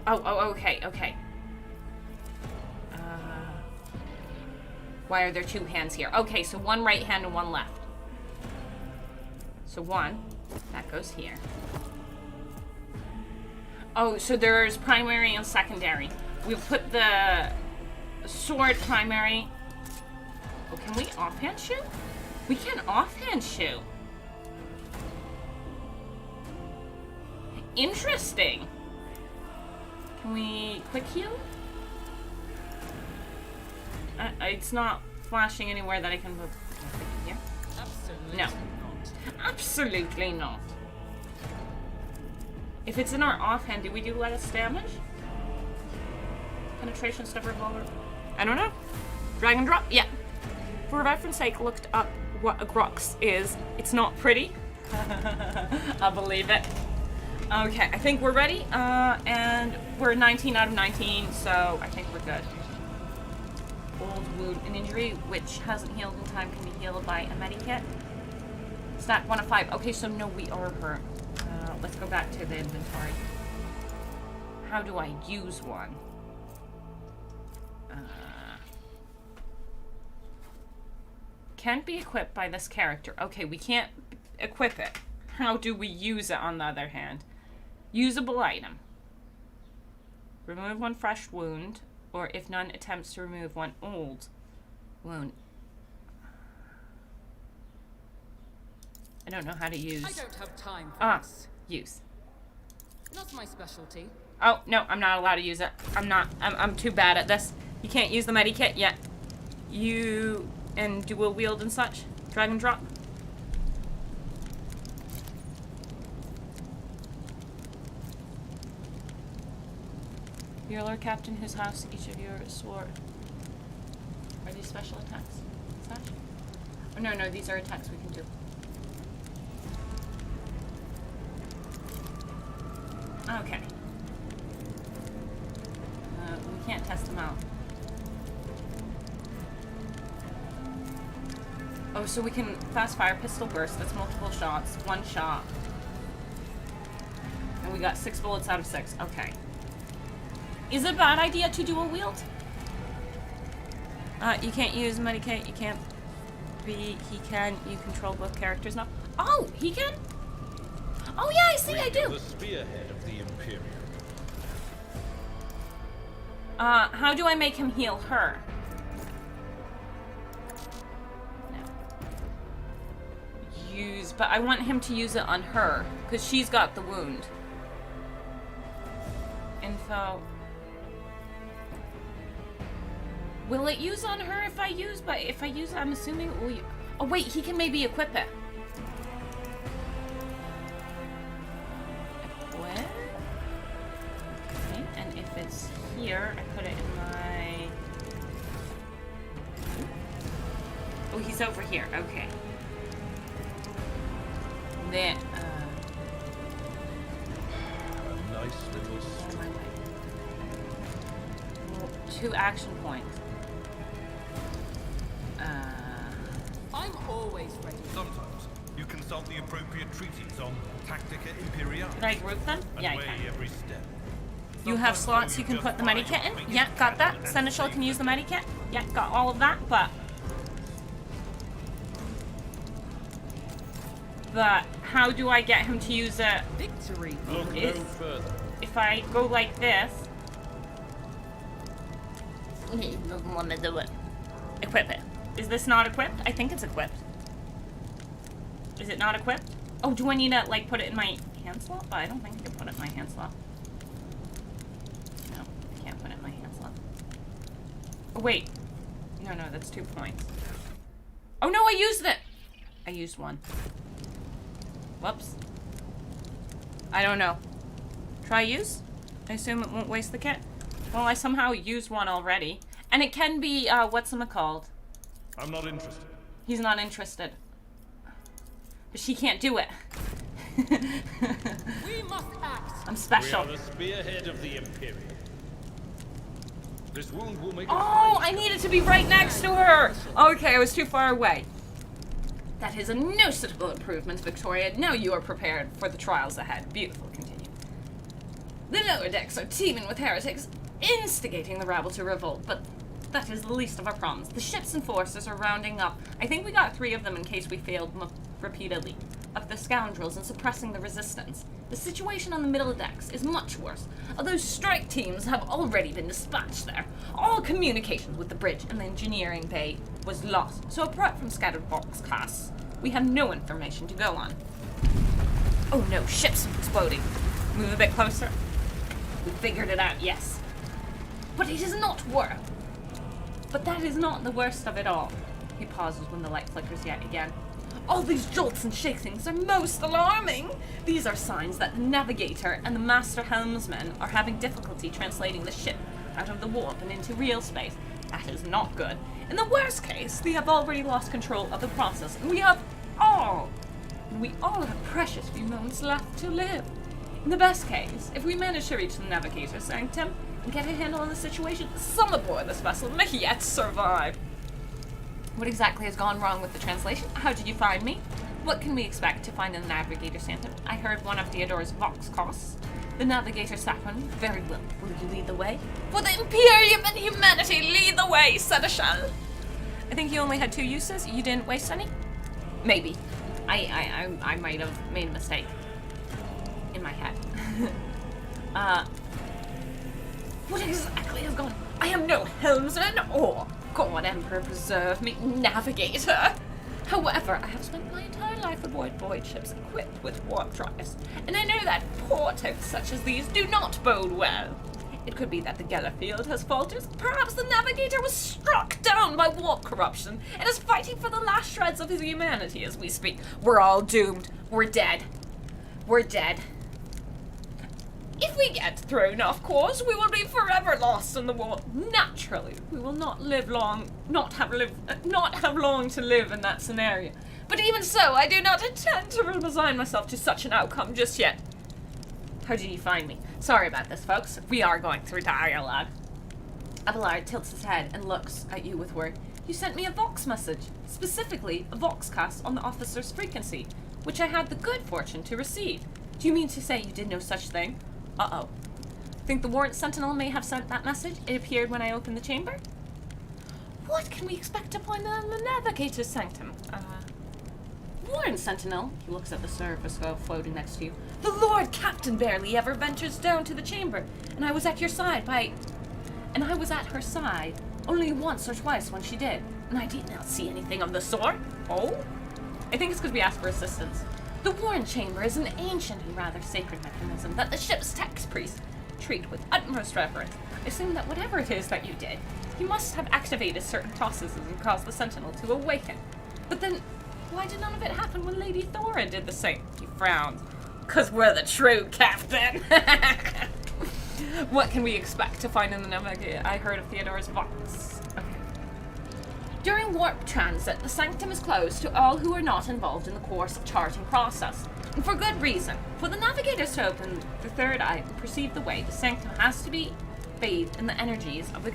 Oh, okay. Why are there two hands here? Okay, so one right hand and one left. So one, that goes here. Oh, so there's primary and secondary. We've put the sword primary. Oh, can we offhand shoot? We can offhand shoot. Interesting. Can we quick heal? It's not flashing anywhere that I can move. Here? Absolutely No. not. Absolutely not. If it's in our offhand, do we do less damage? Penetration, stub revolver? I don't know. Drag and drop? Yeah. For reference sake, looked up what a Grox is. It's not pretty. I believe it. Okay, I think we're ready. And we're 19 out of 19, so I think we're good. Old wound and injury, which hasn't healed in time, can be healed by a medikit. Stat 1 of 5. Okay, so no, we are hurt. Let's go back to the inventory. How do I use one? Can't be equipped by this character. Okay, we can't equip it. How do we use it on the other hand? Usable item. Remove one fresh wound, or if none attempts to remove one old wound. I don't know how to use. I don't have time for this. Use. Not my specialty. Oh, no, I'm not allowed to use it. I'm too bad at this. You can't use the medikit yet. You and dual wield and such. Drag and drop. Your Lord Captain, whose house each of you swore. Are these special attacks? Such? Oh, no, these are attacks we can do. Okay. We can't test them out. Oh, so we can fast fire pistol burst. That's multiple shots. One shot. And we got 6 bullets out of 6. Okay. Is it a bad idea to dual wield? You can't use medikit. You can't be. He can. You control both characters now. Oh, he can? Oh, yeah, I see, I do. The spearhead of the Imperium. How do I make him heal her? No. Use, but I want him to use it on her, because she's got the wound. Info. Will it use on her if I use, but if I use it, I'm assuming it will. Oh, wait, he can maybe equip it. Equip. Okay, and if it's here, I put it in my... Oh, he's over here. Okay. Then, A nice little stream. 2 action points. I'm always ready. Sometimes you consult the appropriate treaties on Tactica Imperialis. Can I group them? And Yeah, I weigh can. every step. You have Sometimes slots you though, can just put the find medikit your in. biggest Yeah, got that. talent and Seneschal save can it. use the medikit. Yeah, got all of that, but how do I get him to use it? Victory. Look no Is- further. If I go like this, he doesn't want to do it. Equip it. Is this not equipped? I think it's equipped. Is it not equipped? Oh, do I need to, like, put it in my hand slot? But I don't think I can put it in my hand slot. No, I can't put it in my hand slot. Oh, wait. No, that's 2 points. Oh, no, I used it! I used 1. Whoops. I don't know. Try use? I assume it won't waste the kit. Well, I somehow used 1 already. And it can be, whatchamacalled. I'm not interested. He's not interested. But she can't do it. We must act. I'm We special. are the spearhead of the Imperium. This wound will make us Oh, fine. I needed to be right next to her! Okay, I was too far away. That is a noticeable improvement, Victoria. Now you are prepared for the trials ahead. Beautiful, continue. The lower decks are teeming with heretics, instigating the rabble to revolt, but that is the least of our problems. The ships and forces are rounding up. I think we got 3 of them in case we failed repeatedly. Of the scoundrels and suppressing the resistance. The situation on the middle decks is much worse. Although strike teams have already been dispatched there, all communications with the bridge and the engineering bay was lost. So apart from scattered box casts, we have no information to go on. Oh no, ships exploding. Move a bit closer. We figured it out, yes. But it is not worth. But that is not the worst of it all. He pauses when the light flickers yet again. All these jolts and shakings are most alarming. These are signs that the Navigator and the Master Helmsman are having difficulty translating the ship out of the warp and into real space. That is not good. In the worst case, they have already lost control of the process, and we all have precious few moments left to live. In the best case, if we manage to reach the Navigator's sanctum and get a handle on the situation, some aboard this vessel may yet survive. What exactly has gone wrong with the translation? How did you find me? What can we expect to find in the Navigator sanctum? I heard one of Theodore's vox costs. The Navigator Saffron. Very well. Will you lead the way? For the Imperium and humanity, lead the way, Seneschal. I think you only had 2 uses. You didn't waste any? Maybe. I might have made a mistake. In my head. What exactly has gone? I am no helmsman or, God Emperor preserve me, Navigator. However, I have spent my entire life aboard void ships equipped with warp drives, and I know that portents such as these do not bode well. It could be that the Geller field has faltered. Perhaps the Navigator was struck down by warp corruption and is fighting for the last shreds of his humanity as we speak. We're all doomed. We're dead. We're dead. If we get thrown off course, we will be forever lost in the warp. Naturally, we will not have long to live in that scenario. But even so, I do not intend to resign myself to such an outcome just yet. How did you find me? Sorry about this, folks. We are going through dialogue. Abelard tilts his head and looks at you with worry. You sent me a Vox message, specifically a Voxcast on the officer's frequency, which I had the good fortune to receive. Do you mean to say you did no such thing? Uh-oh. Think the Warrant Sentinel may have sent that message? It appeared when I opened the chamber? What can we expect to find in the Navigator's sanctum? Warrant Sentinel? He looks at the surface skull floating next to you. The Lord Captain barely ever ventures down to the chamber, and I was at her side only once or twice when she did, and I did not see anything of the sort. Oh? I think it's because we asked for assistance. The Warrant Chamber is an ancient and rather sacred mechanism that the ship's tax priests treat with utmost reverence. I assume that whatever it is that you did, you must have activated certain processes and caused the Sentinel to awaken. But then, why did none of it happen when Lady Thora did the same? He frowned. 'Cause we're the true captain. What can we expect to find in the Navigator? I heard of Theodore's Vox. Okay. During warp transit, the sanctum is closed to all who are not involved in the course charting process. And for good reason. For the Navigators to open the third eye and perceive the way, the sanctum has to be bathed in the energies of the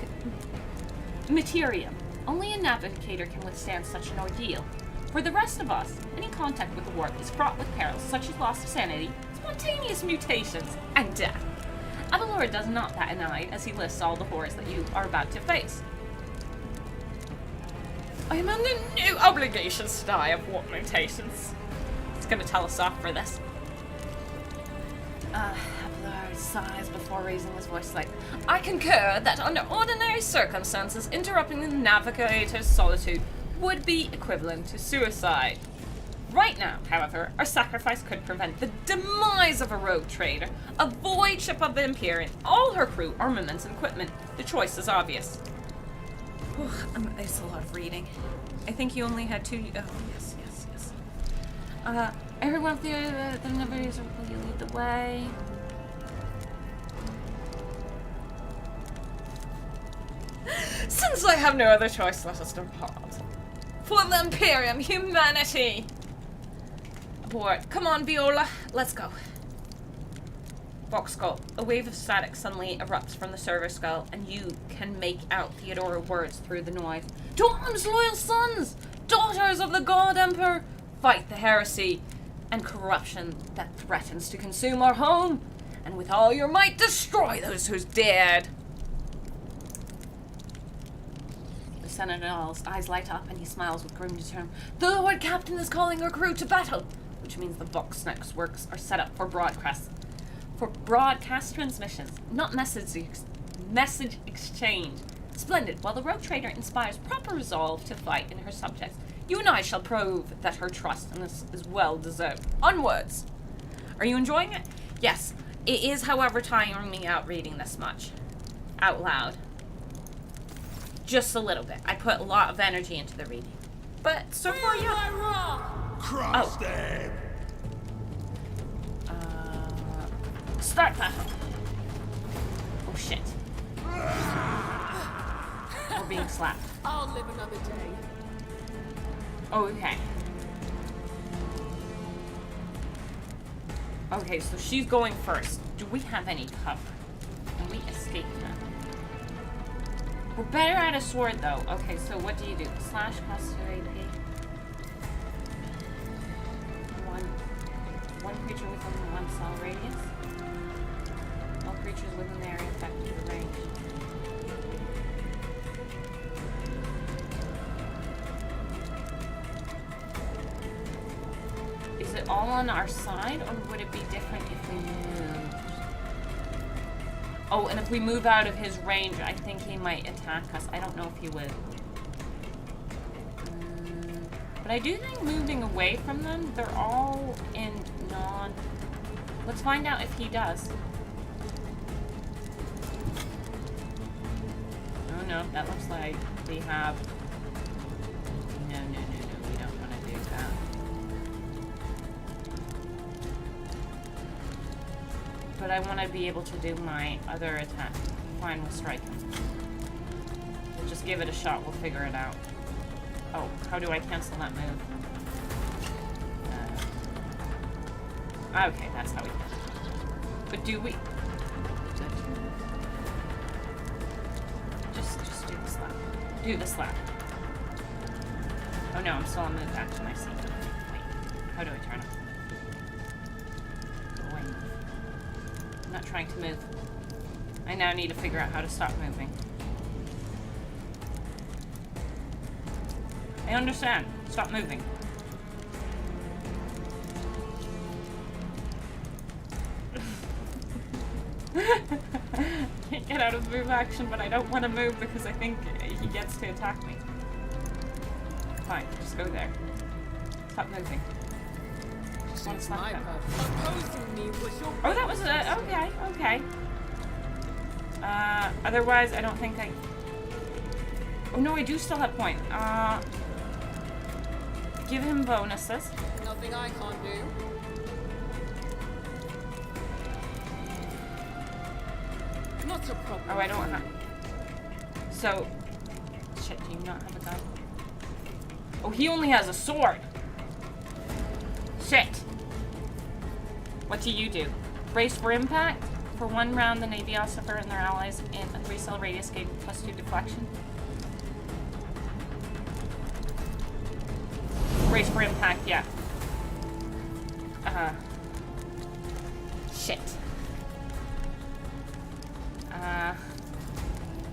materium. Only a Navigator can withstand such an ordeal. For the rest of us, any contact with the warp is fraught with perils such as loss of sanity, spontaneous mutations, and death. Abelard does not bat an eye as he lists all the horrors that you are about to face. I am under no obligation to die of warp mutations. He's gonna tell us off for this. Abelard sighs before raising his voice slightly. I concur that under ordinary circumstances, interrupting the Navigator's solitude would be equivalent to suicide. Right now, however, our sacrifice could prevent the demise of a rogue trader, a void ship of the Imperium, all her crew, armaments, and equipment. The choice is obvious. It's a lot of reading. I think you only had two. Oh, yes. Everyone of the Navigators, will you lead the way? Since I have no other choice, let us depart. For the Imperium, humanity! Aboard. Come on, Viola. Let's go. Vox skull. A wave of static suddenly erupts from the server skull, and you can make out Theodora's words through the noise. To arms, loyal sons! Daughters of the God Emperor! Fight the heresy and corruption that threatens to consume our home, and with all your might destroy those who's dared! The Senator's eyes light up, and he smiles with grim determination. The Lord Captain is calling our crew to battle! Which means the Vox networks are set up for broadcast transmissions, not message exchange. Splendid. While the rogue trader inspires proper resolve to fight in her subjects, you and I shall prove that her trust in us is well deserved. Onwards! Are you enjoying it? Yes. It is, however, tiring me out reading this much. Out loud. Just a little bit. I put a lot of energy into the reading. But so far, yeah. Crush them! Start battle. Oh shit. We're being slapped. I'll live another day. Okay. Okay, so she's going first. Do we have any cover? Can we escape her? We're better at a sword, though. Okay, so what do you do? Slash costs 2 AP. One creature within the 1 cell radius. All creatures within the area affected the range. Is it all on our side, or would it be different if we moved? Oh, and if we move out of his range, I think he might attack us. I don't know if he would. But I do think moving away from them, they're all in non... Let's find out if he does. Oh no, that looks like we have... No, we don't want to do that. But I want to be able to do my other attack. Fine, we'll strike him. We'll just give it a shot, we'll figure it out. Oh, how do I cancel that move? Okay, that's how we can. But do we... Just do the slap. Do the slap. Oh no, I'm still on move action, I see. Wait, how do I turn it? Go away. I'm not trying to move. I now need to figure out how to stop moving. I understand. Stop moving. Can't get out of move action, but I don't want to move because I think he gets to attack me. Fine, just go there. Stop moving. Just want to slap him. Oh, that was okay. Otherwise, I don't think I... Oh no, I do still have point. Give him bonuses. Nothing I can't do. Not a problem. Oh, I don't have... So... Shit, do you not have a gun? Oh, he only has a sword! Shit! What do you do? Brace for impact? For 1 round, the Navigator and their allies in a 3-cell radius gain +2 deflection. Brace for impact, yeah. Shit.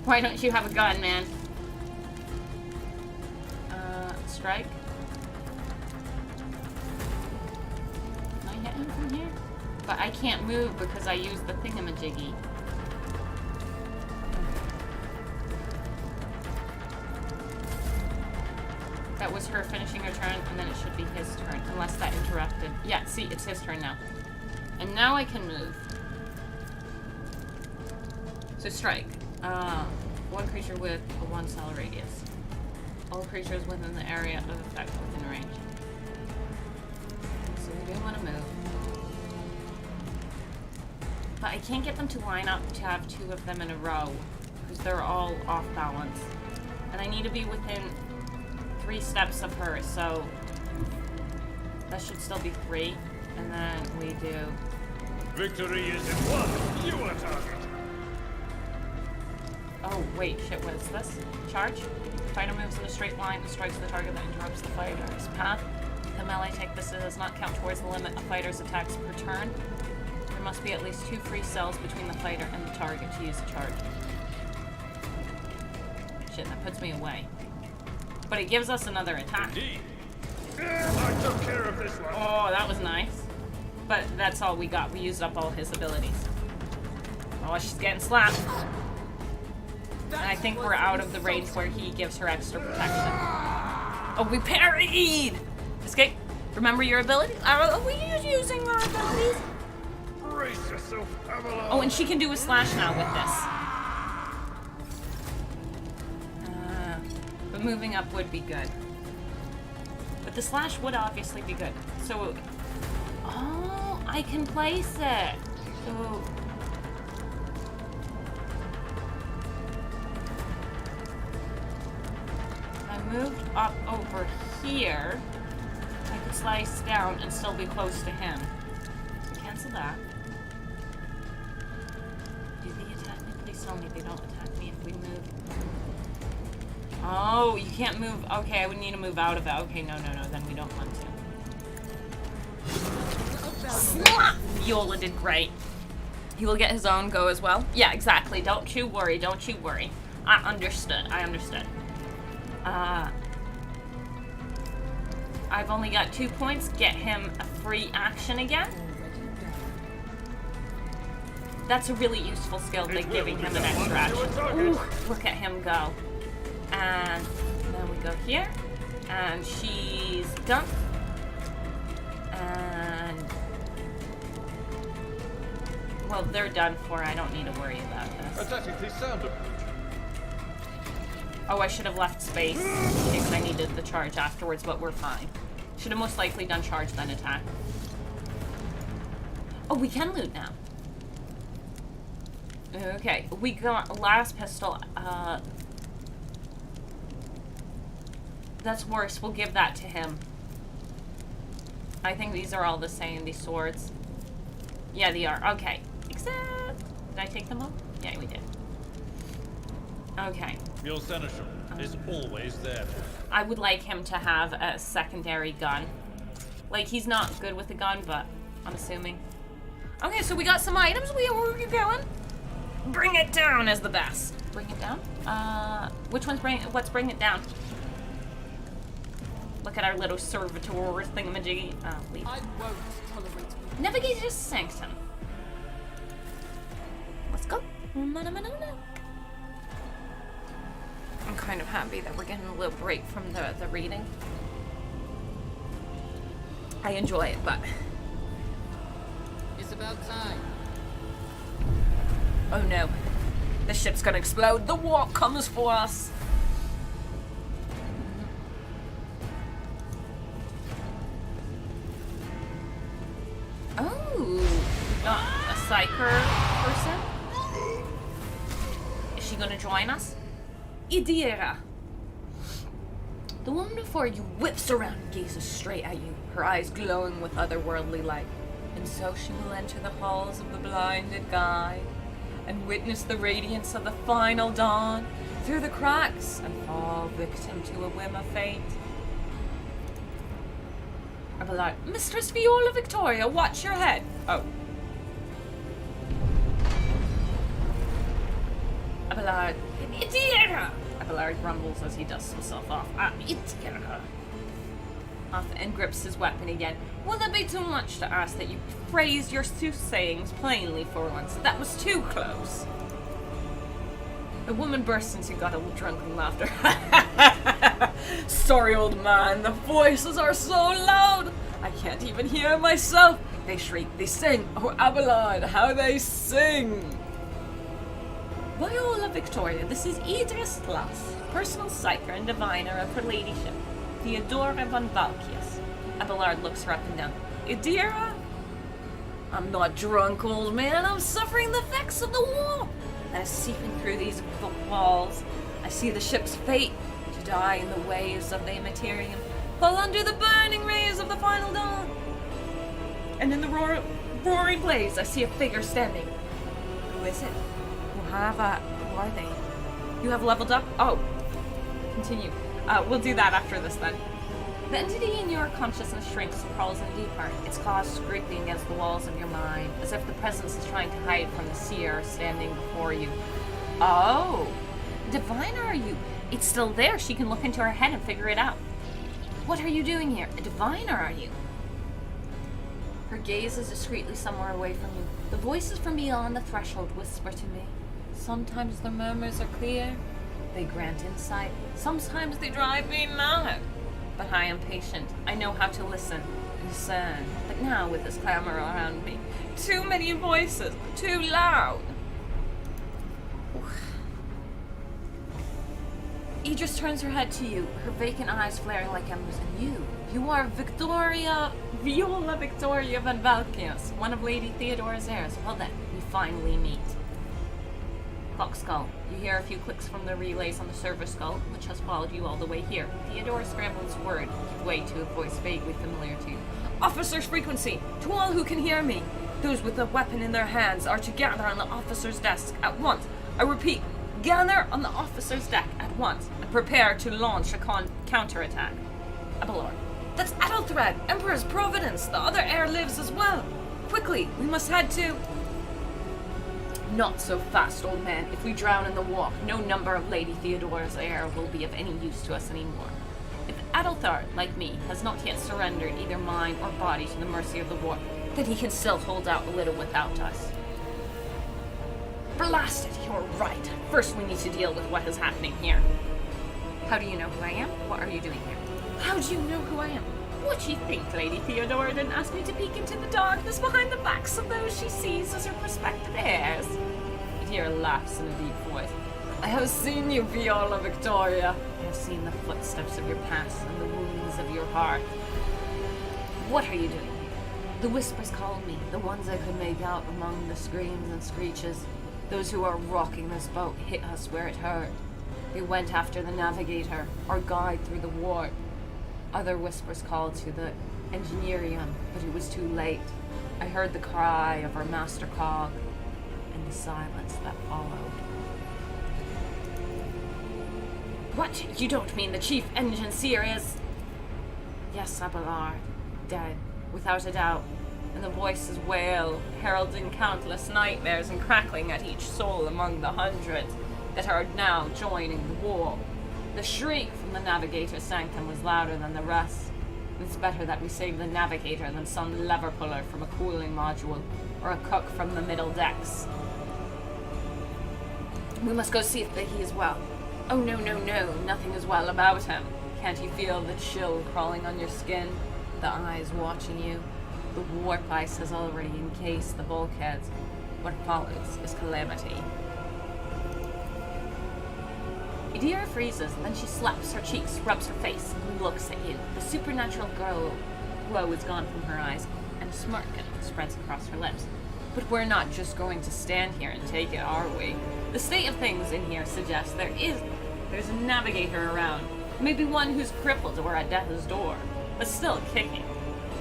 Why don't you have a gun, man? Strike. Can I hit him from here? But I can't move because I used the thingamajiggy. That was her finishing her turn, and then it should be his turn, unless that interrupted. Yeah, see, it's his turn now. And now I can move. So strike. 1 creature with a 1-cell radius. All creatures within the area of effect within range. So we do want to move. But I can't get them to line up to have 2 of them in a row, because they're all off balance. And I need to be within 3 steps of her, so that should still be 3. And then we do... Victory is in one. You are target. Oh, wait, shit, what is this? Charge? Fighter moves in a straight line and strikes the target that interrupts the fighter's path. The melee take this does not count towards the limit of fighter's attacks per turn. There must be at least 2 free cells between the fighter and the target to use the charge. Shit, that puts me away. But it gives us another attack. Indeed. I took care of this one. Oh, that was nice. But that's all we got. We used up all his abilities. Oh, she's getting slapped. And I think we're out of the range where he gives her extra protection. Oh, we parried! Escape. Remember your ability? Are we using our abilities? Brace yourself, Avalon. Oh, and she can do a slash now with this. But moving up would be good. But the slash would obviously be good. So, oh, I can place it. So, moved up over here, I could slice down and still be close to him. So cancel that. Do they attack me? Please tell me they don't attack me if we move. Oh, you can't move. Okay, I would need to move out of it. Okay, no, then we don't want to. Slap! Viola did great. He will get his own go as well. Yeah, exactly. Don't you worry. I understood. I've only got 2 points. Get him a free action again. That's a really useful skill, like giving him an extra action. Ooh, look at him go. And then we go here. And she's done. And... well, they're done for. I don't need to worry about this. Aesthetically sound approach. Oh, I should have left space in case I needed the charge afterwards, but we're fine. Should have most likely done charge, then attack. Oh, we can loot now. Okay, we got last pistol. That's worse. We'll give that to him. I think these are all the same, these swords. Yeah, they are. Okay. Except... did I take them all? Yeah, we did. Okay. Your senator is always there. I would like him to have a secondary gun. Like, he's not good with a gun, but I'm assuming. Okay, so we got some items. Where are we going? Bring it down is the best. Bring it down? Which one's what's bring it down? Look at our little servitor thingamajiggy. Leave. I won't tolerate you. Navigator's sanctum. Let's go. I'm kind of happy that we're getting a little break from the reading. I enjoy it, but... It's about time. oh no. The ship's gonna explode. The war comes for us. Oh, got a psyker person. Is she gonna join us? Idira. The woman before you whips around and gazes straight at you, her eyes glowing with otherworldly light. And so she will enter the halls of the blinded guide and witness the radiance of the final dawn through the cracks and fall victim to a whim of fate. Abelard, Mistress Viola Victoria, watch your head. Oh. Abelard, Idira! Abelard grumbles as he dusts himself off. Idira! Off and grips his weapon again. Will that be too much to ask that you phrase your soothsayings plainly for once? That was too close. The woman bursts into guttural drunken laughter. Sorry, old man, the voices are so loud, I can't even hear myself. They shriek, they sing. Oh, Abelard, how they sing! Viola Victoria, this is Idris Glass, personal psyker and diviner of her ladyship, Theodora von Valkius. Abelard looks her up and down. Idira? I'm not drunk, old man. I'm suffering the effects of the war. And seeping through these walls, I see the ship's fate to die in the waves of the Immaterium, fall under the burning rays of the final dawn. And in the roaring blaze, I see a figure standing. Who is it? Who are they? You have leveled up? Oh. Continue. We'll do that after this then. The entity in your consciousness shrinks, crawls in deeper, its claws scraping against the walls of your mind, as if the presence is trying to hide from the seer standing before you. Oh, diviner are you? It's still there. She can look into her head and figure it out. What are you doing here? A diviner are you? Her gaze is discreetly somewhere away from you. The voices from beyond the threshold whisper to me. Sometimes the murmurs are clear. They grant insight. Sometimes they drive me mad. But I am patient. I know how to listen and discern. But now, with this clamor around me, too many voices, too loud. Idris turns her head to you, her vacant eyes flaring like embers. And you are Viola Victoria von Valkius, one of Lady Theodora's heirs. Well then, we finally meet. Clock skull. You hear a few clicks from the relays on the server skull, which has followed you all the way here. Theodora scrambles word, give way to a voice vaguely familiar to you. Officer's frequency! To all who can hear me! Those with a weapon in their hands are to gather on the officer's desk at once. I repeat, gather on the officer's deck at once and prepare to launch a counterattack. Abelard. That's Adelthred, Emperor's Providence! The other heir lives as well! Quickly, we must head to... Not so fast, old man. If we drown in the walk, no number of Lady Theodora's heir will be of any use to us anymore. If Adelthard, like me, has not yet surrendered either mind or body to the mercy of the war, then he can still hold out a little without us. Blast it, you're right. First we need to deal with what is happening here. How do you know who I am? What are you doing here? How do you know who I am? What do you think Lady Theodora didn't ask me to peek into the darkness behind the backs of those she sees as her prospective heirs? Idira laughs in a deep voice. I have seen you, Viola Victoria. I have seen the footsteps of your past and the wounds of your heart. What are you doing here? The whispers called me, the ones I could make out among the screams and screeches. Those who are rocking this boat hit us where it hurt. They went after the Navigator, our guide through the warp. Other whispers called to the Engineerium, but it was too late. I heard the cry of our master cog, and the silence that followed. What? You don't mean the chief engine seer is... Yes, Abelard. Dead, without a doubt. And the voices wail, heralding countless nightmares and crackling at each soul among the hundreds that are now joining the war. The shriek from the Navigator's sanctum was louder than the rest. It's better that we save the Navigator than some lever puller from a cooling module, or a cook from the middle decks. We must go see if he is well. Oh no, nothing is well about him. Can't you feel the chill crawling on your skin? The eyes watching you? The warp ice has already encased the bulkheads. What follows is calamity. Idira freezes, then she slaps her cheeks, rubs her face, and looks at you. The supernatural glow is gone from her eyes, and a smirk spreads across her lips. But we're not just going to stand here and take it, are we? The state of things in here suggests there's a Navigator around. Maybe one who's crippled or at death's door, but still kicking.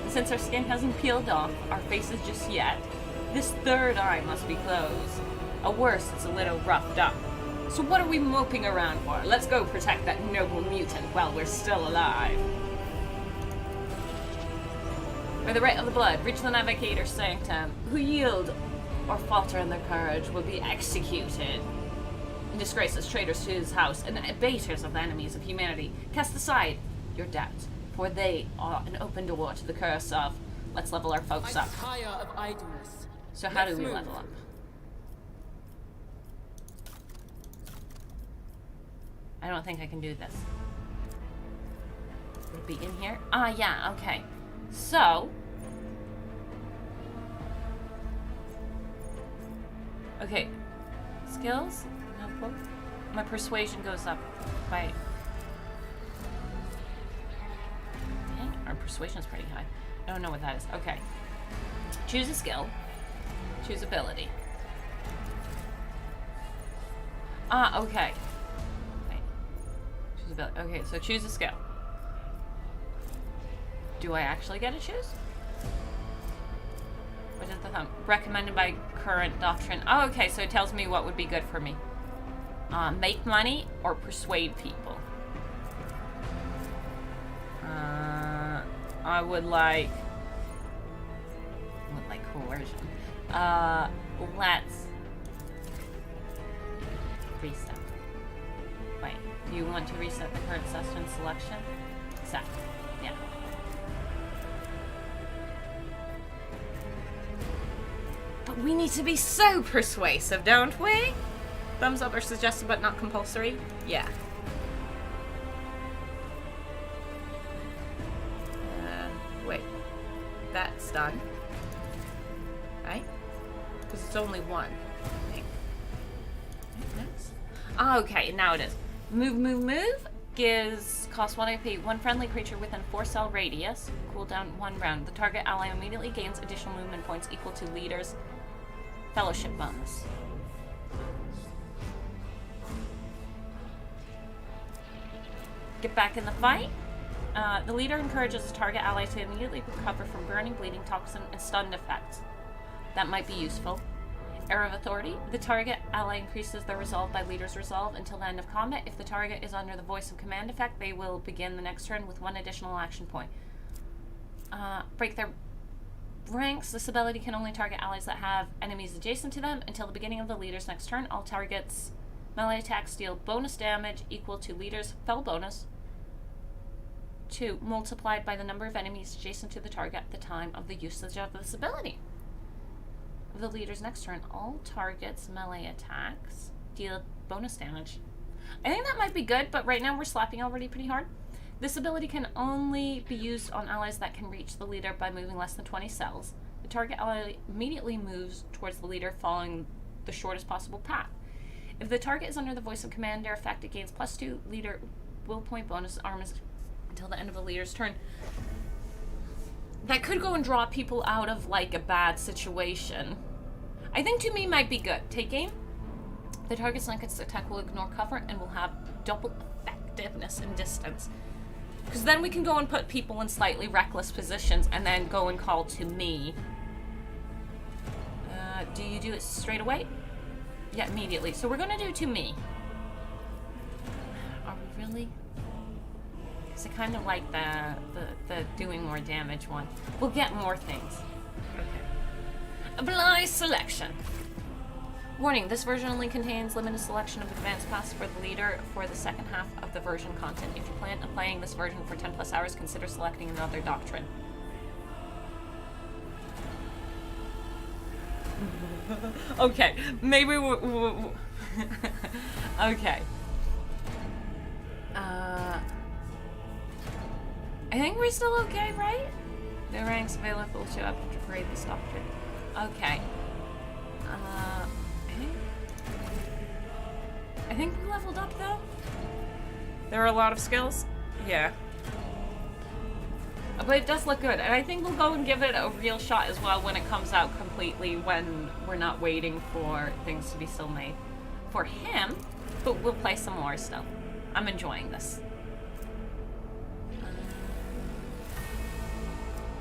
And since our skin hasn't peeled off our faces just yet, this third eye must be closed. At worst, it's a little roughed up. So what are we moping around for? Let's go protect that noble mutant while we're still alive. For the right of the blood, reach the Navigator's sanctum. Who yield or falter in their courage will be executed. And disgraces traitors to his house and abaters of the enemies of humanity. Cast aside your doubts, for they are an open door to the curse of... Let's level our folks up. I tire of idleness. So how Let's do we move. level up? I don't think I can do this. Would it be in here? Ah, yeah, okay. So... Okay. Skills? Helpful. My persuasion goes up by... Dang, our persuasion's pretty high. I don't know what that is. Okay. Choose a skill. Choose ability. Ah, okay. Okay, so choose a skill. Do I actually get to choose? What is the thumb? Recommended by current doctrine. Oh, okay, so it tells me what would be good for me. Make money or persuade people. I would like coercion. Let's reset. Wait, do you want to reset the current sustenance selection? Set. Yeah. But we need to be so persuasive, don't we? Thumbs up are suggested but not compulsory? Yeah. Wait. That's done. Right? Because it's only one, I think. Next. Okay, now it is. Move gives cost 1 AP. One friendly creature within 4-cell radius. Cooldown 1 round. The target ally immediately gains additional movement points equal to leader's fellowship bonus. Get back in the fight. The leader encourages the target ally to immediately recover from burning, bleeding, toxin, and stunned effects. That might be useful. Era of Authority. The target ally increases their resolve by leader's resolve until the end of combat. If the target is under the voice of command effect, they will begin the next turn with 1 additional action point. Break their ranks. This ability can only target allies that have enemies adjacent to them until the beginning of the leader's next turn. All targets melee attacks deal bonus damage equal to leader's fell bonus 2 multiplied by the number of enemies adjacent to the target at the time of the usage of this ability. Of the leader's next turn, all targets melee attacks deal bonus damage. I think that might be good, but right now we're slapping already pretty hard. This ability can only be used on allies that can reach the leader by moving less than 20 cells. The target ally immediately moves towards the leader, following the shortest possible path. If the target is under the voice of commander effect, it gains +2 leader will point bonus armors until the end of the leader's turn. That could go and draw people out of, like, a bad situation. I think to me might be good. Take aim. The target's next attack will ignore cover and will have double effectiveness and distance. Because then we can go and put people in slightly reckless positions and then go and call to me. Do you do it straight away? Yeah, immediately. So we're going to do to me. Are we really? Because I kind of like the doing more damage one. We'll get more things. Okay. Apply selection. Warning, this version only contains limited selection of advanced paths for the leader for the second half of the version content. If you plan on playing this version for 10 plus hours, consider selecting another doctrine. Okay, maybe okay. I think we're still okay, right? The ranks available to upgrade this doctrine. Okay. I think we leveled up, though. There are a lot of skills. Yeah. But it does look good, and I think we'll go and give it a real shot as well when it comes out completely, when we're not waiting for things to be still made for him, but we'll play some more still. I'm enjoying this.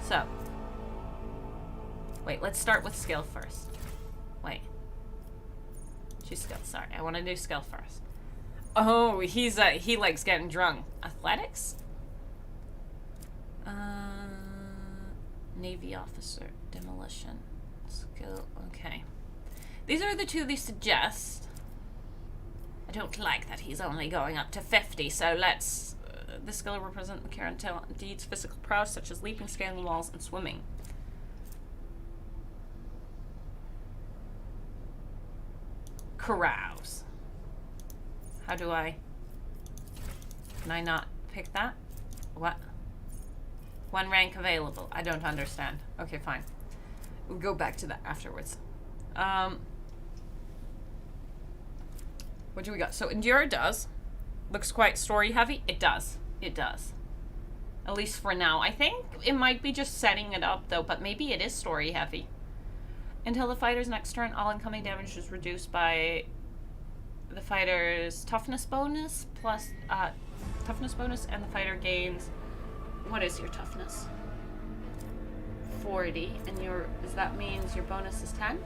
So, wait, let's start with skill first. Wait. Choose skill, sorry, I want to do skill first. Oh, he likes getting drunk. Athletics? Navy officer, demolition, skill, okay. These are the two they suggest. I don't like that he's only going up to 50, so let's... this skill will represent the current talent deeds, physical prowess, such as leaping, scaling walls, and swimming. Carouse. How do I... Can I not pick that? What? One rank available. I don't understand. Okay, fine. We'll go back to that afterwards. What do we got? So Endure does. Looks quite story heavy. It does. It does. At least for now. I think it might be just setting it up though, but maybe it is story heavy. Until the fighter's next turn, all incoming damage is reduced by the fighter's toughness bonus plus toughness bonus, and the fighter gains... What is your toughness? 40, and does that means your bonus is 10?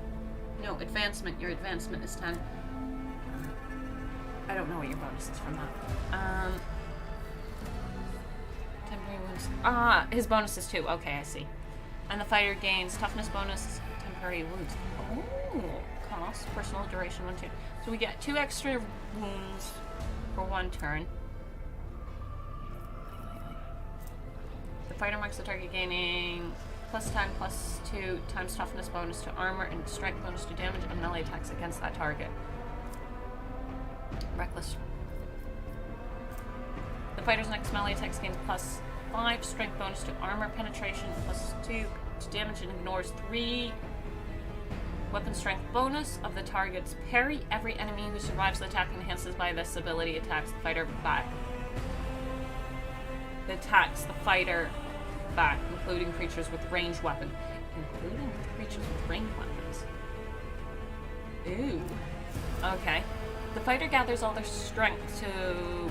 No, advancement. Your advancement is 10. I don't know what your bonus is from that. Temporary wounds. His bonus is 2. Okay, I see. And the fighter gains toughness bonus, temporary wounds. Oh, cost, personal duration 1, 2. So we get 2 extra wounds for 1 turn. The fighter marks the target gaining +10, +2 times toughness bonus to armor and strength bonus to damage and melee attacks against that target. Reckless. The fighter's next melee attacks gains +5 strength bonus to armor penetration, +2 to damage, and ignores 3 weapon strength bonus of the target's parry. Every enemy who survives the attack enhances by this ability attacks the fighter back. It attacks the fighter back, including creatures with ranged weapons. Including creatures with ranged weapons. Ooh. Okay. The fighter gathers all their strength to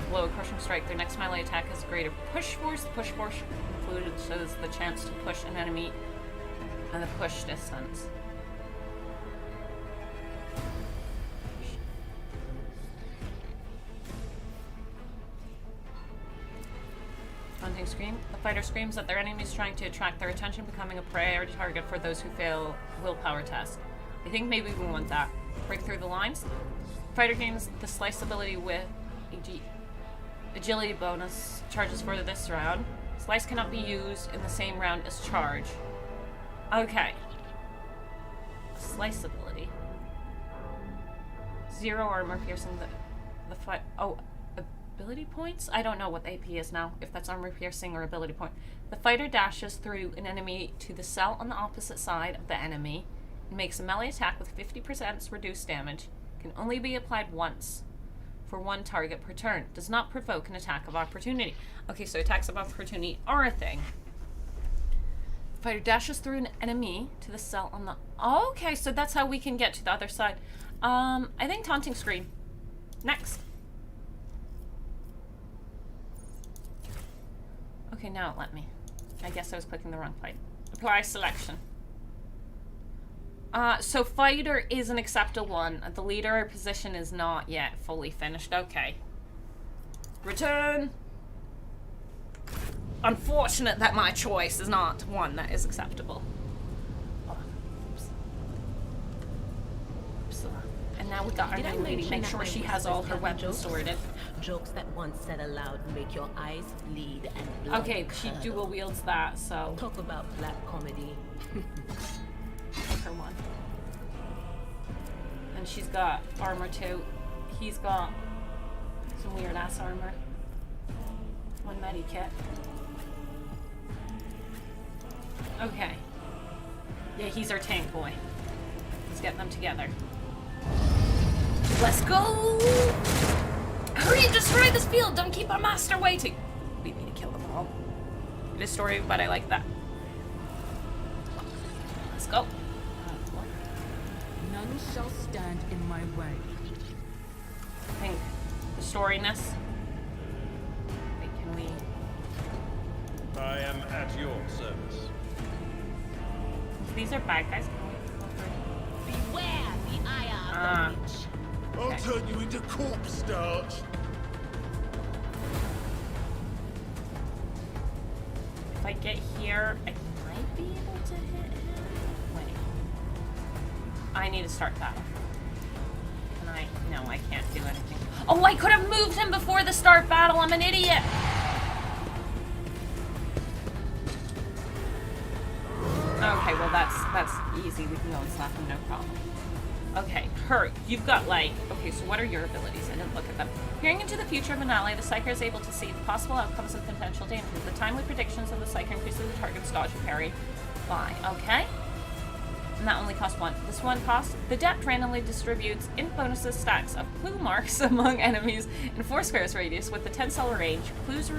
blow a crushing strike. Their next melee attack has greater push force. The push force included shows the chance to push an enemy and the push distance. Hunting scream. The fighter screams that their enemy is trying to attract their attention, becoming a priority target for those who fail willpower test. I think maybe we want that. Break through the lines. Fighter gains the slice ability with agility bonus. Charges for this round. Slice cannot be used in the same round as charge. Okay. Slice ability. 0 armor piercing the fight. Oh, ability points? I don't know what the AP is now, if that's armor piercing or ability point. The fighter dashes through an enemy to the cell on the opposite side of the enemy and makes a melee attack with 50% reduced damage. Can only be applied once for one target per turn. Does not provoke an attack of opportunity. Okay, so attacks of opportunity are a thing. Fighter dashes through an enemy to the cell on the... Okay, so that's how we can get to the other side. I think taunting screen. Next. Okay, now it let me. I guess I was clicking the wrong plate. Apply selection. So fighter is an acceptable one. The leader position is not yet fully finished. Okay. Return. Unfortunate that my choice is not one that is acceptable. Oh, oops. Oops. And now we got our new lady. Make sure she has all her weapons sorted. Jokes that once said aloud make your eyes bleed and blood Okay, she curdle. dual wields that, so Talk about black comedy. take her one. And she's got armor too. He's got some weird ass armor. One medi kit. Okay. Yeah, he's our tank boy. Let's get them together. Let's go! Hurry and destroy this field! Don't keep our master waiting! We need to kill them all. Good story, but I like that. Let's go. None shall stand in my way. I think the storiness. Wait, can we... I am at your service. These are bad guys. Can we go through? Beware the ire Ah. of the witch. I'll Okay. turn you into corpse starch. If I get here, I might be able to hit him. Wait. I need to start battle. Can I? No, I can't do anything. Oh, I could have moved him before the start battle. I'm an idiot. Okay, well that's easy. We can go and slap him, no problem. Okay, her. You've got like. Okay, so what are your abilities? I didn't look at them. Peering into the future of an ally, the Psyker is able to see the possible outcomes and potential dangers. The timely predictions of the Psyker increases the target's dodge and parry by. Okay. And that only costs one. This one costs. The depth randomly distributes in bonuses stacks of clue marks among enemies in 4 squares radius with the 10 cell range. Clues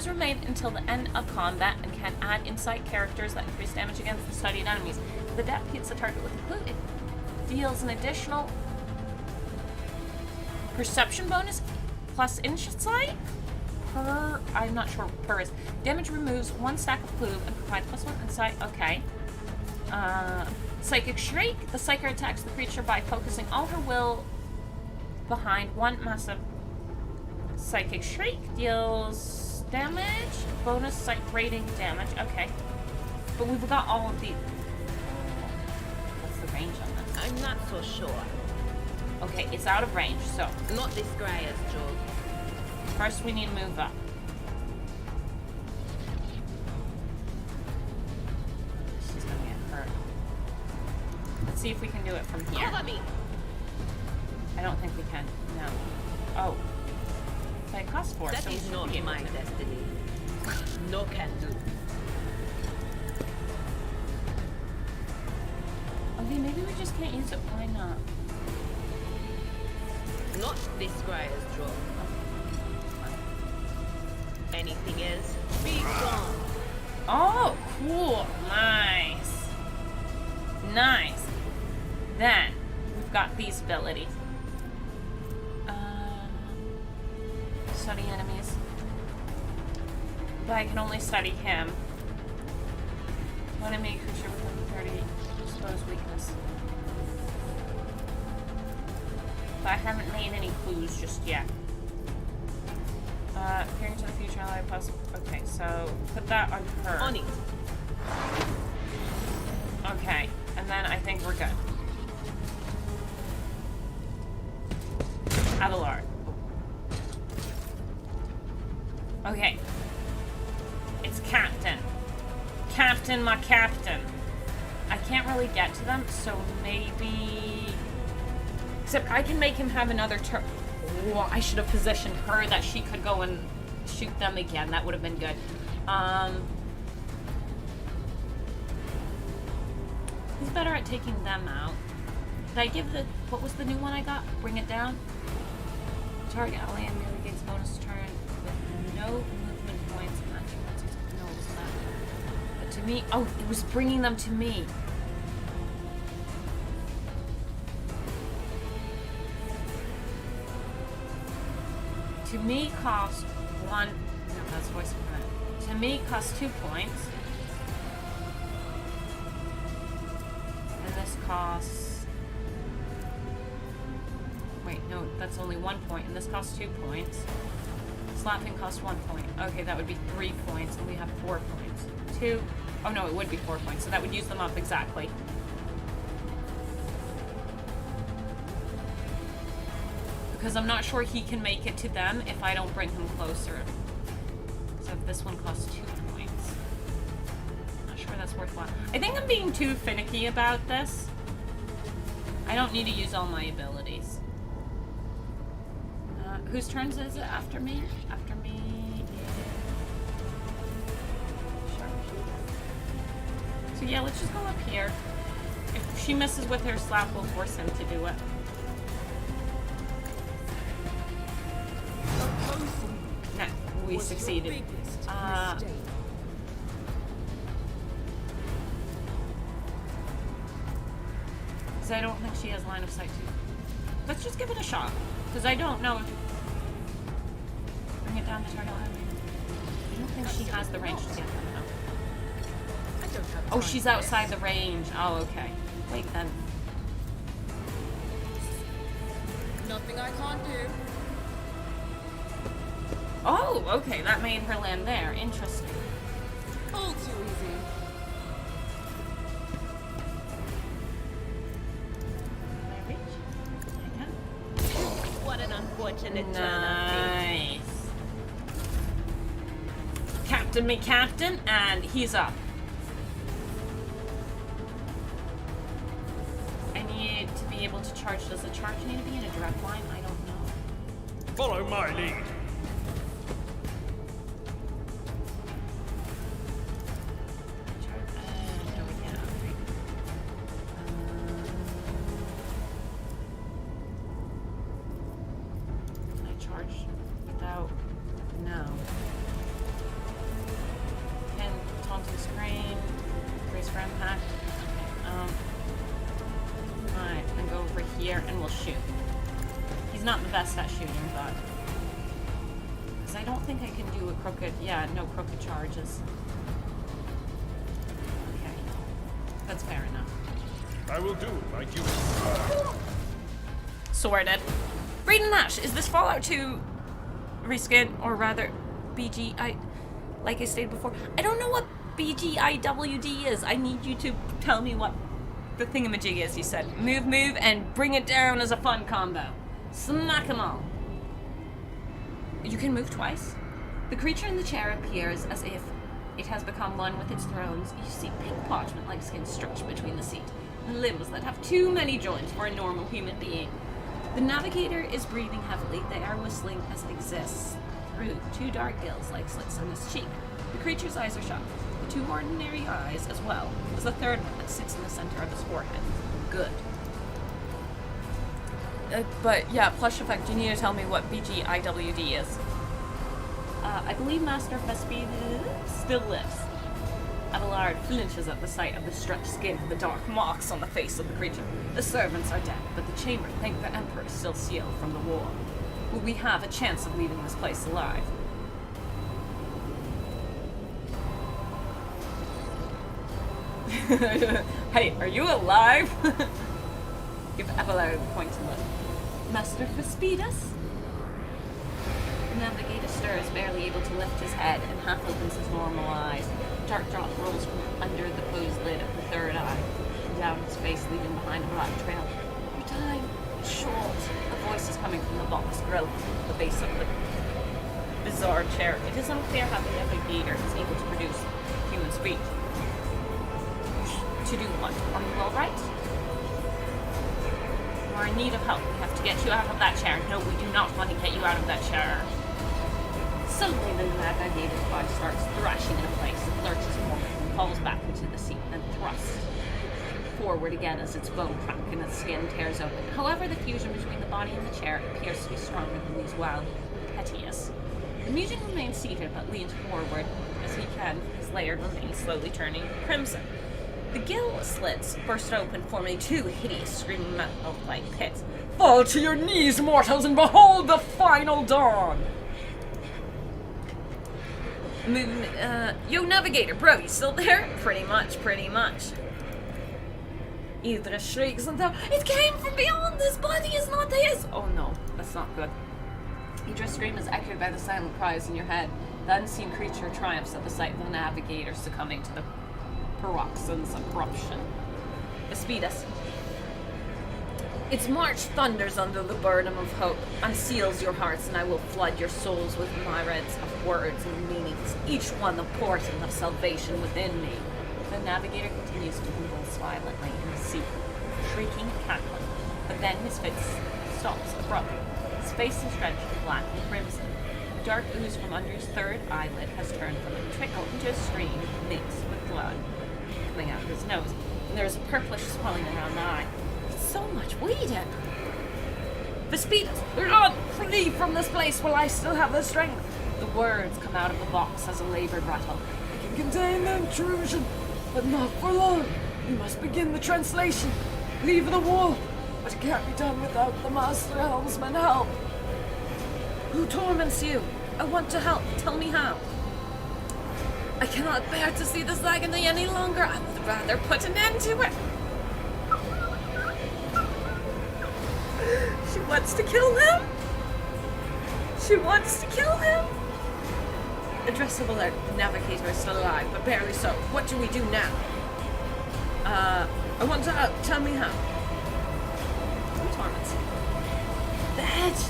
remain until the end of combat and can add insight characters that increase damage against the studied enemies. The depth hits the target with a clue. It deals an additional perception bonus plus insight per. I'm not sure what per is. Damage removes 1 stack of clue and provides +1 insight. Okay. Psychic Shriek. The Psyker attacks the creature by focusing all her will behind one massive Psychic Shriek. Deals damage. Bonus psych rating damage. Okay. But we've got all of the... What's the range on this? I'm not so sure. Okay, it's out of range, so Not this Grier's joke. first we need to move up. She's gonna get hurt. Let's see if we can do it from here. Cover me. I don't think we can. No. Oh. But it costs 4, That so we is should not be able my to. destiny. No can do. Okay, maybe we just can't use it. Why not? Not this Grier's joke. Anything else? Be gone. Oh, cool. Nice. Nice. Then, we've got these abilities. Study enemies. But I can only study him. One enemy creature with 30 exposed weakness. But I haven't made any clues just yet. Appearing to the future ally plus. Okay, so put that on her. On it. Okay, and then I think we're good. Adelar. Okay. It's Captain. Captain, my captain. I can't really get to them, so maybe... Except I can make him have another turn. Oh, I should have positioned her that she could go and shoot them again. That would have been good. Who's better at taking them out? Did I give the... What was the new one I got? Bring it down? Target ally and merely gains bonus turn with no movement points. No, it was that. But to me... Oh, it was bringing them to me. To me cost 1... No, that's voice of command. To me cost 2 points. And this costs... Wait, no, that's only 1 point, and this costs 2 points. Slapping costs 1 point. Okay, that would be 3 points, and we have 4 points. 2... Oh no, it would be 4 points, so that would use them up exactly. Because I'm not sure he can make it to them if I don't bring him closer. So if this one costs 2 points. Not sure that's worthwhile. I think I'm being too finicky about this. I don't need to use all my abilities. Whose turns is it after me? After me is... Sharpshooter. So yeah, let's just go up here. If she misses with her slap, we'll force him to do it. No, we succeeded. Because I don't think she has line of sight too. Let's just give it a shot. Because I don't know if... Bring it down to turn on. I don't think she has the range to get them out. Oh, she's outside the range. Oh, okay. Wait, then. Nothing I can't do. Oh, okay, that made her land there. Interesting. All too easy. Can I reach? I can. What an unfortunate turn of fate. Nice. Captain me, Captain, and he's up. I need to be able to charge. Does the charge need to be in a direct line? I don't know. Follow my lead. Crooked charges. Okay. That's fair enough. I will do my duty. Sorted. RadiantAsh, is this Fallout 2 reskin, or rather BGI, like I stated before? I don't know what BGIWD is. I need you to tell me what the thingamajig is, he said. Move, and bring it down as a fun combo. Smack 'em all. You can move twice? The creature in the chair appears as if it has become one with its thrones. You see pink parchment-like skin stretched between the seat, and limbs that have too many joints for a normal human being. The Navigator is breathing heavily, the air whistling as it exists through 2 dark gills like slits on his cheek. The creature's eyes are shut, the 2 ordinary eyes as well as the 3rd one that sits in the center of his forehead. Good. But yeah, plush effect, you need to tell me what BGIWD is. I believe Master Vespid still lives. Abelard flinches at the sight of the stretched skin and the dark marks on the face of the creature. The servants are dead, but the chamber, thank the Emperor, is still sealed from the war. Will we have a chance of leaving this place alive? Hey, are you alive? Give Abelard a pointed look. Master Vespidus? The Navigator stirs, barely able to lift his head, and half opens his normal eyes. Dark drop rolls from under the closed lid of the 3rd eye, and down his face, leaving behind a black trail. Your time is short. A voice is coming from the box grill at the base of the bizarre chair. It is unclear how the Navigator is able to produce human speech. To do what? Are you alright? Why in need of help. We have to get you out of that chair. No, we do not want to get you out of that chair. Suddenly, the Navigator's body starts thrashing in place. It lurches forward and falls back into the seat, then thrusts forward again as its bone crack and its skin tears open. However, the fusion between the body and the chair appears to be stronger than these wild pettiness. The mutant remains seated but leans forward as he can, his layered remains slowly turning crimson. The gill slits burst open, forming two hideous screaming mouth-like pits. Fall to your knees, mortals, and behold the final dawn! Yo, Navigator, bro, you still there? Pretty much. Idra shrieks and it came from beyond, this body is not his! Oh no, that's not good. Idra's scream is echoed by the silent cries in your head. The unseen creature triumphs at the sight of the Navigator succumbing to the paroxysms of corruption. Vespidas. Its march thunders under the burden of hope, unseals your hearts, and I will flood your souls with myriads of words and meanings, each one the portent of salvation within me. The Navigator continues to convulse violently in his seat, shrieking and cackling, but then his face stops abruptly. His face is drenched in black and crimson. The dark ooze from under his third eyelid has turned from a trickle into a stream mixed with blood coming out of his nose, and there is a purplish swelling around the eye. It's so much weed. Vespidas, run! Flee from this place while I still have the strength. The words come out of the box as a labored rattle. I can contain the intrusion, but not for long. We must begin the translation. Leave the wall. But it can't be done without the Master Helmsman help. Who torments you? I want to help. Tell me how. I cannot bear to see this agony any longer. I would rather put an end to it. She wants to kill him. Addressable alert. The Navigator is still alive, but barely so. What do we do now? I want to help. Tell me how. Who torments you? The edge.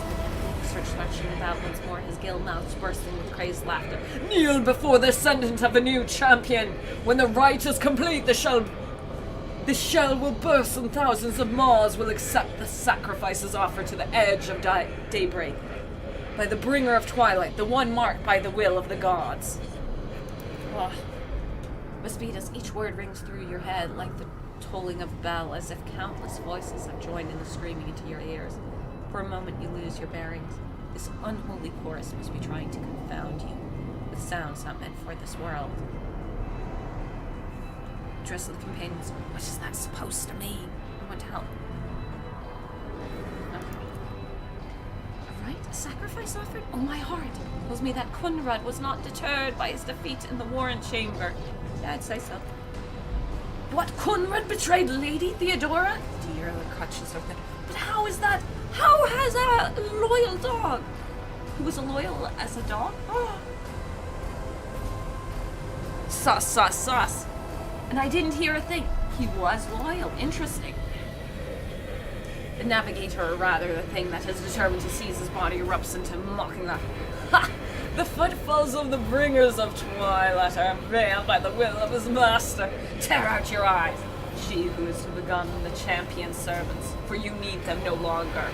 Starts thrashing about once more, his gill mouths bursting with crazed laughter. Kneel before the sentence of a new champion. When the rite is complete, the shell will burst and thousands of maws will accept the sacrifices offered to the edge of daybreak. By the bringer of twilight, the one marked by the will of the gods. Oh. Vespidas, each word rings through your head like the tolling of a bell, as if countless voices have joined in the screaming into your ears. For a moment you lose your bearings. This unholy chorus must be trying to confound you with sounds not meant for this world. Address of the companions. What is that supposed to mean? I want to help. A sacrifice offered? Oh, my heart tells me that Kunrad was not deterred by his defeat in the Warrant chamber. Yeah, I'd say so. What, Kunrad betrayed Lady Theodora? Dear, the crutches of them. But how is that? How has a loyal dog, who was loyal as a dog? Oh. Sus. And I didn't hear a thing. He was loyal. Interesting. The Navigator, or rather the thing that is determined to seize his body, erupts into mocking laugh. Ha! The footfalls of the bringers of twilight are veiled by the will of his master. Tear out your eyes, she who is to begun the champion servants, for you need them no longer.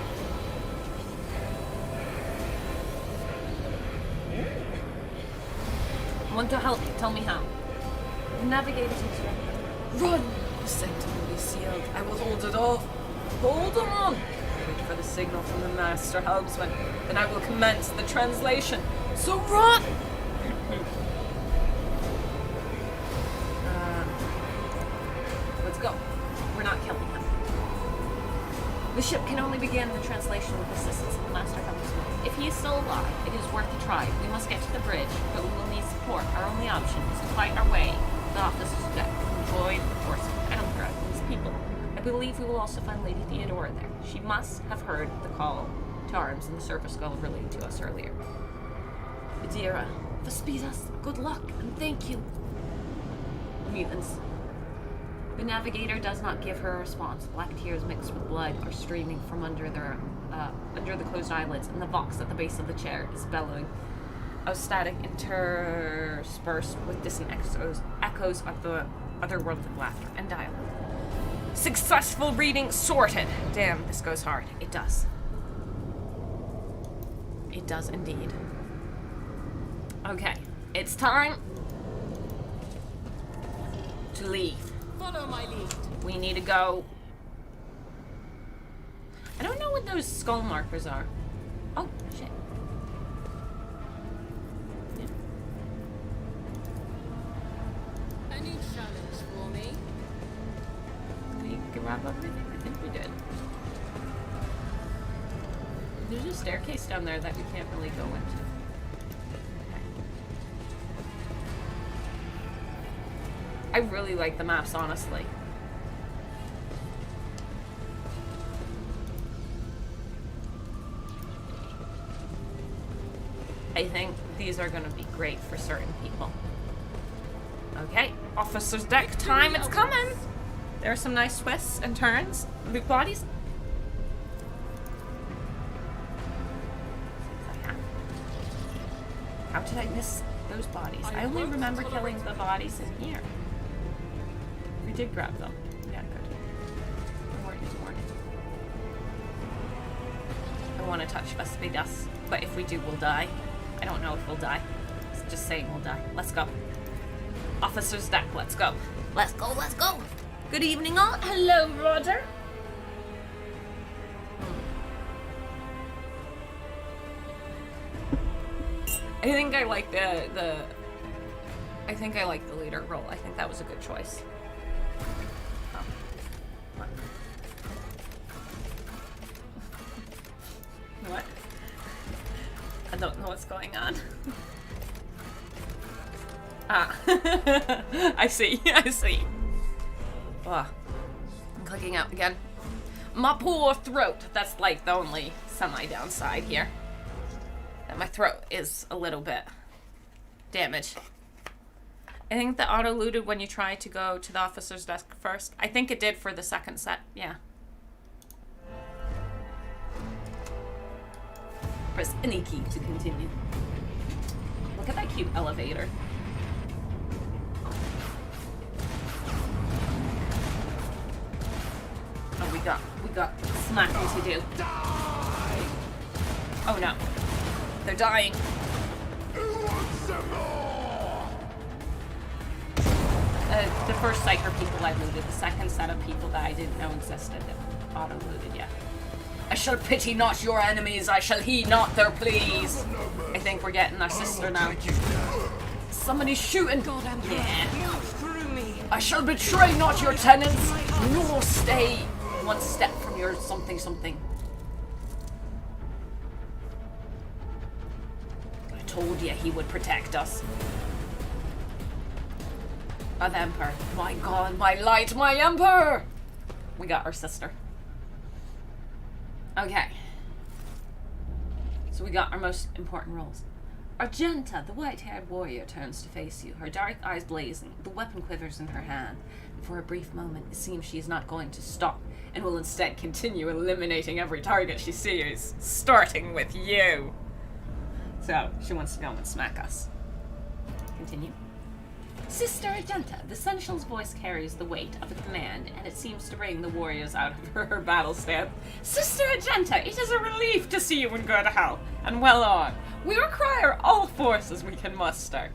I want to help you. Tell me how. The Navigator takes you. Run! The sanctum will be sealed. I will hold it off. Hold on! Wait for the signal from the Master Helmsman, then I will commence the translation. So run! Let's go. We're not killing him. The ship can only begin the translation with assistance of the Master Helmsman. If he is still alive, it is worth a try. We must get to the bridge, but we will need support. Our only option is to fight our way to the officer's deck and join the force of Elmgrad and his people. I believe we will also find Lady Theodora there. She must have heard the call to arms in the surface skull relayed to us earlier. Adira, Vespidas, good luck and thank you. Mutants. The Navigator does not give her a response. Black tears mixed with blood are streaming from under the closed eyelids, and the vox at the base of the chair is bellowing. A static interspersed with distant echoes of the otherworldly laughter and dialogue. Successful reading sorted. Damn, this goes hard. It does. It does indeed. Okay, it's time to leave. Follow my lead. We need to go. I don't know what those skull markers are. Oh, shit. Yeah. Any challenge for me? Did we grab everything? I think we did. There's a staircase down there that we can't really go into. I really like the maps, honestly. I think these are going to be great for certain people. Okay, officer's deck time, it's coming! There are some nice twists and turns. Loot bodies. How did I miss those bodies? I only remember killing the bodies in here. We did grab them. Yeah, good. Warrant. I want to touch Vespidas, but if we do, we'll die. I don't know if we'll die. It's just saying we'll die. Let's go. Officer's deck, let's go. Let's go, let's go. Good evening all. Hello, Roger. I think I like I think I like the leader role. I think that was a good choice. Oh. What? I don't know what's going on. Ah. I see. I see. Oh. I'm clicking out again. My poor throat. That's like the only semi-downside here. That my throat is a little bit damaged. I think the auto-looted when you try to go to the officer's desk first. I think it did for the second set. Yeah. Press any key to continue. Look at that cute elevator. Oh, we got smacking to do. Oh no. They're dying. The first Psyker people I looted, the second set of people that I didn't know existed, auto-looted, yeah. I shall pity not your enemies, I shall heed not their pleas. I think we're getting our sister now. Somebody's shooting. God, yeah. I shall betray not your tenants, nor stay one step from your something something. I told you he would protect us. Of Emperor. My God, my light, my Emperor! We got our sister. Okay. So we got our most important roles. Argenta, the white-haired warrior, turns to face you, her dark eyes blazing, the weapon quivers in her hand. For a brief moment, it seems she is not going to stop, and will instead continue eliminating every target she sees, starting with you. So, she wants to go and smack us. Continue. Sister Argenta, the Seneschal's voice carries the weight of a command, and it seems to bring the warriors out of her battle stand. Sister Argenta, it is a relief to see you in good health, and well on. We require all forces we can muster.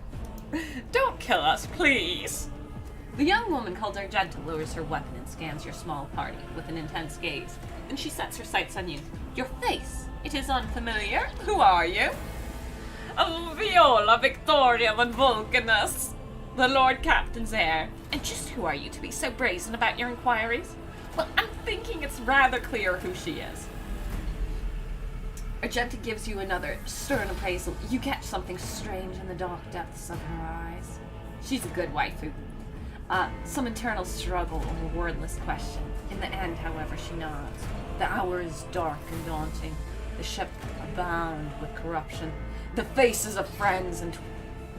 Don't kill us, please. The young woman called Argenta lowers her weapon and scans your small party with an intense gaze. Then she sets her sights on you. Your face, it is unfamiliar. Who are you? Oh, Viola, Victoria, and Vulcanus. The Lord Captain's heir. And just who are you to be so brazen about your inquiries? Well, I'm thinking it's rather clear who she is. Argenta gives you another stern appraisal. You catch something strange in the dark depths of her eyes. She's a good waifu. Some internal struggle or a wordless question. In the end, however, she nods. The hour is dark and daunting. The ship abound with corruption. The faces of friends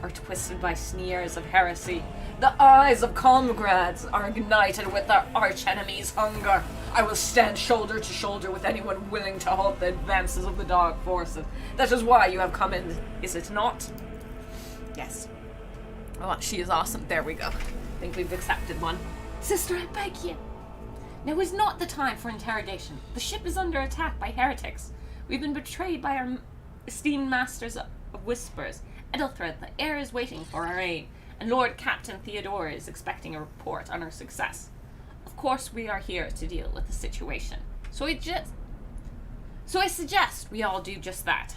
are twisted by sneers of heresy. The eyes of comrades are ignited with their arch-enemy's hunger. I will stand shoulder to shoulder with anyone willing to halt the advances of the dark forces. That is why you have come in, is it not? Yes. Oh, she is awesome. There we go. I think we've accepted one. Sister, I beg you. Now is not the time for interrogation. The ship is under attack by heretics. We've been betrayed by our esteemed masters of whispers. Edelthred, the heir is waiting for our aid, and Lord Captain Theodore is expecting a report on our success. Of course, we are here to deal with the situation. So I suggest we all do just that.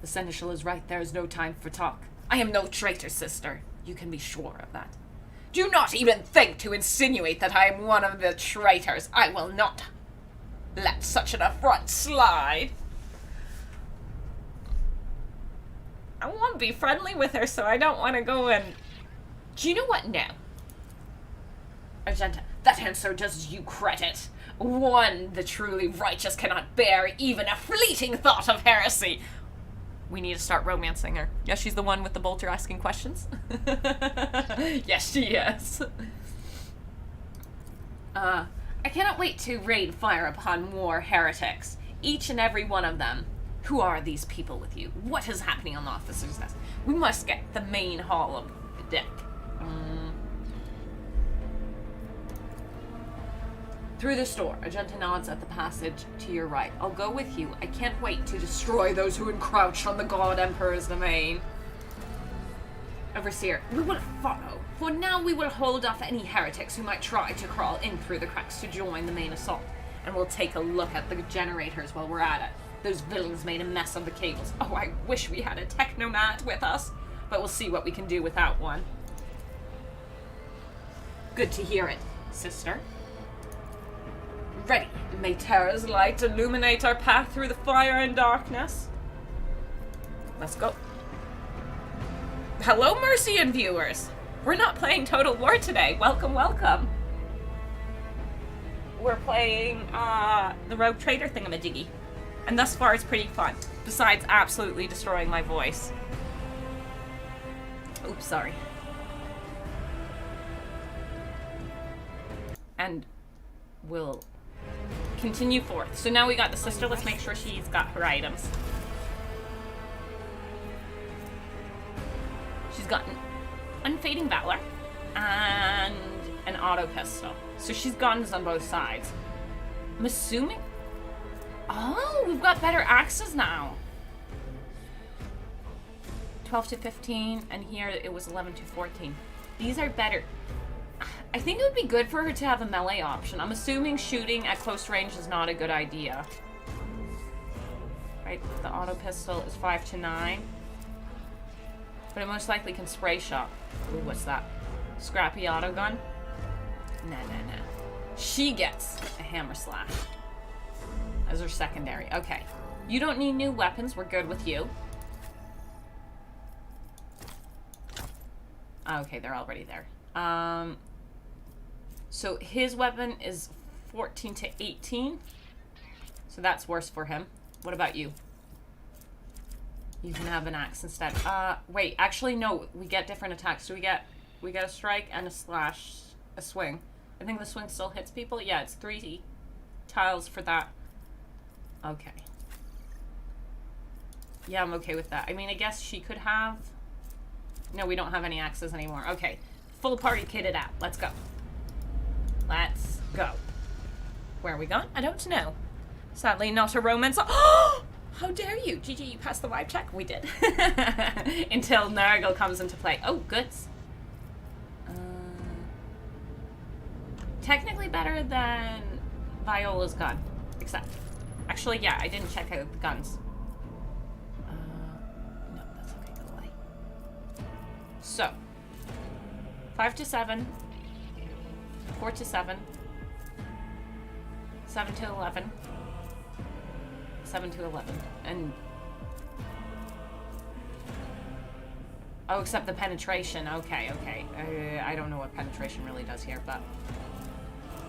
The seneschal is right. There is no time for talk. I am no traitor, sister. You can be sure of that. Do not even think to insinuate that I am one of the traitors. I will not let such an affront slide. I want to be friendly with her, so I don't want to go and... Do you know what now? Argenta, that answer does you credit. One, the truly righteous cannot bear even a fleeting thought of heresy. We need to start romancing her. Yeah, she's the one with the bolter asking questions. Yes, she is. I cannot wait to rain fire upon more heretics. Each and every one of them. Who are these people with you? What is happening on the officer's desk? We must get the main hall of the deck. Through this door, Argenta nods at the passage to your right. I'll go with you. I can't wait to destroy those who encroach on the God Emperor's domain. Overseer, we will follow. For now, we will hold off any heretics who might try to crawl in through the cracks to join the main assault. And we'll take a look at the generators while we're at it. Those villains made a mess of the cables. Oh, I wish we had a technomat with us. But we'll see what we can do without one. Good to hear it, sister. Ready. May Terra's light illuminate our path through the fire and darkness. Let's go. Hello, Mercian viewers. We're not playing Total War today. Welcome, welcome. We're playing the Rogue Trader thingamajiggy. And thus far it's pretty fun. Besides absolutely destroying my voice. Oops, sorry. And we'll continue forth. So now we got the sister. Let's make sure she's got her items. She's got an unfading valor and an auto pistol. So she's guns on both sides. I'm assuming... Oh, we've got better axes now. 12 to 15, and here it was 11 to 14. These are better. I think it would be good for her to have a melee option. I'm assuming shooting at close range is not a good idea. Right, the auto pistol is 5 to 9. But it most likely can spray shot. Ooh, what's that? Scrappy auto gun? Nah. She gets a hammer slash as her secondary. Okay. You don't need new weapons. We're good with you. Okay, they're already there. So his weapon is 14 to 18. So that's worse for him. What about you? You can have an axe instead. Wait, actually no, we get different attacks. So we get a strike and a slash, a swing. I think the swing still hits people. Yeah, it's 3 tiles for that. Okay. Yeah, I'm okay with that. I mean, I guess she could have... No, we don't have any axes anymore. Okay. Full party kitted out. Let's go. Let's go. Where are we going? I don't know. Sadly, not a romance. Oh! How dare you? GG, you passed the vibe check? We did. Until Nurgle comes into play. Oh, goods. Technically better than Viola's gun. Except. Actually, yeah, I didn't check out the guns. No, that's okay. Go away. So. 5 to 7. 4 to 7. 7 to 11. 7 to 11. And... Oh, except the penetration. Okay. I don't know what penetration really does here, but...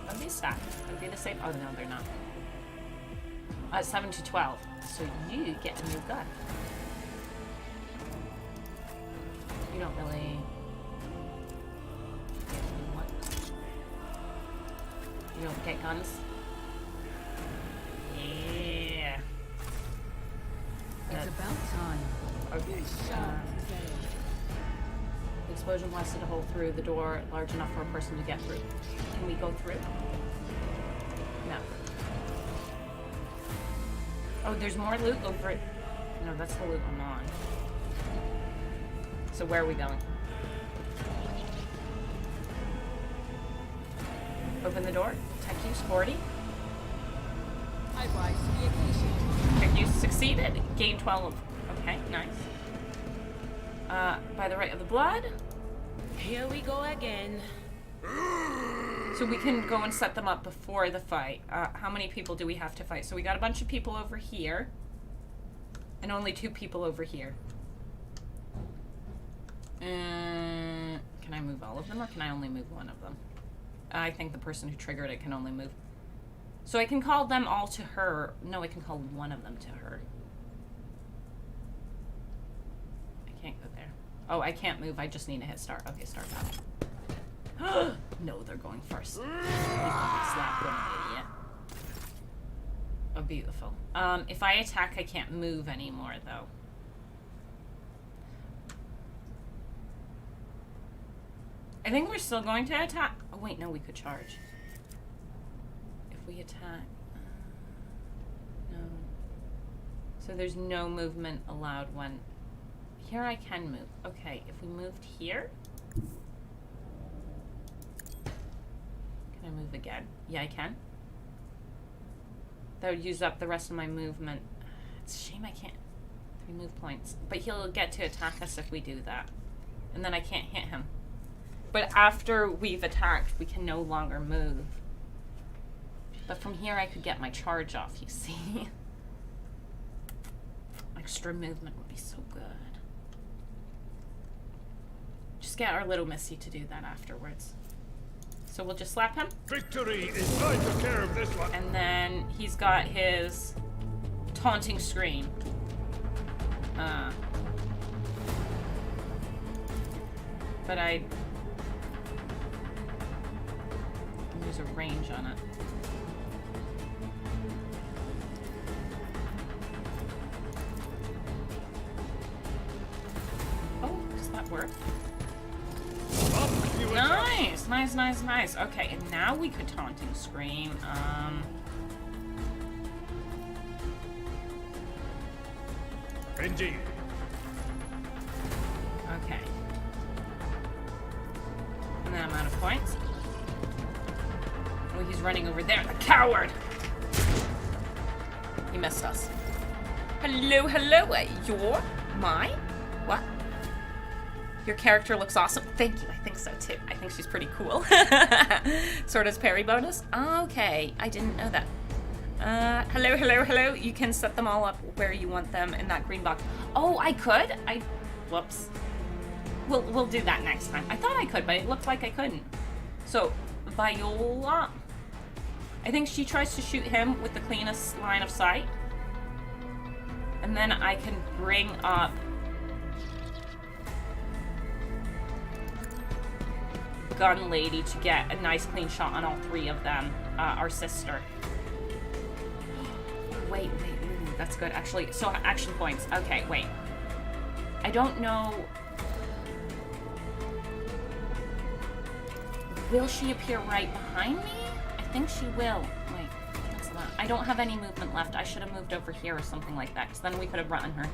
That'd be stacked. That'd be the same... Oh, no, they're not. 7 to 12. So you get a new gun. You don't really... What? You don't get guns? Yeah. It's about time. Okay. The explosion blasted a hole through the door large enough for a person to get through. Can we go through? No. Oh, there's more loot over it. No, that's the loot I'm on. So where are we going? Open the door. Tech use 40. I rise to the occasion. Tech use succeeded. Gain 12. Okay, nice. By the right of the blood. Here we go again. So we can go and set them up before the fight. How many people do we have to fight? So we got a bunch of people over here. And only 2 people over here. Can I move all of them or can I only move one of them? I think the person who triggered it can only move. So I can call them all to her. No, I can call one of them to her. I can't go there. Oh, I can't move. I just need to hit start. Okay, start now. No, they're going first. He's gonna slap one, idiot. Oh, beautiful. If I attack, I can't move anymore, though. I think we're still going to attack. Oh, wait, no, we could charge. If we attack... no. So there's no movement allowed when... Here I can move. Okay, if we moved here... Can I move again? Yeah, I can. That would use up the rest of my movement. It's a shame I can't... 3 move points. But he'll get to attack us if we do that. And then I can't hit him. But after we've attacked, we can no longer move. But from here, I could get my charge off, you see. Extra movement would be so good. Just get our little Missy to do that afterwards. So we'll just slap him. Victory is I took care of this one. And then he's got his taunting scream. But there's a range on it. Oh, does that work? Nice, nice, nice, nice. Okay, and now we could taunting scream. Indeed. Okay. And then I'm out of points. Oh, he's running over there. The coward! He missed us. Hello, hello. You're mine? What? Your character looks awesome. Thank you. I think so too. I think she's pretty cool. So does parry bonus. Okay, I didn't know that. Hello, hello, hello. You can set them all up where you want them in that green box. Oh, I could? Whoops. We'll do that next time. I thought I could, but it looked like I couldn't. So, Viola. I think she tries to shoot him with the cleanest line of sight. And then I can bring up Gun Lady to get a nice clean shot on all 3 of them. Our sister. Wait, ooh, that's good, actually. So, action points. Okay, wait. I don't know... Will she appear right behind me? I think she will. Wait, what's that? I don't have any movement left. I should have moved over here or something like that, because then we could have run her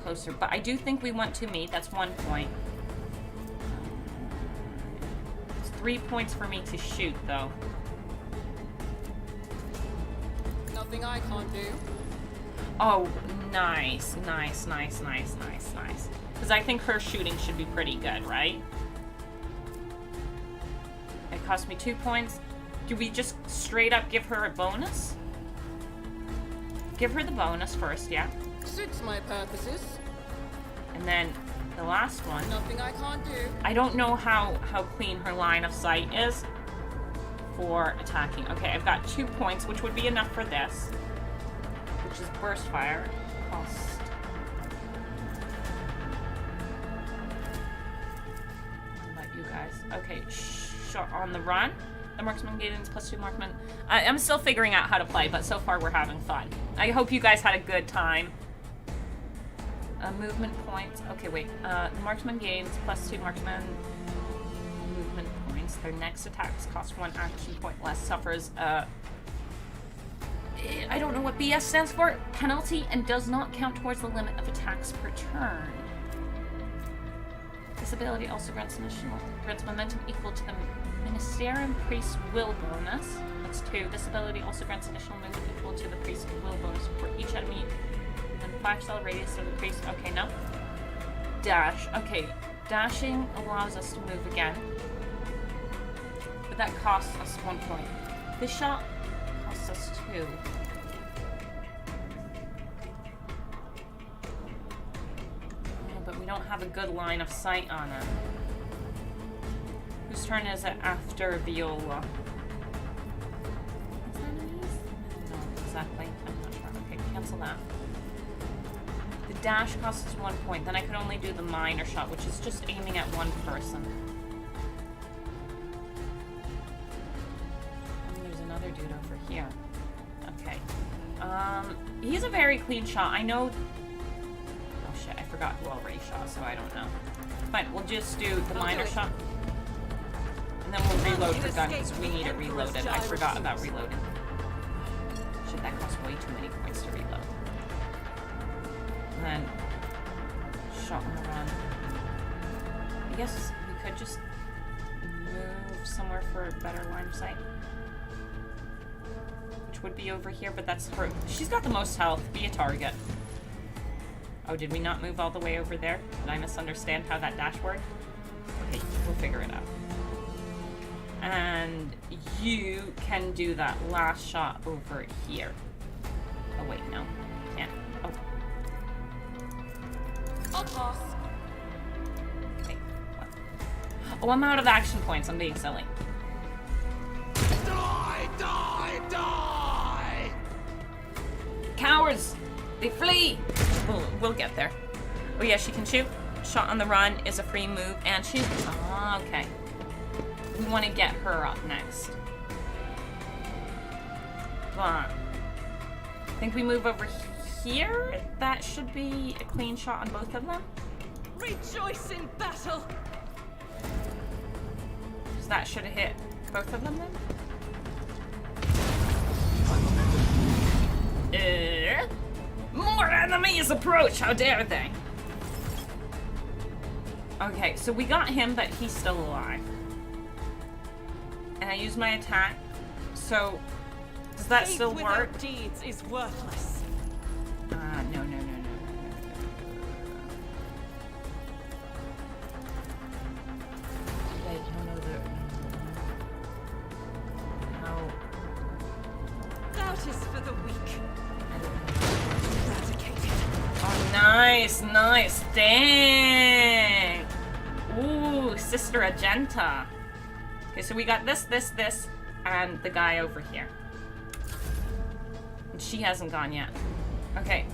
closer. But I do think we want to meet. That's 1 point. It's 3 points for me to shoot, though. Nothing I can't do. Oh, nice, nice, nice, nice, nice, nice. Because I think her shooting should be pretty good, right? It cost me 2 points. Do we just straight up give her a bonus? Give her the bonus first, yeah? Suits my purposes. And then the last one. Nothing I can't do. I don't know how clean her line of sight is for attacking. Okay, I've got 2 points, which would be enough for this. Which is burst fire. Cost. What about you guys? Okay, shot on the run. The marksman gains +2 marksman. I'm still figuring out how to play, but so far we're having fun. I hope you guys had a good time. Movement points. Okay, wait. The marksman gains +2 marksman movement points. Their next attacks cost 1 action point less. Suffers I don't know what BS stands for. Penalty and does not count towards the limit of attacks per turn. This ability also grants momentum equal to the Ministerium Priest Will bonus. That's 2. This ability also grants additional movement equal to the Priest Will bonus for each enemy and 5-cell radius of the priest. Okay, no. Dash. Okay, dashing allows us to move again, but that costs us 1 point. This shot costs us 2. But we don't have a good line of sight on it. Whose turn is it after Viola? Is that enemies? No, exactly. I'm not sure. Okay, cancel that. The dash costs us 1 point. Then I could only do the minor shot, which is just aiming at one person. And there's another dude over here. Okay. He's a very clean shot. I know. Oh shit! I forgot who already shot, so I don't know. Fine, we'll just do the minor shot. And then we'll reload the gun because we need it reloaded. I forgot about reloading. Shit, that costs way too many points to reload. And then shot on the run. I guess we could just move somewhere for a better line of sight. Which would be over here, but that's her. She's got the most health. Be a target. Oh, did we not move all the way over there? Did I misunderstand how that dash worked? Okay, we'll figure it out. And you can do that last shot over here. Oh wait, no. Can't. Oh. I'll pass. Okay. What? Oh, I'm out of action points. I'm being silly. Die! Die! Die! Cowards! They flee! We'll get there. Oh yeah, she can shoot. Shot on the run is a free move and shoot. Oh, okay. We want to get her up next. But I think we move over here. That should be a clean shot on both of them. Rejoice in battle. So that should have hit both of them then. More enemies approach! How dare they? Okay, so we got him, but he's still alive. And I used my attack. So, does that still work? Deeds is worthless. No. Wait, no. No. Doubt is for the weak. I don't know. Eradicated. Oh, nice. Dang. Ooh, Sister Agenta. Okay, so we got this, and the guy over here. And she hasn't gone yet. Okay.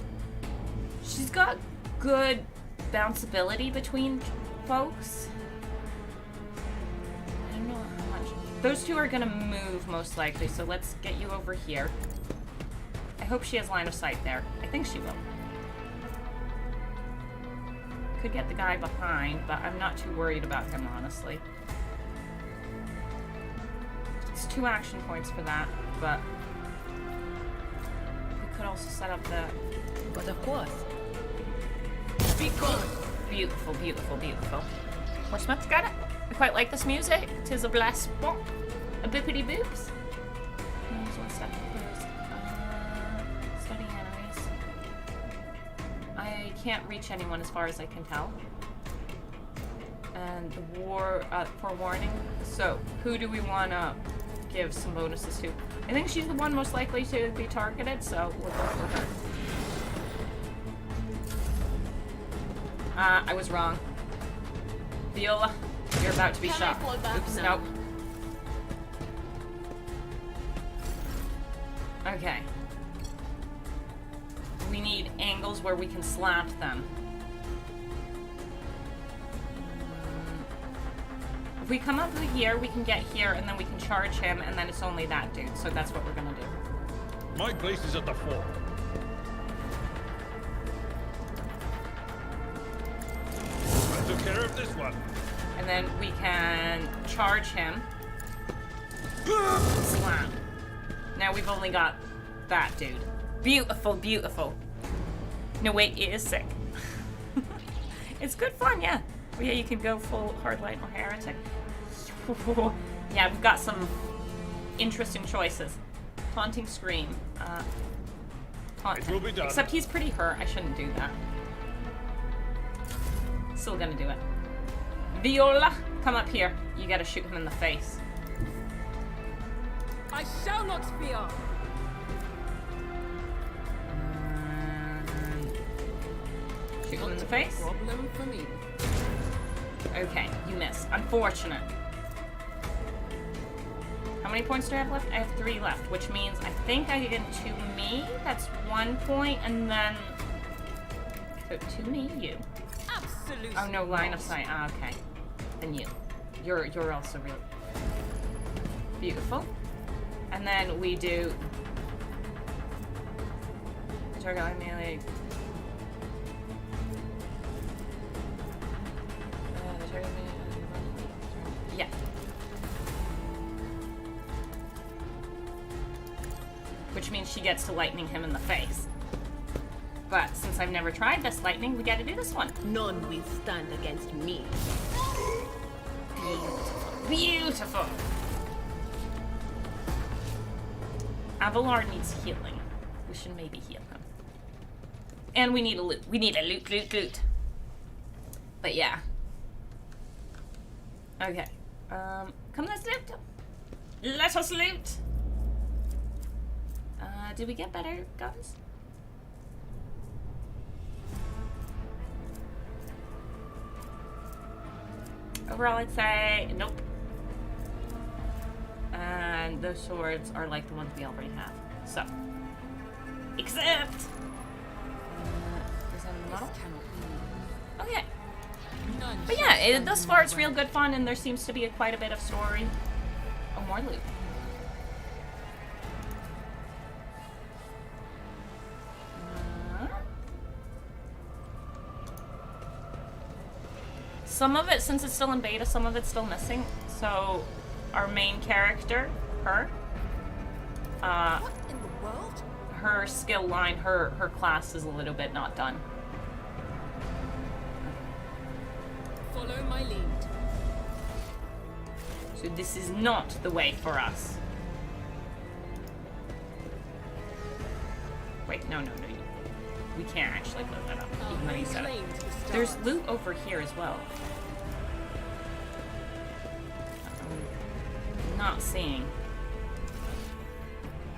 She's got good bounceability between folks. I don't know how much. Those two are gonna move most likely, so let's get you over here. I hope she has line of sight there. I think she will. Could get the guy behind, but I'm not too worried about him, honestly. It's 2 action points for that, but we could also set up the... But of course. Beautiful. Horsemith's got it. I quite like this music. 'Tis a blessed spot. A bippity boops. Study enemies. I can't reach anyone as far as I can tell. And the forewarning. So, who do we want to give some bonuses to? I think she's the one most likely to be targeted, so we'll go for her. I was wrong. Viola, you're about to be shot. Oops, nope. Okay. We need angles where we can slap them. If we come up to here, we can get here, and then we can charge him, and then it's only that dude. So that's what we're gonna do. My place is at the fort. took care of this one. And then we can charge him. Slam. Now we've only got that dude. Beautiful, beautiful. No, wait, it is sick. It's good fun, yeah. Oh, yeah, you can go full hardline or heretic. Yeah, we've got some interesting choices. Taunting Scream. Taunt It will be done. Except he's pretty hurt. I shouldn't do that. Still gonna do it. Viola, come up here. You gotta shoot him in the face. I shall not fear. Shoot him in the face. Problem for me. Okay, you miss. Unfortunate. How many points do I have left? I have 3 left, which means I think I get to me. That's 1 point, and then so to me, you. Absolutely. Oh no, line of sight. Ah, okay. Then you. You're also real beautiful. And then we do target line melee. Yeah. Which means she gets to lightning him in the face. But since I've never tried this lightning, we gotta do this one. None will stand against me. Beautiful. Beautiful. Avalar needs healing. We should maybe heal him. And we need a loot. We need a loot. But yeah. Okay. Come let's loot. Let us loot. Did we get better guns? Overall, I'd say nope. And those swords are like the ones we already have. So, except is that in the model? Okay. None But shall yeah, stand thus in far my it's way. real good fun, and there seems to be quite a bit of story. Oh, more loot. Some of it, since it's still in beta, some of it's still missing. So, our main character, her, What in the world? her skill line, her class is a little bit not done. Follow my lead. So this is not the way for us. Wait, no. We can't actually load that up. Even though you said it. Claim to the stars. There's loot over here as well. I'm not seeing.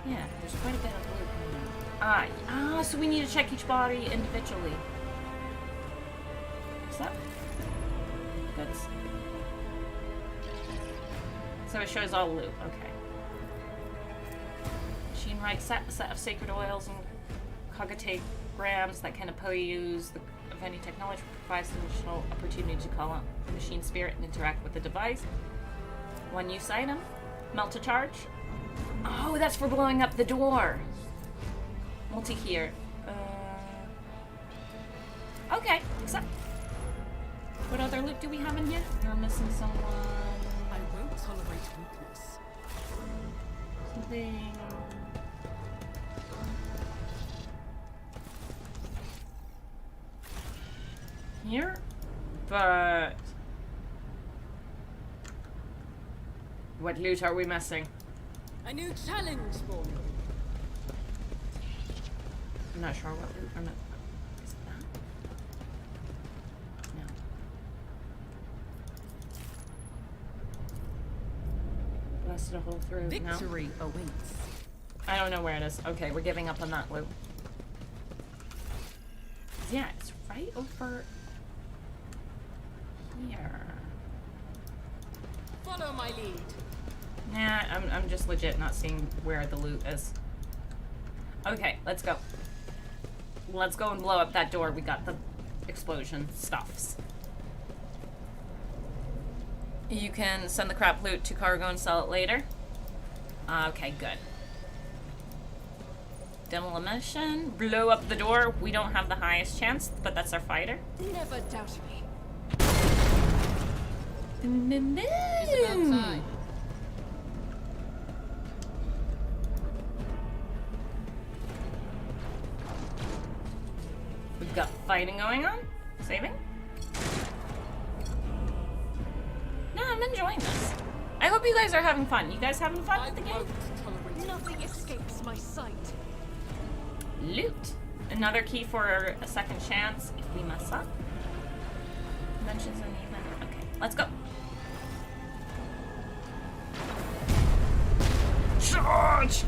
Yeah, there's quite a bit of loot. So we need to check each body individually. What's that? Goods. So it shows all loot. Okay. Machine right set of sacred oils and cogitagrams that can oppose of any technology provides an additional opportunity to call on the machine spirit and interact with the device. One use item. Melt to charge. Oh, that's for blowing up the door. Multi here. Okay, except. What other loot do we have in here? We're missing someone. I won't tolerate weakness. Something. Here? But. What loot are we missing? A new challenge for me. I'm not sure what loot. I'm not. Is it that? No. Blasted a hole through. No. Victory awaits. I don't know where it is. Okay, we're giving up on that loot. Yeah, it's right over here. Follow my lead. Nah, I'm just legit not seeing where the loot is. Okay, let's go. Let's go and blow up that door. We got the explosion stuffs. You can send the crap loot to cargo and sell it later. Okay, good. Demolition. Blow up the door. We don't have the highest chance, but that's our fighter. Never doubt me. It's about time. We've got fighting going on. Saving? No, I'm enjoying this. I hope you guys are having fun. You guys having fun I with the game? won't tolerate Nothing escapes my sight. Loot. Another key for a second chance if we mess up. Mentions uneven. Okay, let's go. Charge!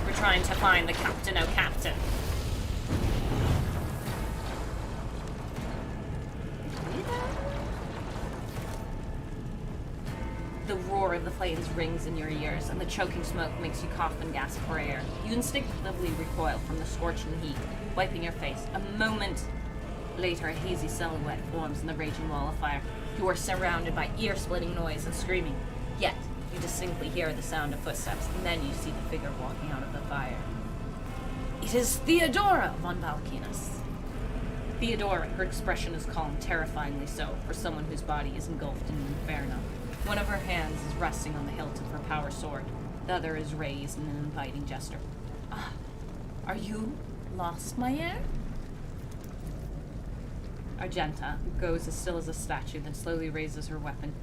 We're trying to find the Captain O'Captain. The roar of the flames rings in your ears, and the choking smoke makes you cough and gasp for air. You instinctively recoil from the scorching heat, wiping your face. A moment later, a hazy silhouette forms in the raging wall of fire. You are surrounded by ear-splitting noise and screaming. Yet, you distinctly hear the sound of footsteps, and then you see the figure walking out of the fire. It is Theodora von Valkinus. Theodora, her expression is calm, terrifyingly so, for someone whose body is engulfed in an inferno. One of her hands is resting on the hilt of her power sword. The other is raised in an inviting gesture. Ah, are you lost, my heir? Argenta goes as still as a statue, then slowly raises her weapon.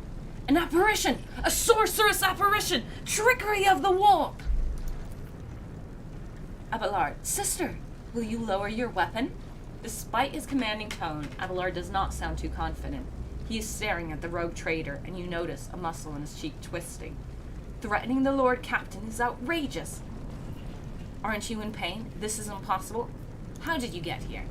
An apparition! A sorceress apparition! Trickery of the warp! Abelard, sister, will you lower your weapon? Despite his commanding tone, Abelard does not sound too confident. He is staring at the rogue trader, and you notice a muscle in his cheek twisting. Threatening the Lord Captain is outrageous. Aren't you in pain? This is impossible. How did you get here?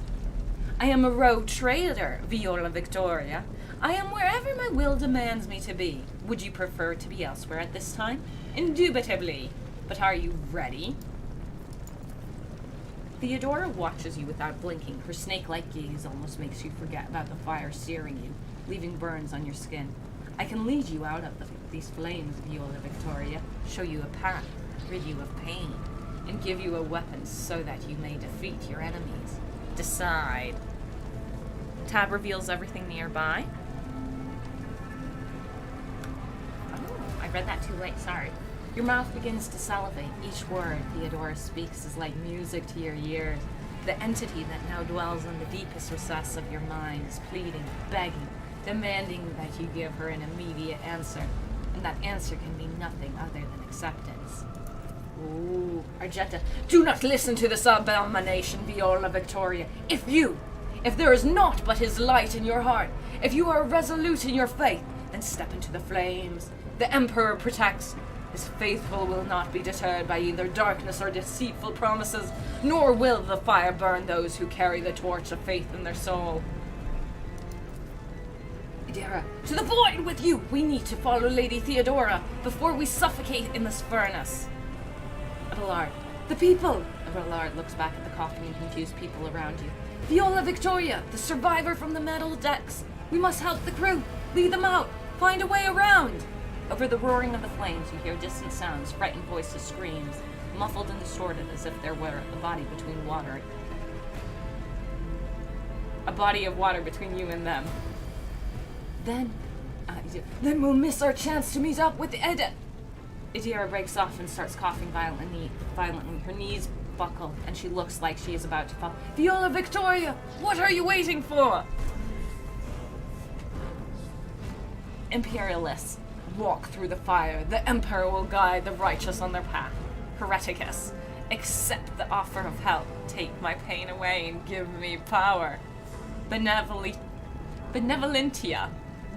I am a rogue trader, Viola Victoria. I am wherever my will demands me to be. Would you prefer to be elsewhere at this time? Indubitably. But are you ready? Theodora watches you without blinking. Her snake-like gaze almost makes you forget about the fire searing you, leaving burns on your skin. I can lead you out of these flames, Viola Victoria, show you a path, rid you of pain, and give you a weapon so that you may defeat your enemies. Decide. Tab reveals everything nearby. Oh, I read that too late, sorry. Your mouth begins to salivate. Each word Theodora speaks is like music to your ears. The entity that now dwells in the deepest recess of your mind is pleading, begging, demanding that you give her an immediate answer. And that answer can be nothing other than acceptance. Ooh, Argenta, do not listen to this abomination, Viola Victoria. If there is naught but his light in your heart, if you are resolute in your faith, then step into the flames. The Emperor protects. His faithful will not be deterred by either darkness or deceitful promises, nor will the fire burn those who carry the torch of faith in their soul. Idira, to the void with you! We need to follow Lady Theodora before we suffocate in this furnace. Abelard, the people! Abelard looks back at the coughing and confused people around you. Viola Victoria, the survivor from the metal decks. We must help the crew. Lead them out. Find a way around. Over the roaring of the flames, you hear distant sounds, frightened voices, screams, muffled and distorted as if there were a body between water. A body of water between you and them. Then we'll miss our chance to meet up with Edda. Idira breaks off and starts coughing violently. Her knees buckle, and she looks like she is about to fall. Viola Victoria, what are you waiting for? Imperialists, walk through the fire. The Emperor will guide the righteous on their path. Hereticus, accept the offer of help. Take my pain away and give me power. Benevolentia,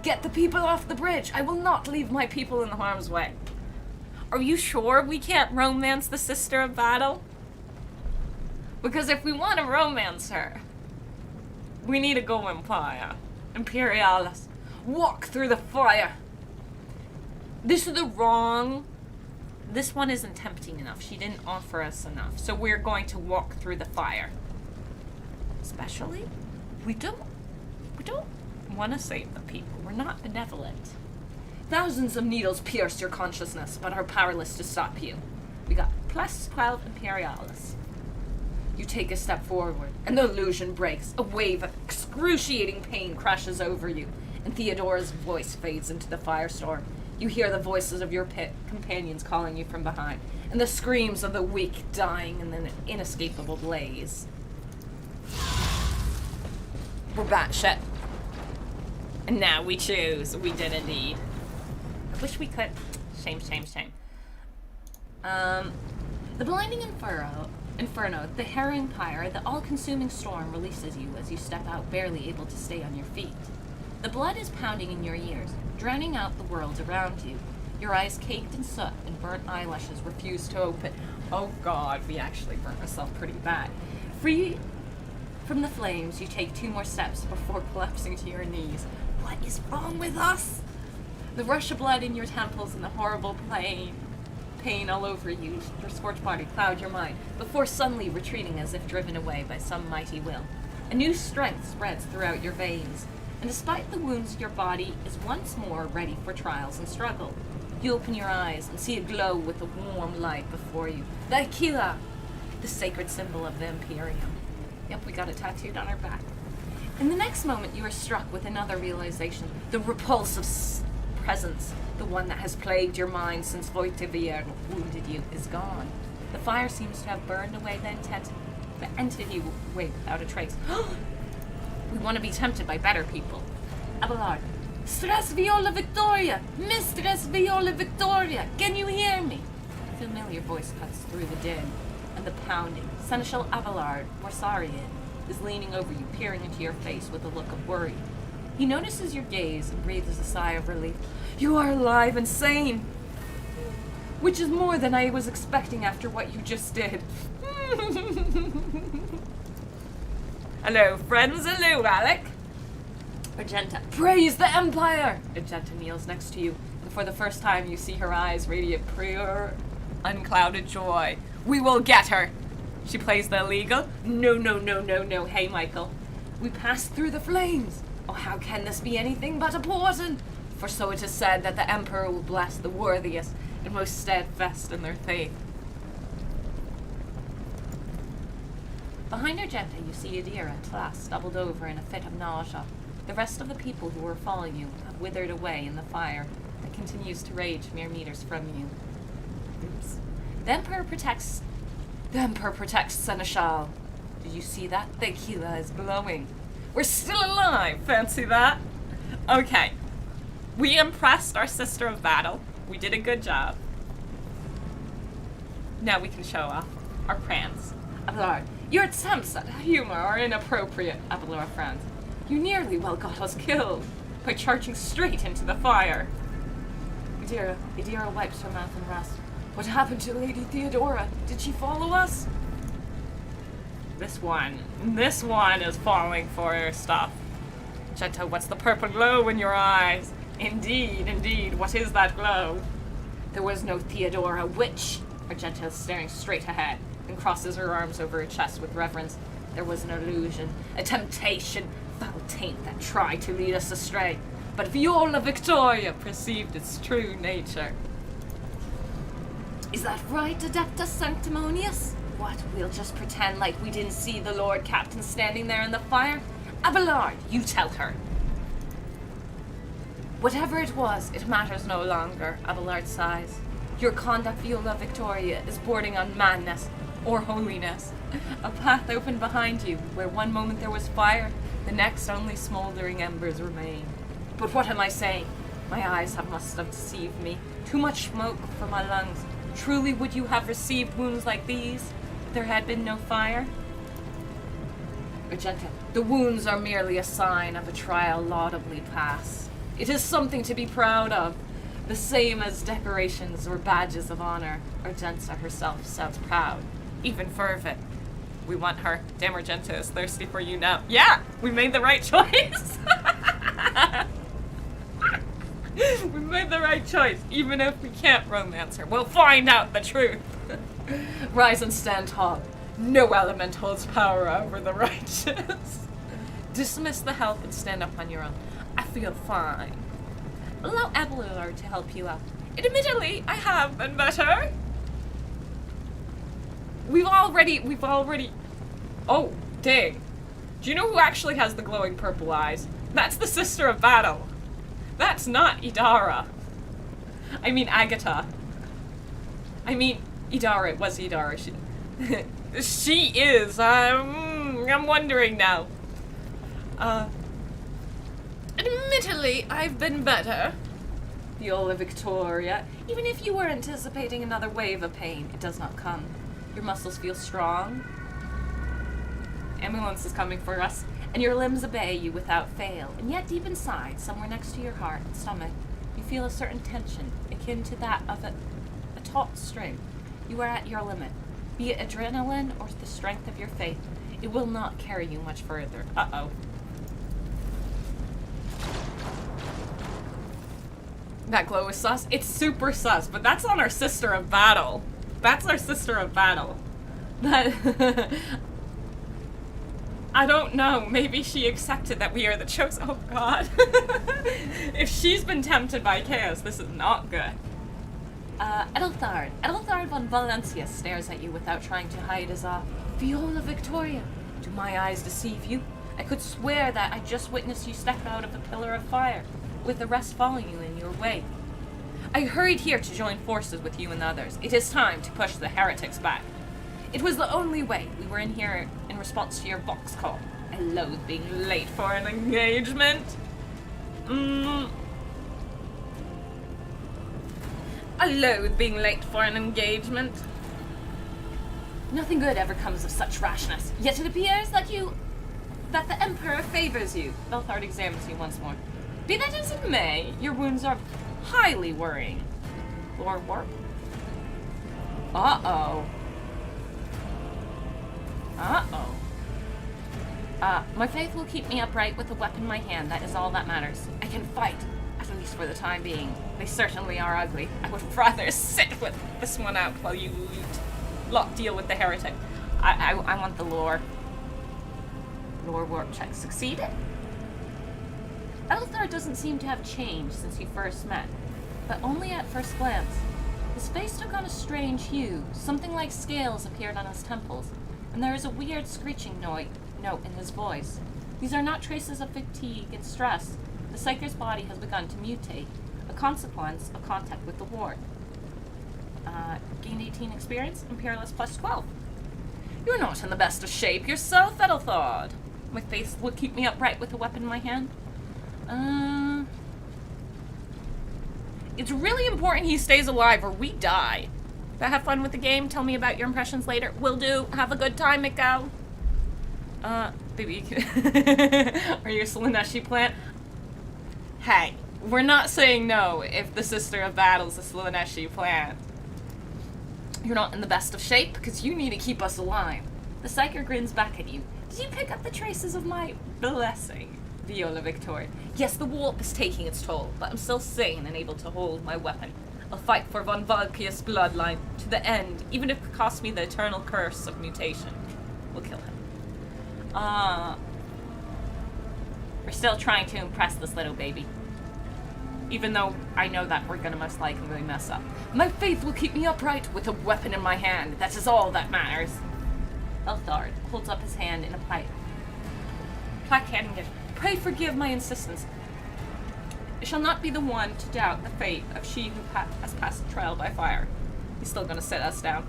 get the people off the bridge. I will not leave my people in harm's way. Are you sure we can't romance the Sister of Battle? Because if we want to romance her, we need to go Empire. Imperialis, walk through the fire. This one isn't tempting enough. She didn't offer us enough. So we're going to walk through the fire. Especially, we don't want to save the people. We're not benevolent. Thousands of needles pierced your consciousness, but are powerless to stop you. We got plus 12 Imperialis. You take a step forward, and the illusion breaks. A wave of excruciating pain crashes over you, and Theodora's voice fades into the firestorm. You hear the voices of your companions calling you from behind, and the screams of the weak dying in an inescapable blaze. We're batshit. And now we choose. We did indeed. I wish we could. Shame, shame, shame. The blinding inferno, the harrowing pyre, the all-consuming storm releases you as you step out, barely able to stay on your feet. The blood is pounding in your ears, drowning out the world around you. Your eyes caked in soot and burnt eyelashes refuse to open. Oh god, we actually burnt ourselves pretty bad. Free from the flames, you take 2 more steps before collapsing to your knees. What is wrong with us? The rush of blood in your temples and the horrible pain all over you, your scorched body cloud your mind, before suddenly retreating as if driven away by some mighty will. A new strength spreads throughout your veins, and despite the wounds, your body is once more ready for trials and struggle. You open your eyes and see a glow with a warm light before you. The Aquila, the sacred symbol of the Imperium. Yep, we got it tattooed on our back. In the next moment, you are struck with another realization. The repulsive presence, the one that has plagued your mind since Voitivier wounded you, is gone. The fire seems to have burned away the entity away without a trace. We want to be tempted by better people. Abelard. Stress Viola Victoria! Mistress Viola Victoria! Can you hear me? A familiar voice cuts through the din and the pounding. Seneschal Abelard, Morsarian, is leaning over you, peering into your face with a look of worry. He notices your gaze and breathes a sigh of relief. You are alive and sane! Which is more than I was expecting after what you just did. Hello, friends. Hello, Alec. Argenta. Praise the Empire! Argenta kneels next to you, and for the first time you see her eyes radiate pure, unclouded joy. We will get her! She plays the illegal. No, no, no, no, no. Hey, Michael. We passed through the flames. Oh, how can this be anything but a portent? For so it is said that the Emperor will bless the worthiest and most steadfast in their faith. Behind Argenta, you see Adira at last, doubled over in a fit of nausea. The rest of the people who were following you have withered away in the fire that continues to rage mere meters from you. Oops. The Emperor protects Seneschal. Did you see that? The Aquila is glowing. We're still alive! Fancy that? Okay. We impressed our sister of battle. We did a good job. Now we can show off our prance. Abelard, your attempts at humor are inappropriate, Abelard frowns. You nearly well got us killed by charging straight into the fire. Adira wipes her mouth and rasps. What happened to Lady Theodora? Did she follow us? This one is falling for her stuff. Genta, what's the purple glow in your eyes? Indeed, what is that glow? There was no Theodora witch. Argenta is staring straight ahead and crosses her arms over her chest with reverence. There was an illusion, a temptation, foul taint that tried to lead us astray. But Viola Victoria perceived its true nature. Is that right, Adeptus Sanctimonious? What, we'll just pretend like we didn't see the Lord Captain standing there in the fire? Abelard, you tell her. Whatever it was, it matters no longer, Abelard sighs. Your conduct, Viola Victoria, is bordering on madness or holiness. A path opened behind you, where one moment there was fire, the next only smoldering embers remain. But what am I saying? My eyes must have deceived me. Too much smoke for my lungs. Truly would you have received wounds like these if there had been no fire? Argenta, the wounds are merely a sign of a trial laudably passed. It is something to be proud of, the same as decorations or badges of honor. Argenta herself sounds proud, even fervent. We want her. Damn, Argenta is thirsty for you now. Yeah, we made the right choice. We made the right choice, even if we can't romance her. We'll find out the truth. Rise and stand tall. No element holds power over the righteous. Dismiss the help and stand up on your own. I feel fine. Allow Abelard to help you out. Admittedly, I have been better. We've already Oh, dang. Do you know who actually has the glowing purple eyes? That's the Sister of Battle. That's not Idara. I mean, Agatha. I mean, Idara. It was Idara. She is. I'm wondering now. Admittedly, I've been better. Viola Victoria. Even if you were anticipating another wave of pain, it does not come. Your muscles feel strong. Ambulance is coming for us, and your limbs obey you without fail. And yet deep inside, somewhere next to your heart and stomach, you feel a certain tension, akin to that of a taut string. You are at your limit. Be it adrenaline or the strength of your faith, it will not carry you much further. Uh-oh. That glow is sus. It's super sus, but that's on our Sister of Battle. That's our Sister of Battle. That... I don't know. Maybe she accepted that we are the chosen. Oh god. If she's been tempted by chaos, this is not good. Edelthard. Edelthard von Valencia stares at you without trying to hide his Viola Victoria. Do my eyes deceive you? I could swear that I just witnessed you step out of the pillar of fire, with the rest following you in your wake. I hurried here to join forces with you and the others. It is time to push the heretics back. It was the only way. We were in here in response to your vox call. I loathe being late for an engagement. I loathe being late for an engagement. Nothing good ever comes of such rashness. Yet it appears that the Emperor favors you. Belthard examines you once more. Be that as it may, your wounds are highly worrying. Lord Warp? Uh-oh. Uh-oh. My faith will keep me upright with a weapon in my hand. That is all that matters. I can fight, at least for the time being. They certainly are ugly. I would rather sit with this one out while you deal with the heretic. I want the lore. Lore warp check succeeded. Elthar doesn't seem to have changed since you first met, but only at first glance. His face took on a strange hue. Something like scales appeared on his temples, and there is a weird screeching note in his voice. These are not traces of fatigue and stress. The Psyker's body has begun to mutate, a consequence of contact with the ward. Gained 18 experience, Imperialist plus 12. You're not in the best of shape yourself, Edelthard. My face will keep me upright with a weapon in my hand. It's really important he stays alive or we die. But have fun with the game. Tell me about your impressions later. Will do. Have a good time, Mikko. Baby. Are you a Slaneshi plant? Hey, we're not saying no if the Sister of Battle's a Slaneshi plant. You're not in the best of shape because you need to keep us alive. The Psyker grins back at you. Did you pick up the traces of my blessing, Viola Victoria? Yes, the warp is taking its toll, but I'm still sane and able to hold my weapon. I'll fight for von Valkyria's bloodline to the end, even if it costs me the eternal curse of mutation. We'll kill him. We're still trying to impress this little baby. Even though I know that we're gonna most likely mess up. My faith will keep me upright with a weapon in my hand. That is all that matters. Elthard holds up his hand in a placating it. Pray forgive my insistence. I shall not be the one to doubt the fate of she who has passed the trial by fire. He's still gonna sit us down.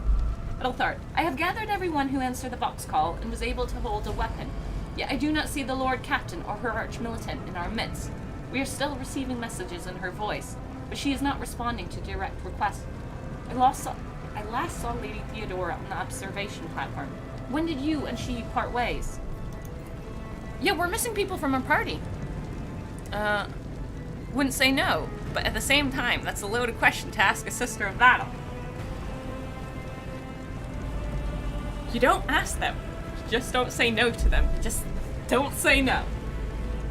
Edelthard, I have gathered everyone who answered the box call and was able to hold a weapon. Yet I do not see the Lord Captain or her arch-militant in our midst. We are still receiving messages in her voice, but she is not responding to direct requests. I last saw Lady Theodora on the observation platform. When did you and she part ways? Yeah, we're missing people from our party. Wouldn't say no, but at the same time, that's a loaded question to ask a Sister of Battle. You don't ask them. You just don't say no to them. Just don't say no.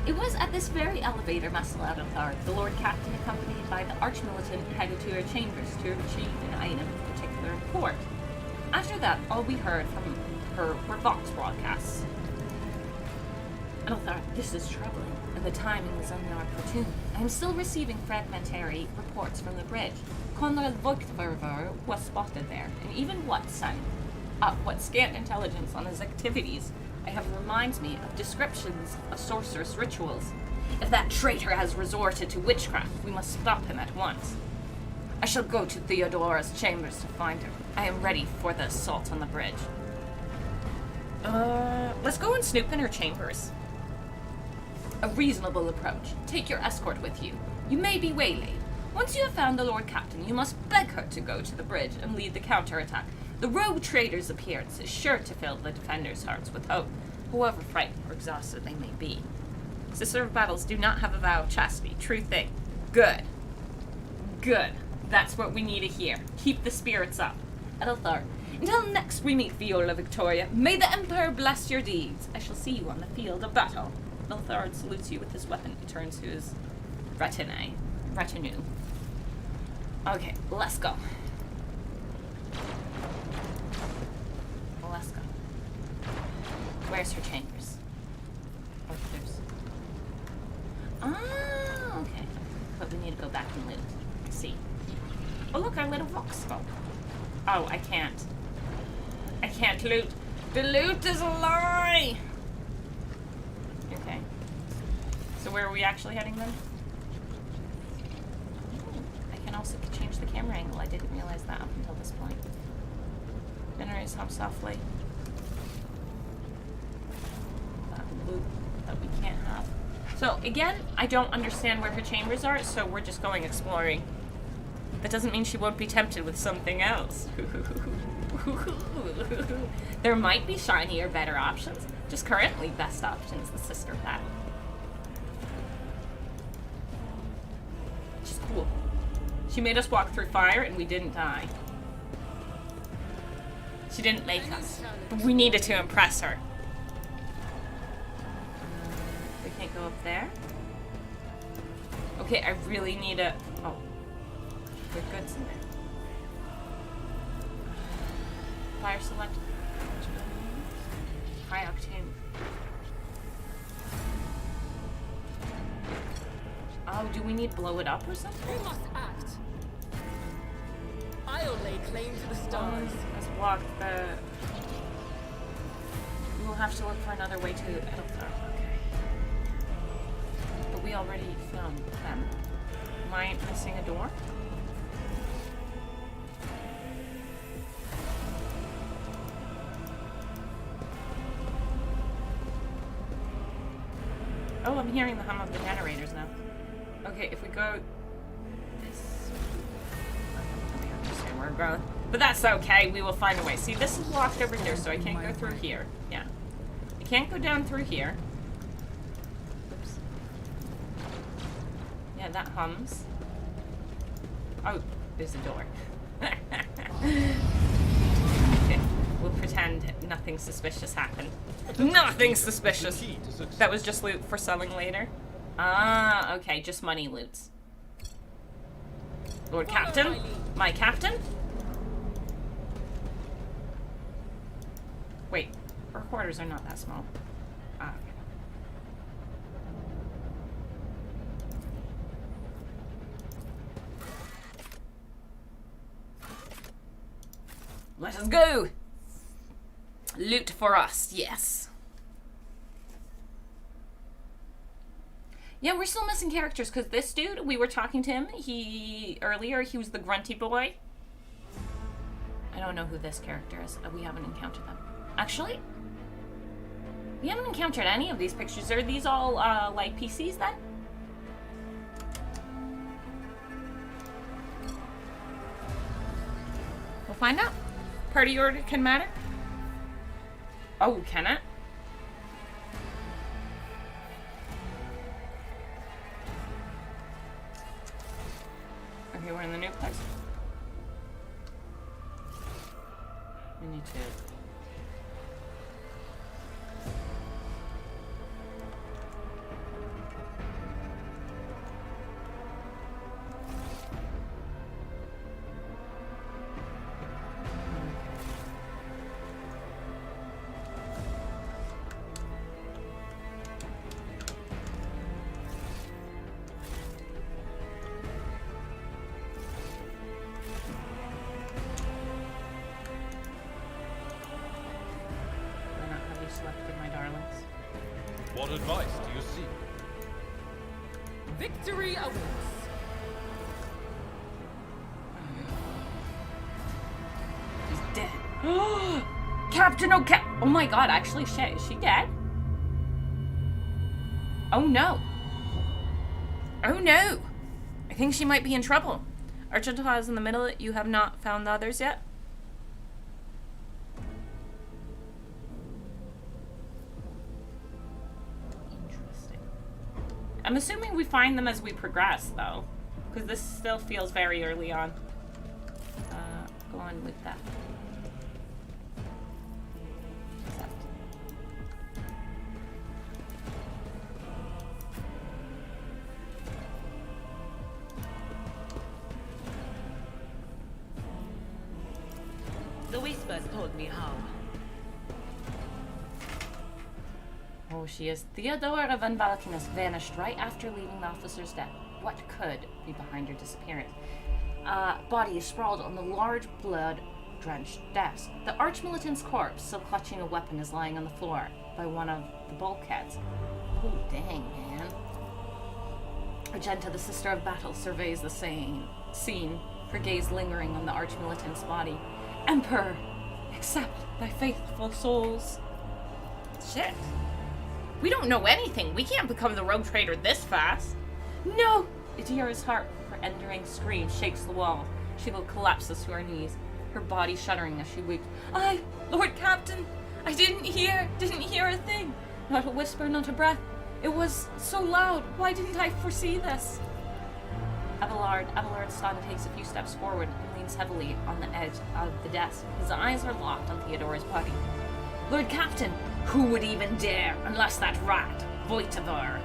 It was at this very elevator, Master Edelthard, the Lord Captain, accompanied by the arch-militant, headed to her chambers to retrieve an item of particular import. After that, all we heard from her were Vox broadcasts. Edelthard, this is troubling, and the timing is inopportune. I am still receiving fragmentary reports from the bridge. Konrad Voigtverver was spotted there, and even Watson. What scant intelligence on his activities I have reminds me of descriptions of sorceress rituals. If that traitor has resorted to witchcraft, we must stop him at once. I shall go to Theodora's chambers to find her. I am ready for the assault on the bridge. Let's go and snoop in her chambers. A reasonable approach. Take your escort with you. You may be waylaid. Once you have found the Lord Captain, you must beg her to go to the bridge and lead the counterattack. The rogue trader's appearance is sure to fill the defenders' hearts with hope, however frightened or exhausted they may be. Sister of Battles do not have a vow of chastity. True thing. Good. Good. That's what we need to hear. Keep the spirits up. Edelthar, until next we meet Viola Victoria, may the Emperor bless your deeds. I shall see you on the field of battle. Edelthar salutes you with his weapon. He turns to his retinue. Okay, let's go. Let's go. Where's her chambers? Oh, there's... Ah, okay. But we need to go back and loot. I see. Oh, look, our little vox skull. Oh, I can't. I can't loot. The loot is a lie! Okay. So where are we actually heading then? I can also change the camera angle. I didn't realize that up until this point. Generate hum softly. That loot that we can't have. So again, I don't understand where her chambers are, so we're just going exploring. That doesn't mean she won't be tempted with something else. There might be shinier, better options. Just currently, best option is the sister battle. She's cool. She made us walk through fire and we didn't die. She didn't make us. But we needed to impress her. We can't go up there. Okay, I really need a... Oh. There are goods in there. Fire select. High octane. Oh, do we need blow it up or something? You must act. I'll lay claim to the stars. Let's walk the... We will have to look for another way to... Edelthar. Okay. But we already found them. Am I missing a door? Oh, I'm hearing the hum of the generators now. Okay, if we go this, I don't understand where we're going, but that's okay. We will find a way. See, this is locked over here, so I can't go through here. Yeah, I can't go down through here. Oops. Yeah, that hums. Oh, there's a door. Okay, we'll pretend nothing suspicious happened. Nothing suspicious. That was just loot for selling later. Ah, okay, just money loots. Lord Captain? My captain? Wait, our quarters are not that small. Ah, okay. Let us go! Loot for us, yes. Yeah, we're still missing characters because this dude, we were talking to him, earlier he was the grunty boy. I don't know who this character is. We haven't encountered them. Actually, we haven't encountered any of these pictures. Are these all like PCs then? We'll find out. Party order can matter. Oh, can it? Okay, we're in the new place. We need to... advice do you seek? Victory awaits. He's dead. Captain oh my god, actually, shit, is she dead? Oh no. Oh no. I think she might be in trouble. Argenta is in the middle. You have not found the others yet? Interesting. I'm assuming we find them as we progress, though. Because this still feels very early on. Go on with that. Accept. The whispers told me how. Oh, she is. Theodora von Balkanus vanished right after leaving the officer's death. What could be behind her disappearance? Body is sprawled on the large blood-drenched desk. The arch-militant's corpse, still clutching a weapon, is lying on the floor by one of the bulkheads. Oh, dang, man. Argenta, the sister of battle, surveys the scene, her gaze lingering on the arch-militant's body. Emperor, accept thy faithful souls. Shit. We don't know anything. We can't become the rogue trader this fast. No! Idira's heart, her ending scream, shakes the wall. She collapses to her knees, her body shuddering as she weeps. Lord Captain, I didn't hear a thing. Not a whisper, not a breath. It was so loud. Why didn't I foresee this? Abelard's son takes a few steps forward and leans heavily on the edge of the desk. His eyes are locked on Theodora's body. Lord Captain, who would even dare, unless that rat, Voitivor?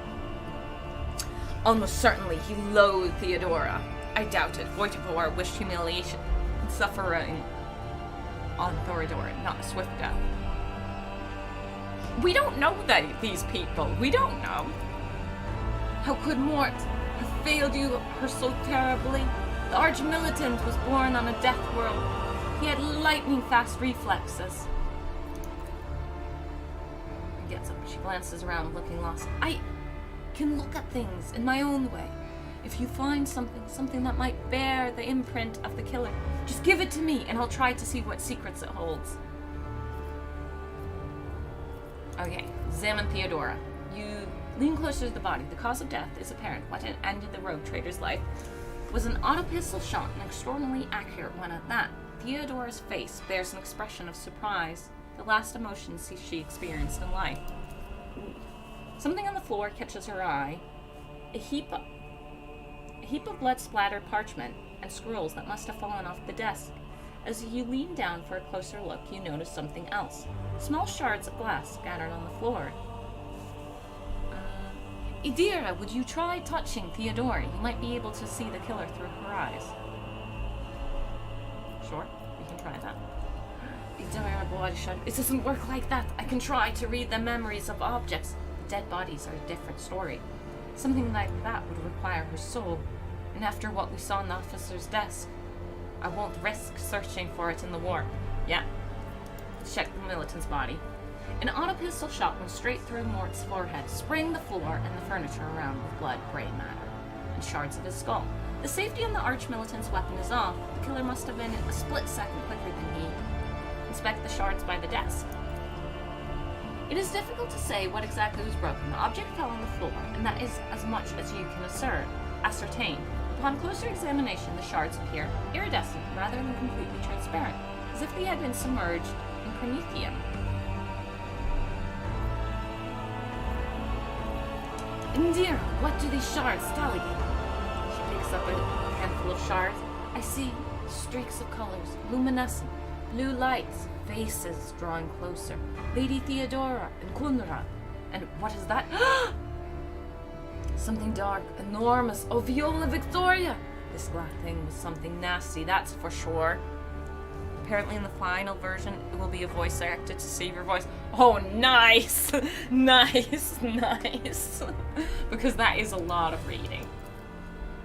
Almost certainly he loathed Theodora. I doubt it. Voitivor wished humiliation and suffering on Thorador, not a swift death. We don't know these people. We don't know. How could Mort have failed you her so terribly? The arch-militant was born on a death world. He had lightning-fast reflexes. She gets up. She glances around, looking lost. I can look at things in my own way. If you find something that might bear the imprint of the killer, just give it to me, and I'll try to see what secrets it holds. Okay, examine Theodora. You lean closer to the body. The cause of death is apparent. What had ended the rogue trader's life was an auto pistol shot, an extraordinarily accurate one at that. Theodora's face bears an expression of surprise, the last emotions she experienced in life. Something on the floor catches her eye. A heap of blood-splattered parchment and scrolls that must have fallen off the desk. As you lean down for a closer look, you notice something else. Small shards of glass scattered on the floor. Idira, would you try touching Theodora? You might be able to see the killer through her eyes. Sure, we can try that. Idira, body shuddered. It doesn't work like that. I can try to read the memories of objects. Dead bodies are a different story. Something like that would require her soul. And after what we saw in the officer's desk, I won't risk searching for it in the war. Yeah. Check the militant's body. An auto pistol shot went straight through Mort's forehead, spraying the floor and the furniture around with blood, gray matter, and shards of his skull. The safety on the arch-militant's weapon is off. The killer must have been a split second quicker than he. Inspect the shards by the desk. It is difficult to say what exactly was broken. The object fell on the floor, and that is as much as you can ascertain. Upon closer examination, the shards appear iridescent rather than completely transparent, as if they had been submerged in promethium. Indira, what do these shards tell you? She picks up a handful of shards. I see streaks of colors, luminescent, blue lights, faces drawing closer. Lady Theodora and Kunra. And what is that? Something dark, enormous. Oh, Viola Victoria! This black thing was something nasty, that's for sure. Apparently in the final version, it will be a voice actor to save your voice. Oh, nice! Nice. Because that is a lot of reading.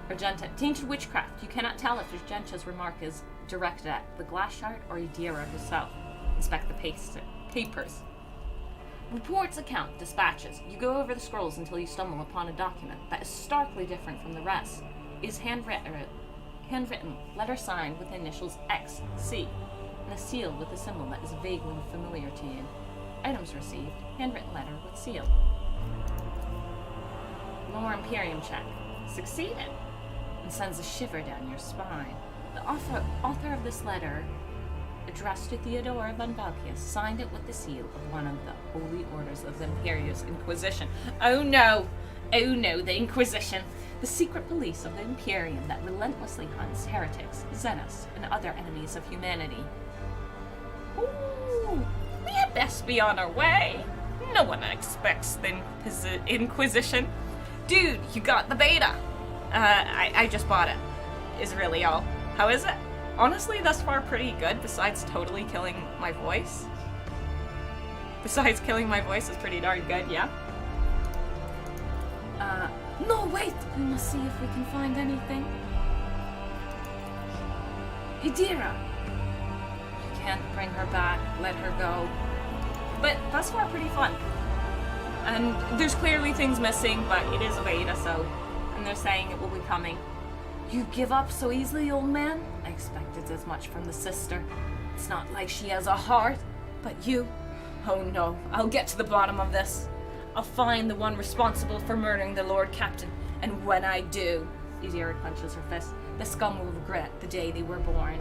Argenta, tainted witchcraft. You cannot tell if Argenta's remark is directed at the glass shard or Idira herself. Inspect the papers. Reports, account, dispatches. You go over the scrolls until you stumble upon a document that is starkly different from the rest. It is handwritten, letter signed with the initials X, C, and a seal with a symbol that is vaguely familiar to you. Items received, handwritten letter with seal. Lower Imperium check. Succeeded! And sends a shiver down your spine. The author of this letter, addressed to Theodora von Valkius, signed it with the seal of one of the Holy Orders of the Imperius Inquisition. Oh no! Oh no, the Inquisition! The secret police of the Imperium that relentlessly hunts heretics, Xenos, and other enemies of humanity. Ooh! We had best be on our way! No one expects the Inquisition. Dude, you got the beta! I just bought it. Is really all. How is it? Honestly, thus far pretty good, besides totally killing my voice. Besides killing my voice is pretty darn good, yeah? No, wait! We must see if we can find anything. Idira! You can't bring her back, let her go. But thus far pretty fun. And there's clearly things missing, but it is a beta, so... And they're saying it will be coming. You give up so easily, old man? I expected as much from the sister. It's not like she has a heart, but you... Oh no, I'll get to the bottom of this. I'll find the one responsible for murdering the Lord Captain, and when I do... Idira clenches her fist. The scum will regret the day they were born.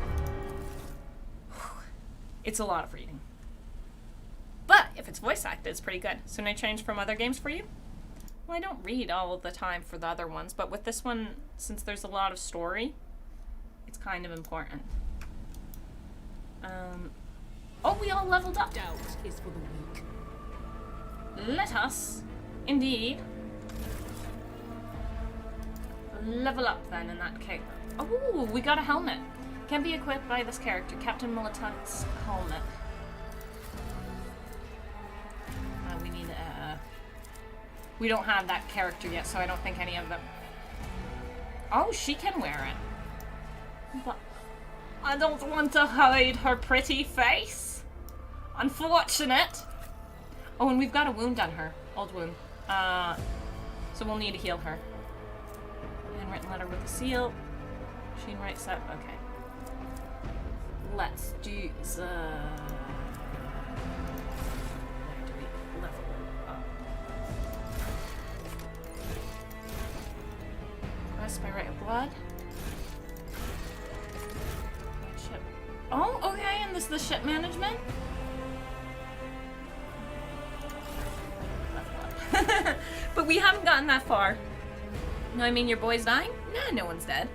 It's a lot of reading. But if it's voice acted, it's pretty good. So can I change from other games for you? Well, I don't read all the time for the other ones, but with this one, since there's a lot of story, it's kind of important. Oh, we all leveled up. Doubt is for the weak. Let us, indeed, level up then in that case. Oh, we got a helmet. Can be equipped by this character, Captain Militant's helmet. We need we don't have that character yet, so I don't think any of them... Oh, she can wear it. But I don't want to hide her pretty face. Unfortunate. Oh, and we've got a wound on her. Old wound. So we'll need to heal her. Handwritten letter with a seal. Machine right set. Okay. Let's do the... Where do we level up? Rest by right of blood. Ship. Oh, okay, and this is the ship management? But we haven't gotten that far. No, I mean, your boy's dying? Nah, no one's dead.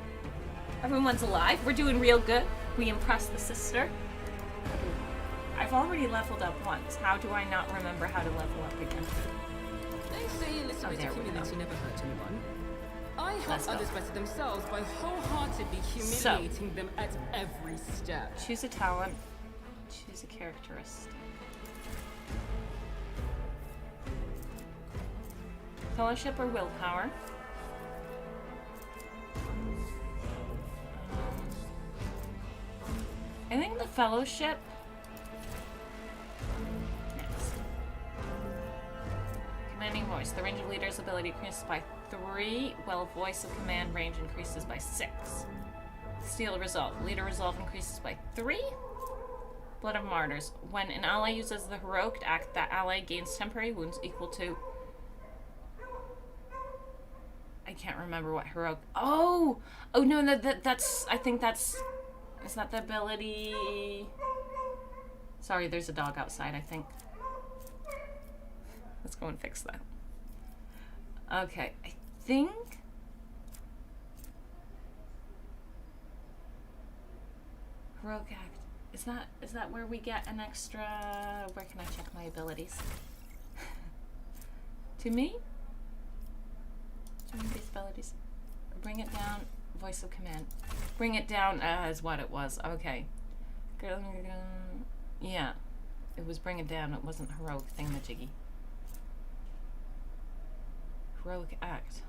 Everyone's alive. We're doing real good. We impressed the sister. I've already leveled up once. How do I not remember how to level up again? They say a little bit of humility never hurt anyone. I help others better themselves by wholeheartedly humiliating them at every step. Choose a talent. Choose a characteristic. Fellowship or willpower. I think the fellowship. Next. Commanding voice. The range of leader's ability increases by 3, while voice of command range increases by 6. Steel resolve. Leader resolve increases by 3. Blood of martyrs. When an ally uses the heroic act, that ally gains temporary wounds equal to... I can't remember what heroic... Oh! Oh no, that's... I think that's... Is that the ability... Sorry, there's a dog outside, I think. Let's go and fix that. Okay, I think... Heroic act. Is that where we get an extra... Where can I check my abilities? To me? These abilities. Bring it down. Voice of command. Bring it down as what it was. Okay. Yeah. It was bring it down. It wasn't heroic thingamajiggy. Heroic act.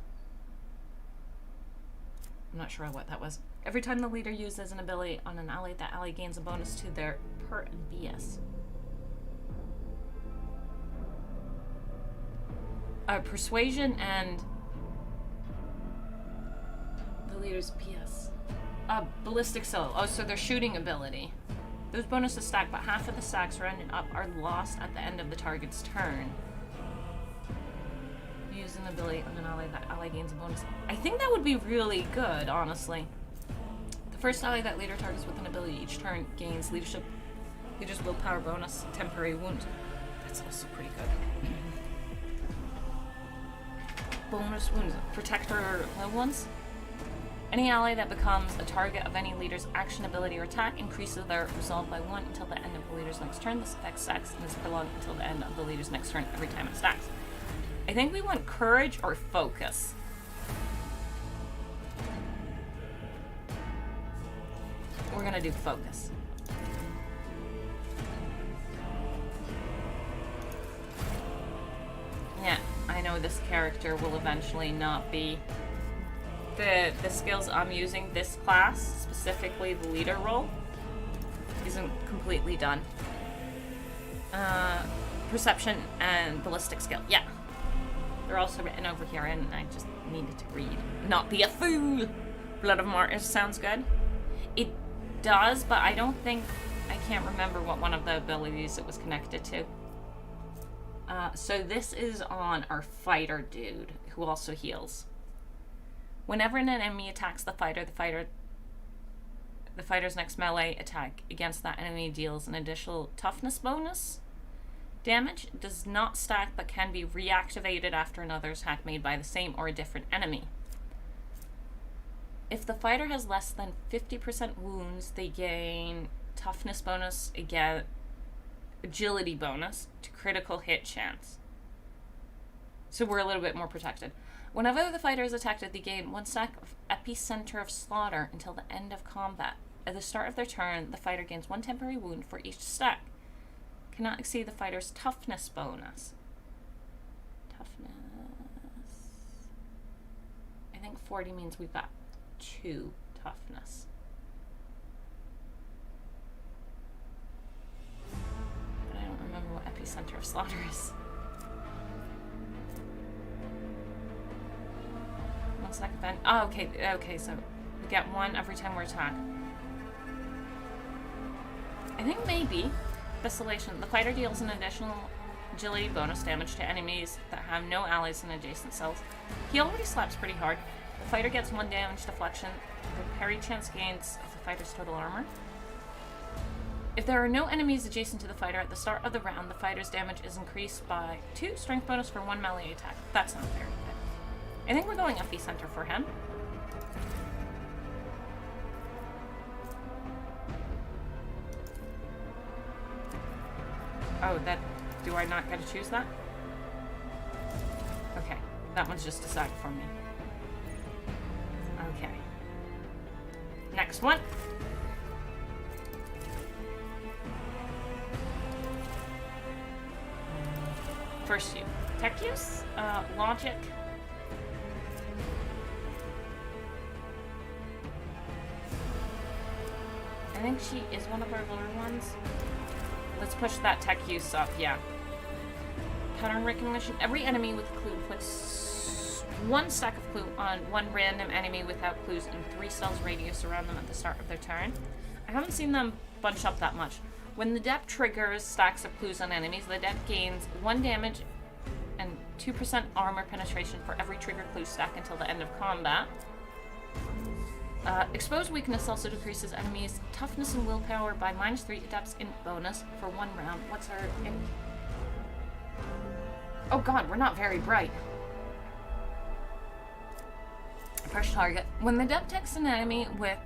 I'm not sure what that was. Every time the leader uses an ability on an ally, that ally gains a bonus to their per and BS. Persuasion and the leader's PS. Ballistic Soul. Oh, so their shooting ability. Those bonuses stack, but half of the stacks rounded up are lost at the end of the target's turn. Use an ability on an ally, that ally gains a bonus. I think that would be really good, honestly. The first ally that leader targets with an ability each turn gains leader's willpower bonus, temporary wound. That's also pretty good. Bonus wounds. Protector low ones. Any ally that becomes a target of any leader's action, ability, or attack increases their resolve by 1 until the end of the leader's next turn. This effect stacks and is prolonged until the end of the leader's next turn every time it stacks. I think we want courage or focus. We're gonna do focus. Yeah, I know this character will eventually not be... The skills I'm using this class, specifically the leader role, isn't completely done. Perception and ballistic skill, yeah. They're also written over here and I just needed to read. Not be a fool! Blood of Martyrs sounds good. It does, but I don't think... I can't remember what one of the abilities it was connected to. So this is on our fighter dude, who also heals. Whenever an enemy attacks the fighter's next melee attack against that enemy deals an additional toughness bonus. Damage does not stack but can be reactivated after another attack made by the same or a different enemy. If the fighter has less than 50% wounds, they gain toughness bonus, again, agility bonus to critical hit chance. So we're a little bit more protected. Whenever the fighter is attacked, they gain 1 stack of epicenter of slaughter until the end of combat. At the start of their turn, the fighter gains 1 temporary wound for each stack. Cannot exceed the fighter's toughness bonus. Toughness. I think 40 means we've got 2 toughness. But I don't remember what epicenter of slaughter is. 1 stack event. Oh, okay, so we get 1 every time we're attacked. I think maybe Desolation. The fighter deals an additional agility bonus damage to enemies that have no allies in adjacent cells. He already slaps pretty hard. The fighter gets 1 damage deflection. The parry chance gains of the fighter's total armor. If there are no enemies adjacent to the fighter at the start of the round, the fighter's damage is increased by 2 strength bonus for 1 melee attack. That's not very good. I think we're going epicenter for him. Oh, that... Do I not get to choose that? Okay. That one's just decided for me. Okay. Next one. First use. Tech use? Logic. I think she is one of our lower ones. Let's push that tech use up, yeah. Pattern recognition. Every enemy with a clue puts 1 stack of clue on 1 random enemy without clues in 3 cells radius around them at the start of their turn. I haven't seen them bunch up that much. When the depth triggers stacks of clues on enemies, the depth gains 1 damage and 2% armor penetration for every trigger clue stack until the end of combat. Exposed weakness also decreases enemies' toughness and willpower by -3 adapts in bonus for 1 round. What's our... Oh god, we're not very bright. First target. When the depth attacks an enemy with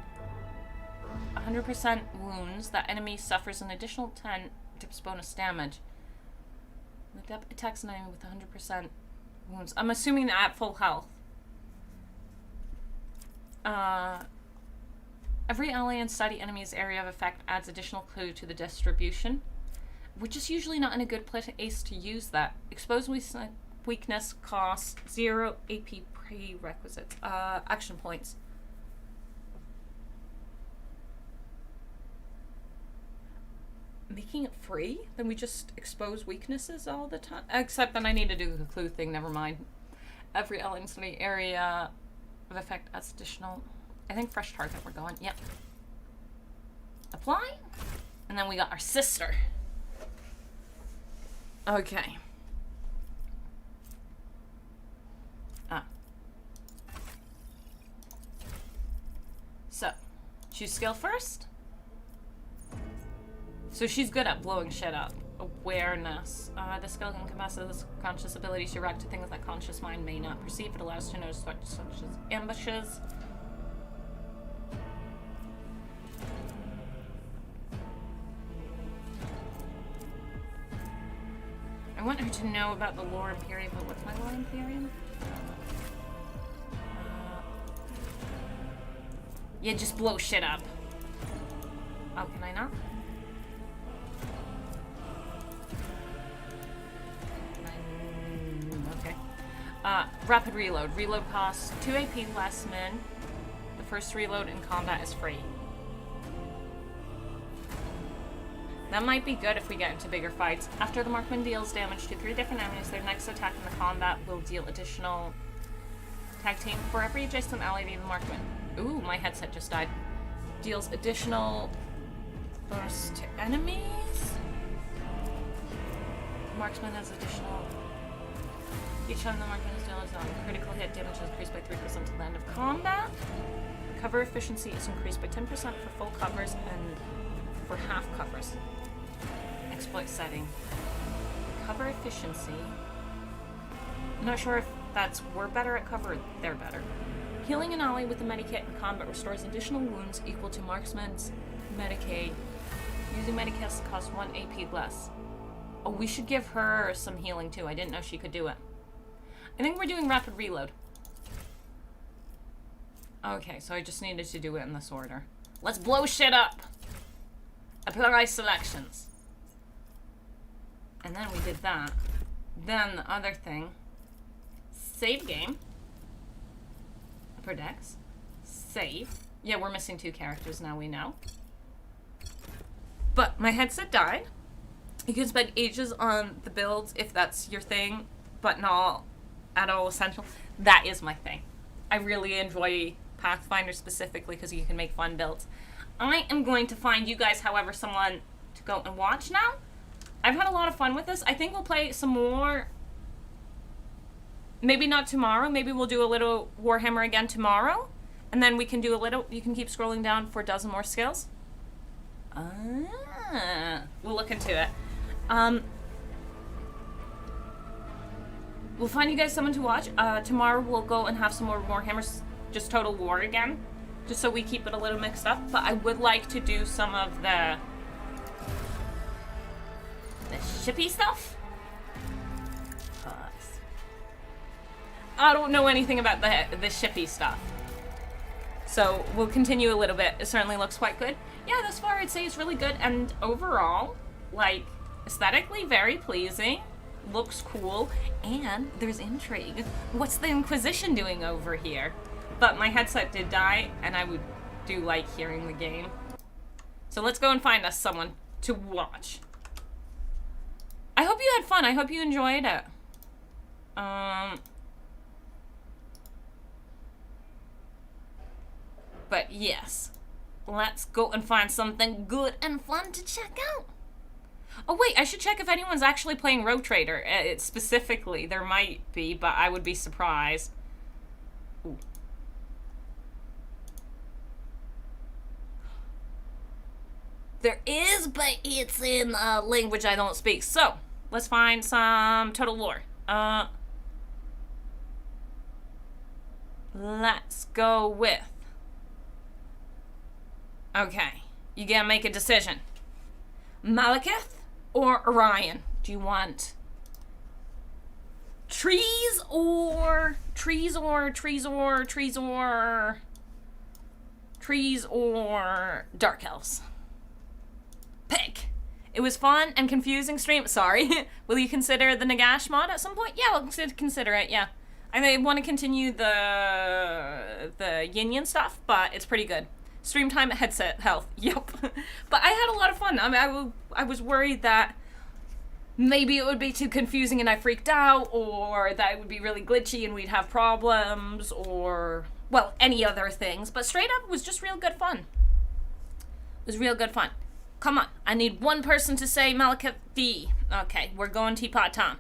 100% wounds, that enemy suffers an additional 10 tips bonus damage. The depth attacks an enemy with 100% wounds. I'm assuming that at full health. Every ally and study enemy's area of effect adds additional clue to the distribution. We're just usually not in a good place to use that. Exposed weakness costs 0 AP prerequisites. Action points. making it free, then we just expose weaknesses all the time. Except then I need to do the clue thing, never mind. Every element in the area of effect adds additional... I think fresh target we're going. Yep. Apply. And then we got our sister. Okay. So, choose skill first. So she's good at blowing shit up. Awareness. The skill encompasses conscious ability to react to things that conscious mind may not perceive. It allows to notice such as ambushes. I want her to know about the lore Imperium, but what's my lore Imperium? Yeah, just blow shit up. Oh, can I not? Okay. Rapid reload. Reload costs 2 AP less min. The first reload in combat is free. That might be good if we get into bigger fights. After the marksman deals damage to 3 different enemies, their next attack in the combat will deal additional tag team for every adjacent ally to the marksman. Ooh, my headset just died. Deals additional bonus to enemies. Marksman has additional. Each time the marksman is dealt a critical hit, damage is increased by 3% until the end of combat. Cover efficiency is increased by 10% for full covers and for half covers. Exploit setting. Cover efficiency. I'm not sure if that's we're better at cover or they're better. Healing an ally with a medikit in combat restores additional wounds equal to marksman's medikit. Using medikits costs 1 AP less. Oh, we should give her some healing too. I didn't know she could do it. I think we're doing rapid reload. Okay, so I just needed to do it in this order. Let's blow shit up. Apply selections. And then we did that. Then the other thing. Save game. Predex. Save. Yeah, we're missing 2 characters now, we know. But my headset died. You can spend ages on the builds if that's your thing, but not at all essential. That is my thing. I really enjoy Pathfinder specifically because you can make fun builds. I am going to find you guys, however, someone to go and watch now. I've had a lot of fun with this. I think we'll play some more. Maybe not tomorrow. Maybe we'll do a little Warhammer again tomorrow. And then we can do a little... You can keep scrolling down for a dozen more skills. We'll look into it. We'll find you guys someone to watch. Tomorrow we'll go and have some more Warhammers. Just Total War again. Just so we keep it a little mixed up. But I would like to do some of the shippy stuff. I don't know anything about the shippy stuff. So we'll continue a little bit. It certainly looks quite good. Yeah, thus far I'd say it's really good. And overall, like, aesthetically very pleasing. Looks cool. And there's intrigue. What's the Inquisition doing over here? But my headset did die, and I do like hearing the game. So let's go and find us someone to watch. I hope you had fun. I hope you enjoyed it. But yes, let's go and find something good and fun to check out. Oh wait, I should check if anyone's actually playing Rogue Trader. Specifically, there might be, but I would be surprised. Ooh. There is, but it's in a language I don't speak. So, let's find some Total War. Let's go with... Okay, you gotta make a decision. Malekith or Orion? Do you want trees or Dark Elves? Pick. It was fun and confusing stream. Sorry. Will you consider the Nagash mod at some point? Yeah, we'll consider it, yeah. I want to continue the yin stuff, but it's pretty good. Stream time, headset health. Yep. But I had a lot of fun. I mean, I was worried that maybe it would be too confusing and I freaked out, or that it would be really glitchy and we'd have problems, or, well, any other things. But straight up, it was just real good fun. It was real good fun. Come on. I need one person to say Malekith D. Okay, we're going Teapot Tom.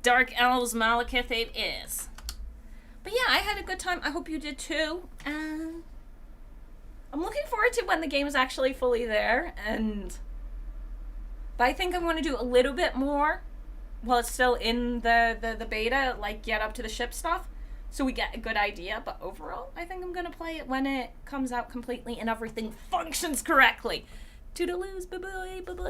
Dark Elves Malekith it is. But yeah, I had a good time. I hope you did too. And I'm looking forward to when the game is actually fully there. But I think I'm going to do a little bit more while it's still in the beta, like get up to the ship stuff, so we get a good idea. But overall, I think I'm going to play it when it comes out completely and everything functions correctly. Toodaloos, bye-bye, bye-bye.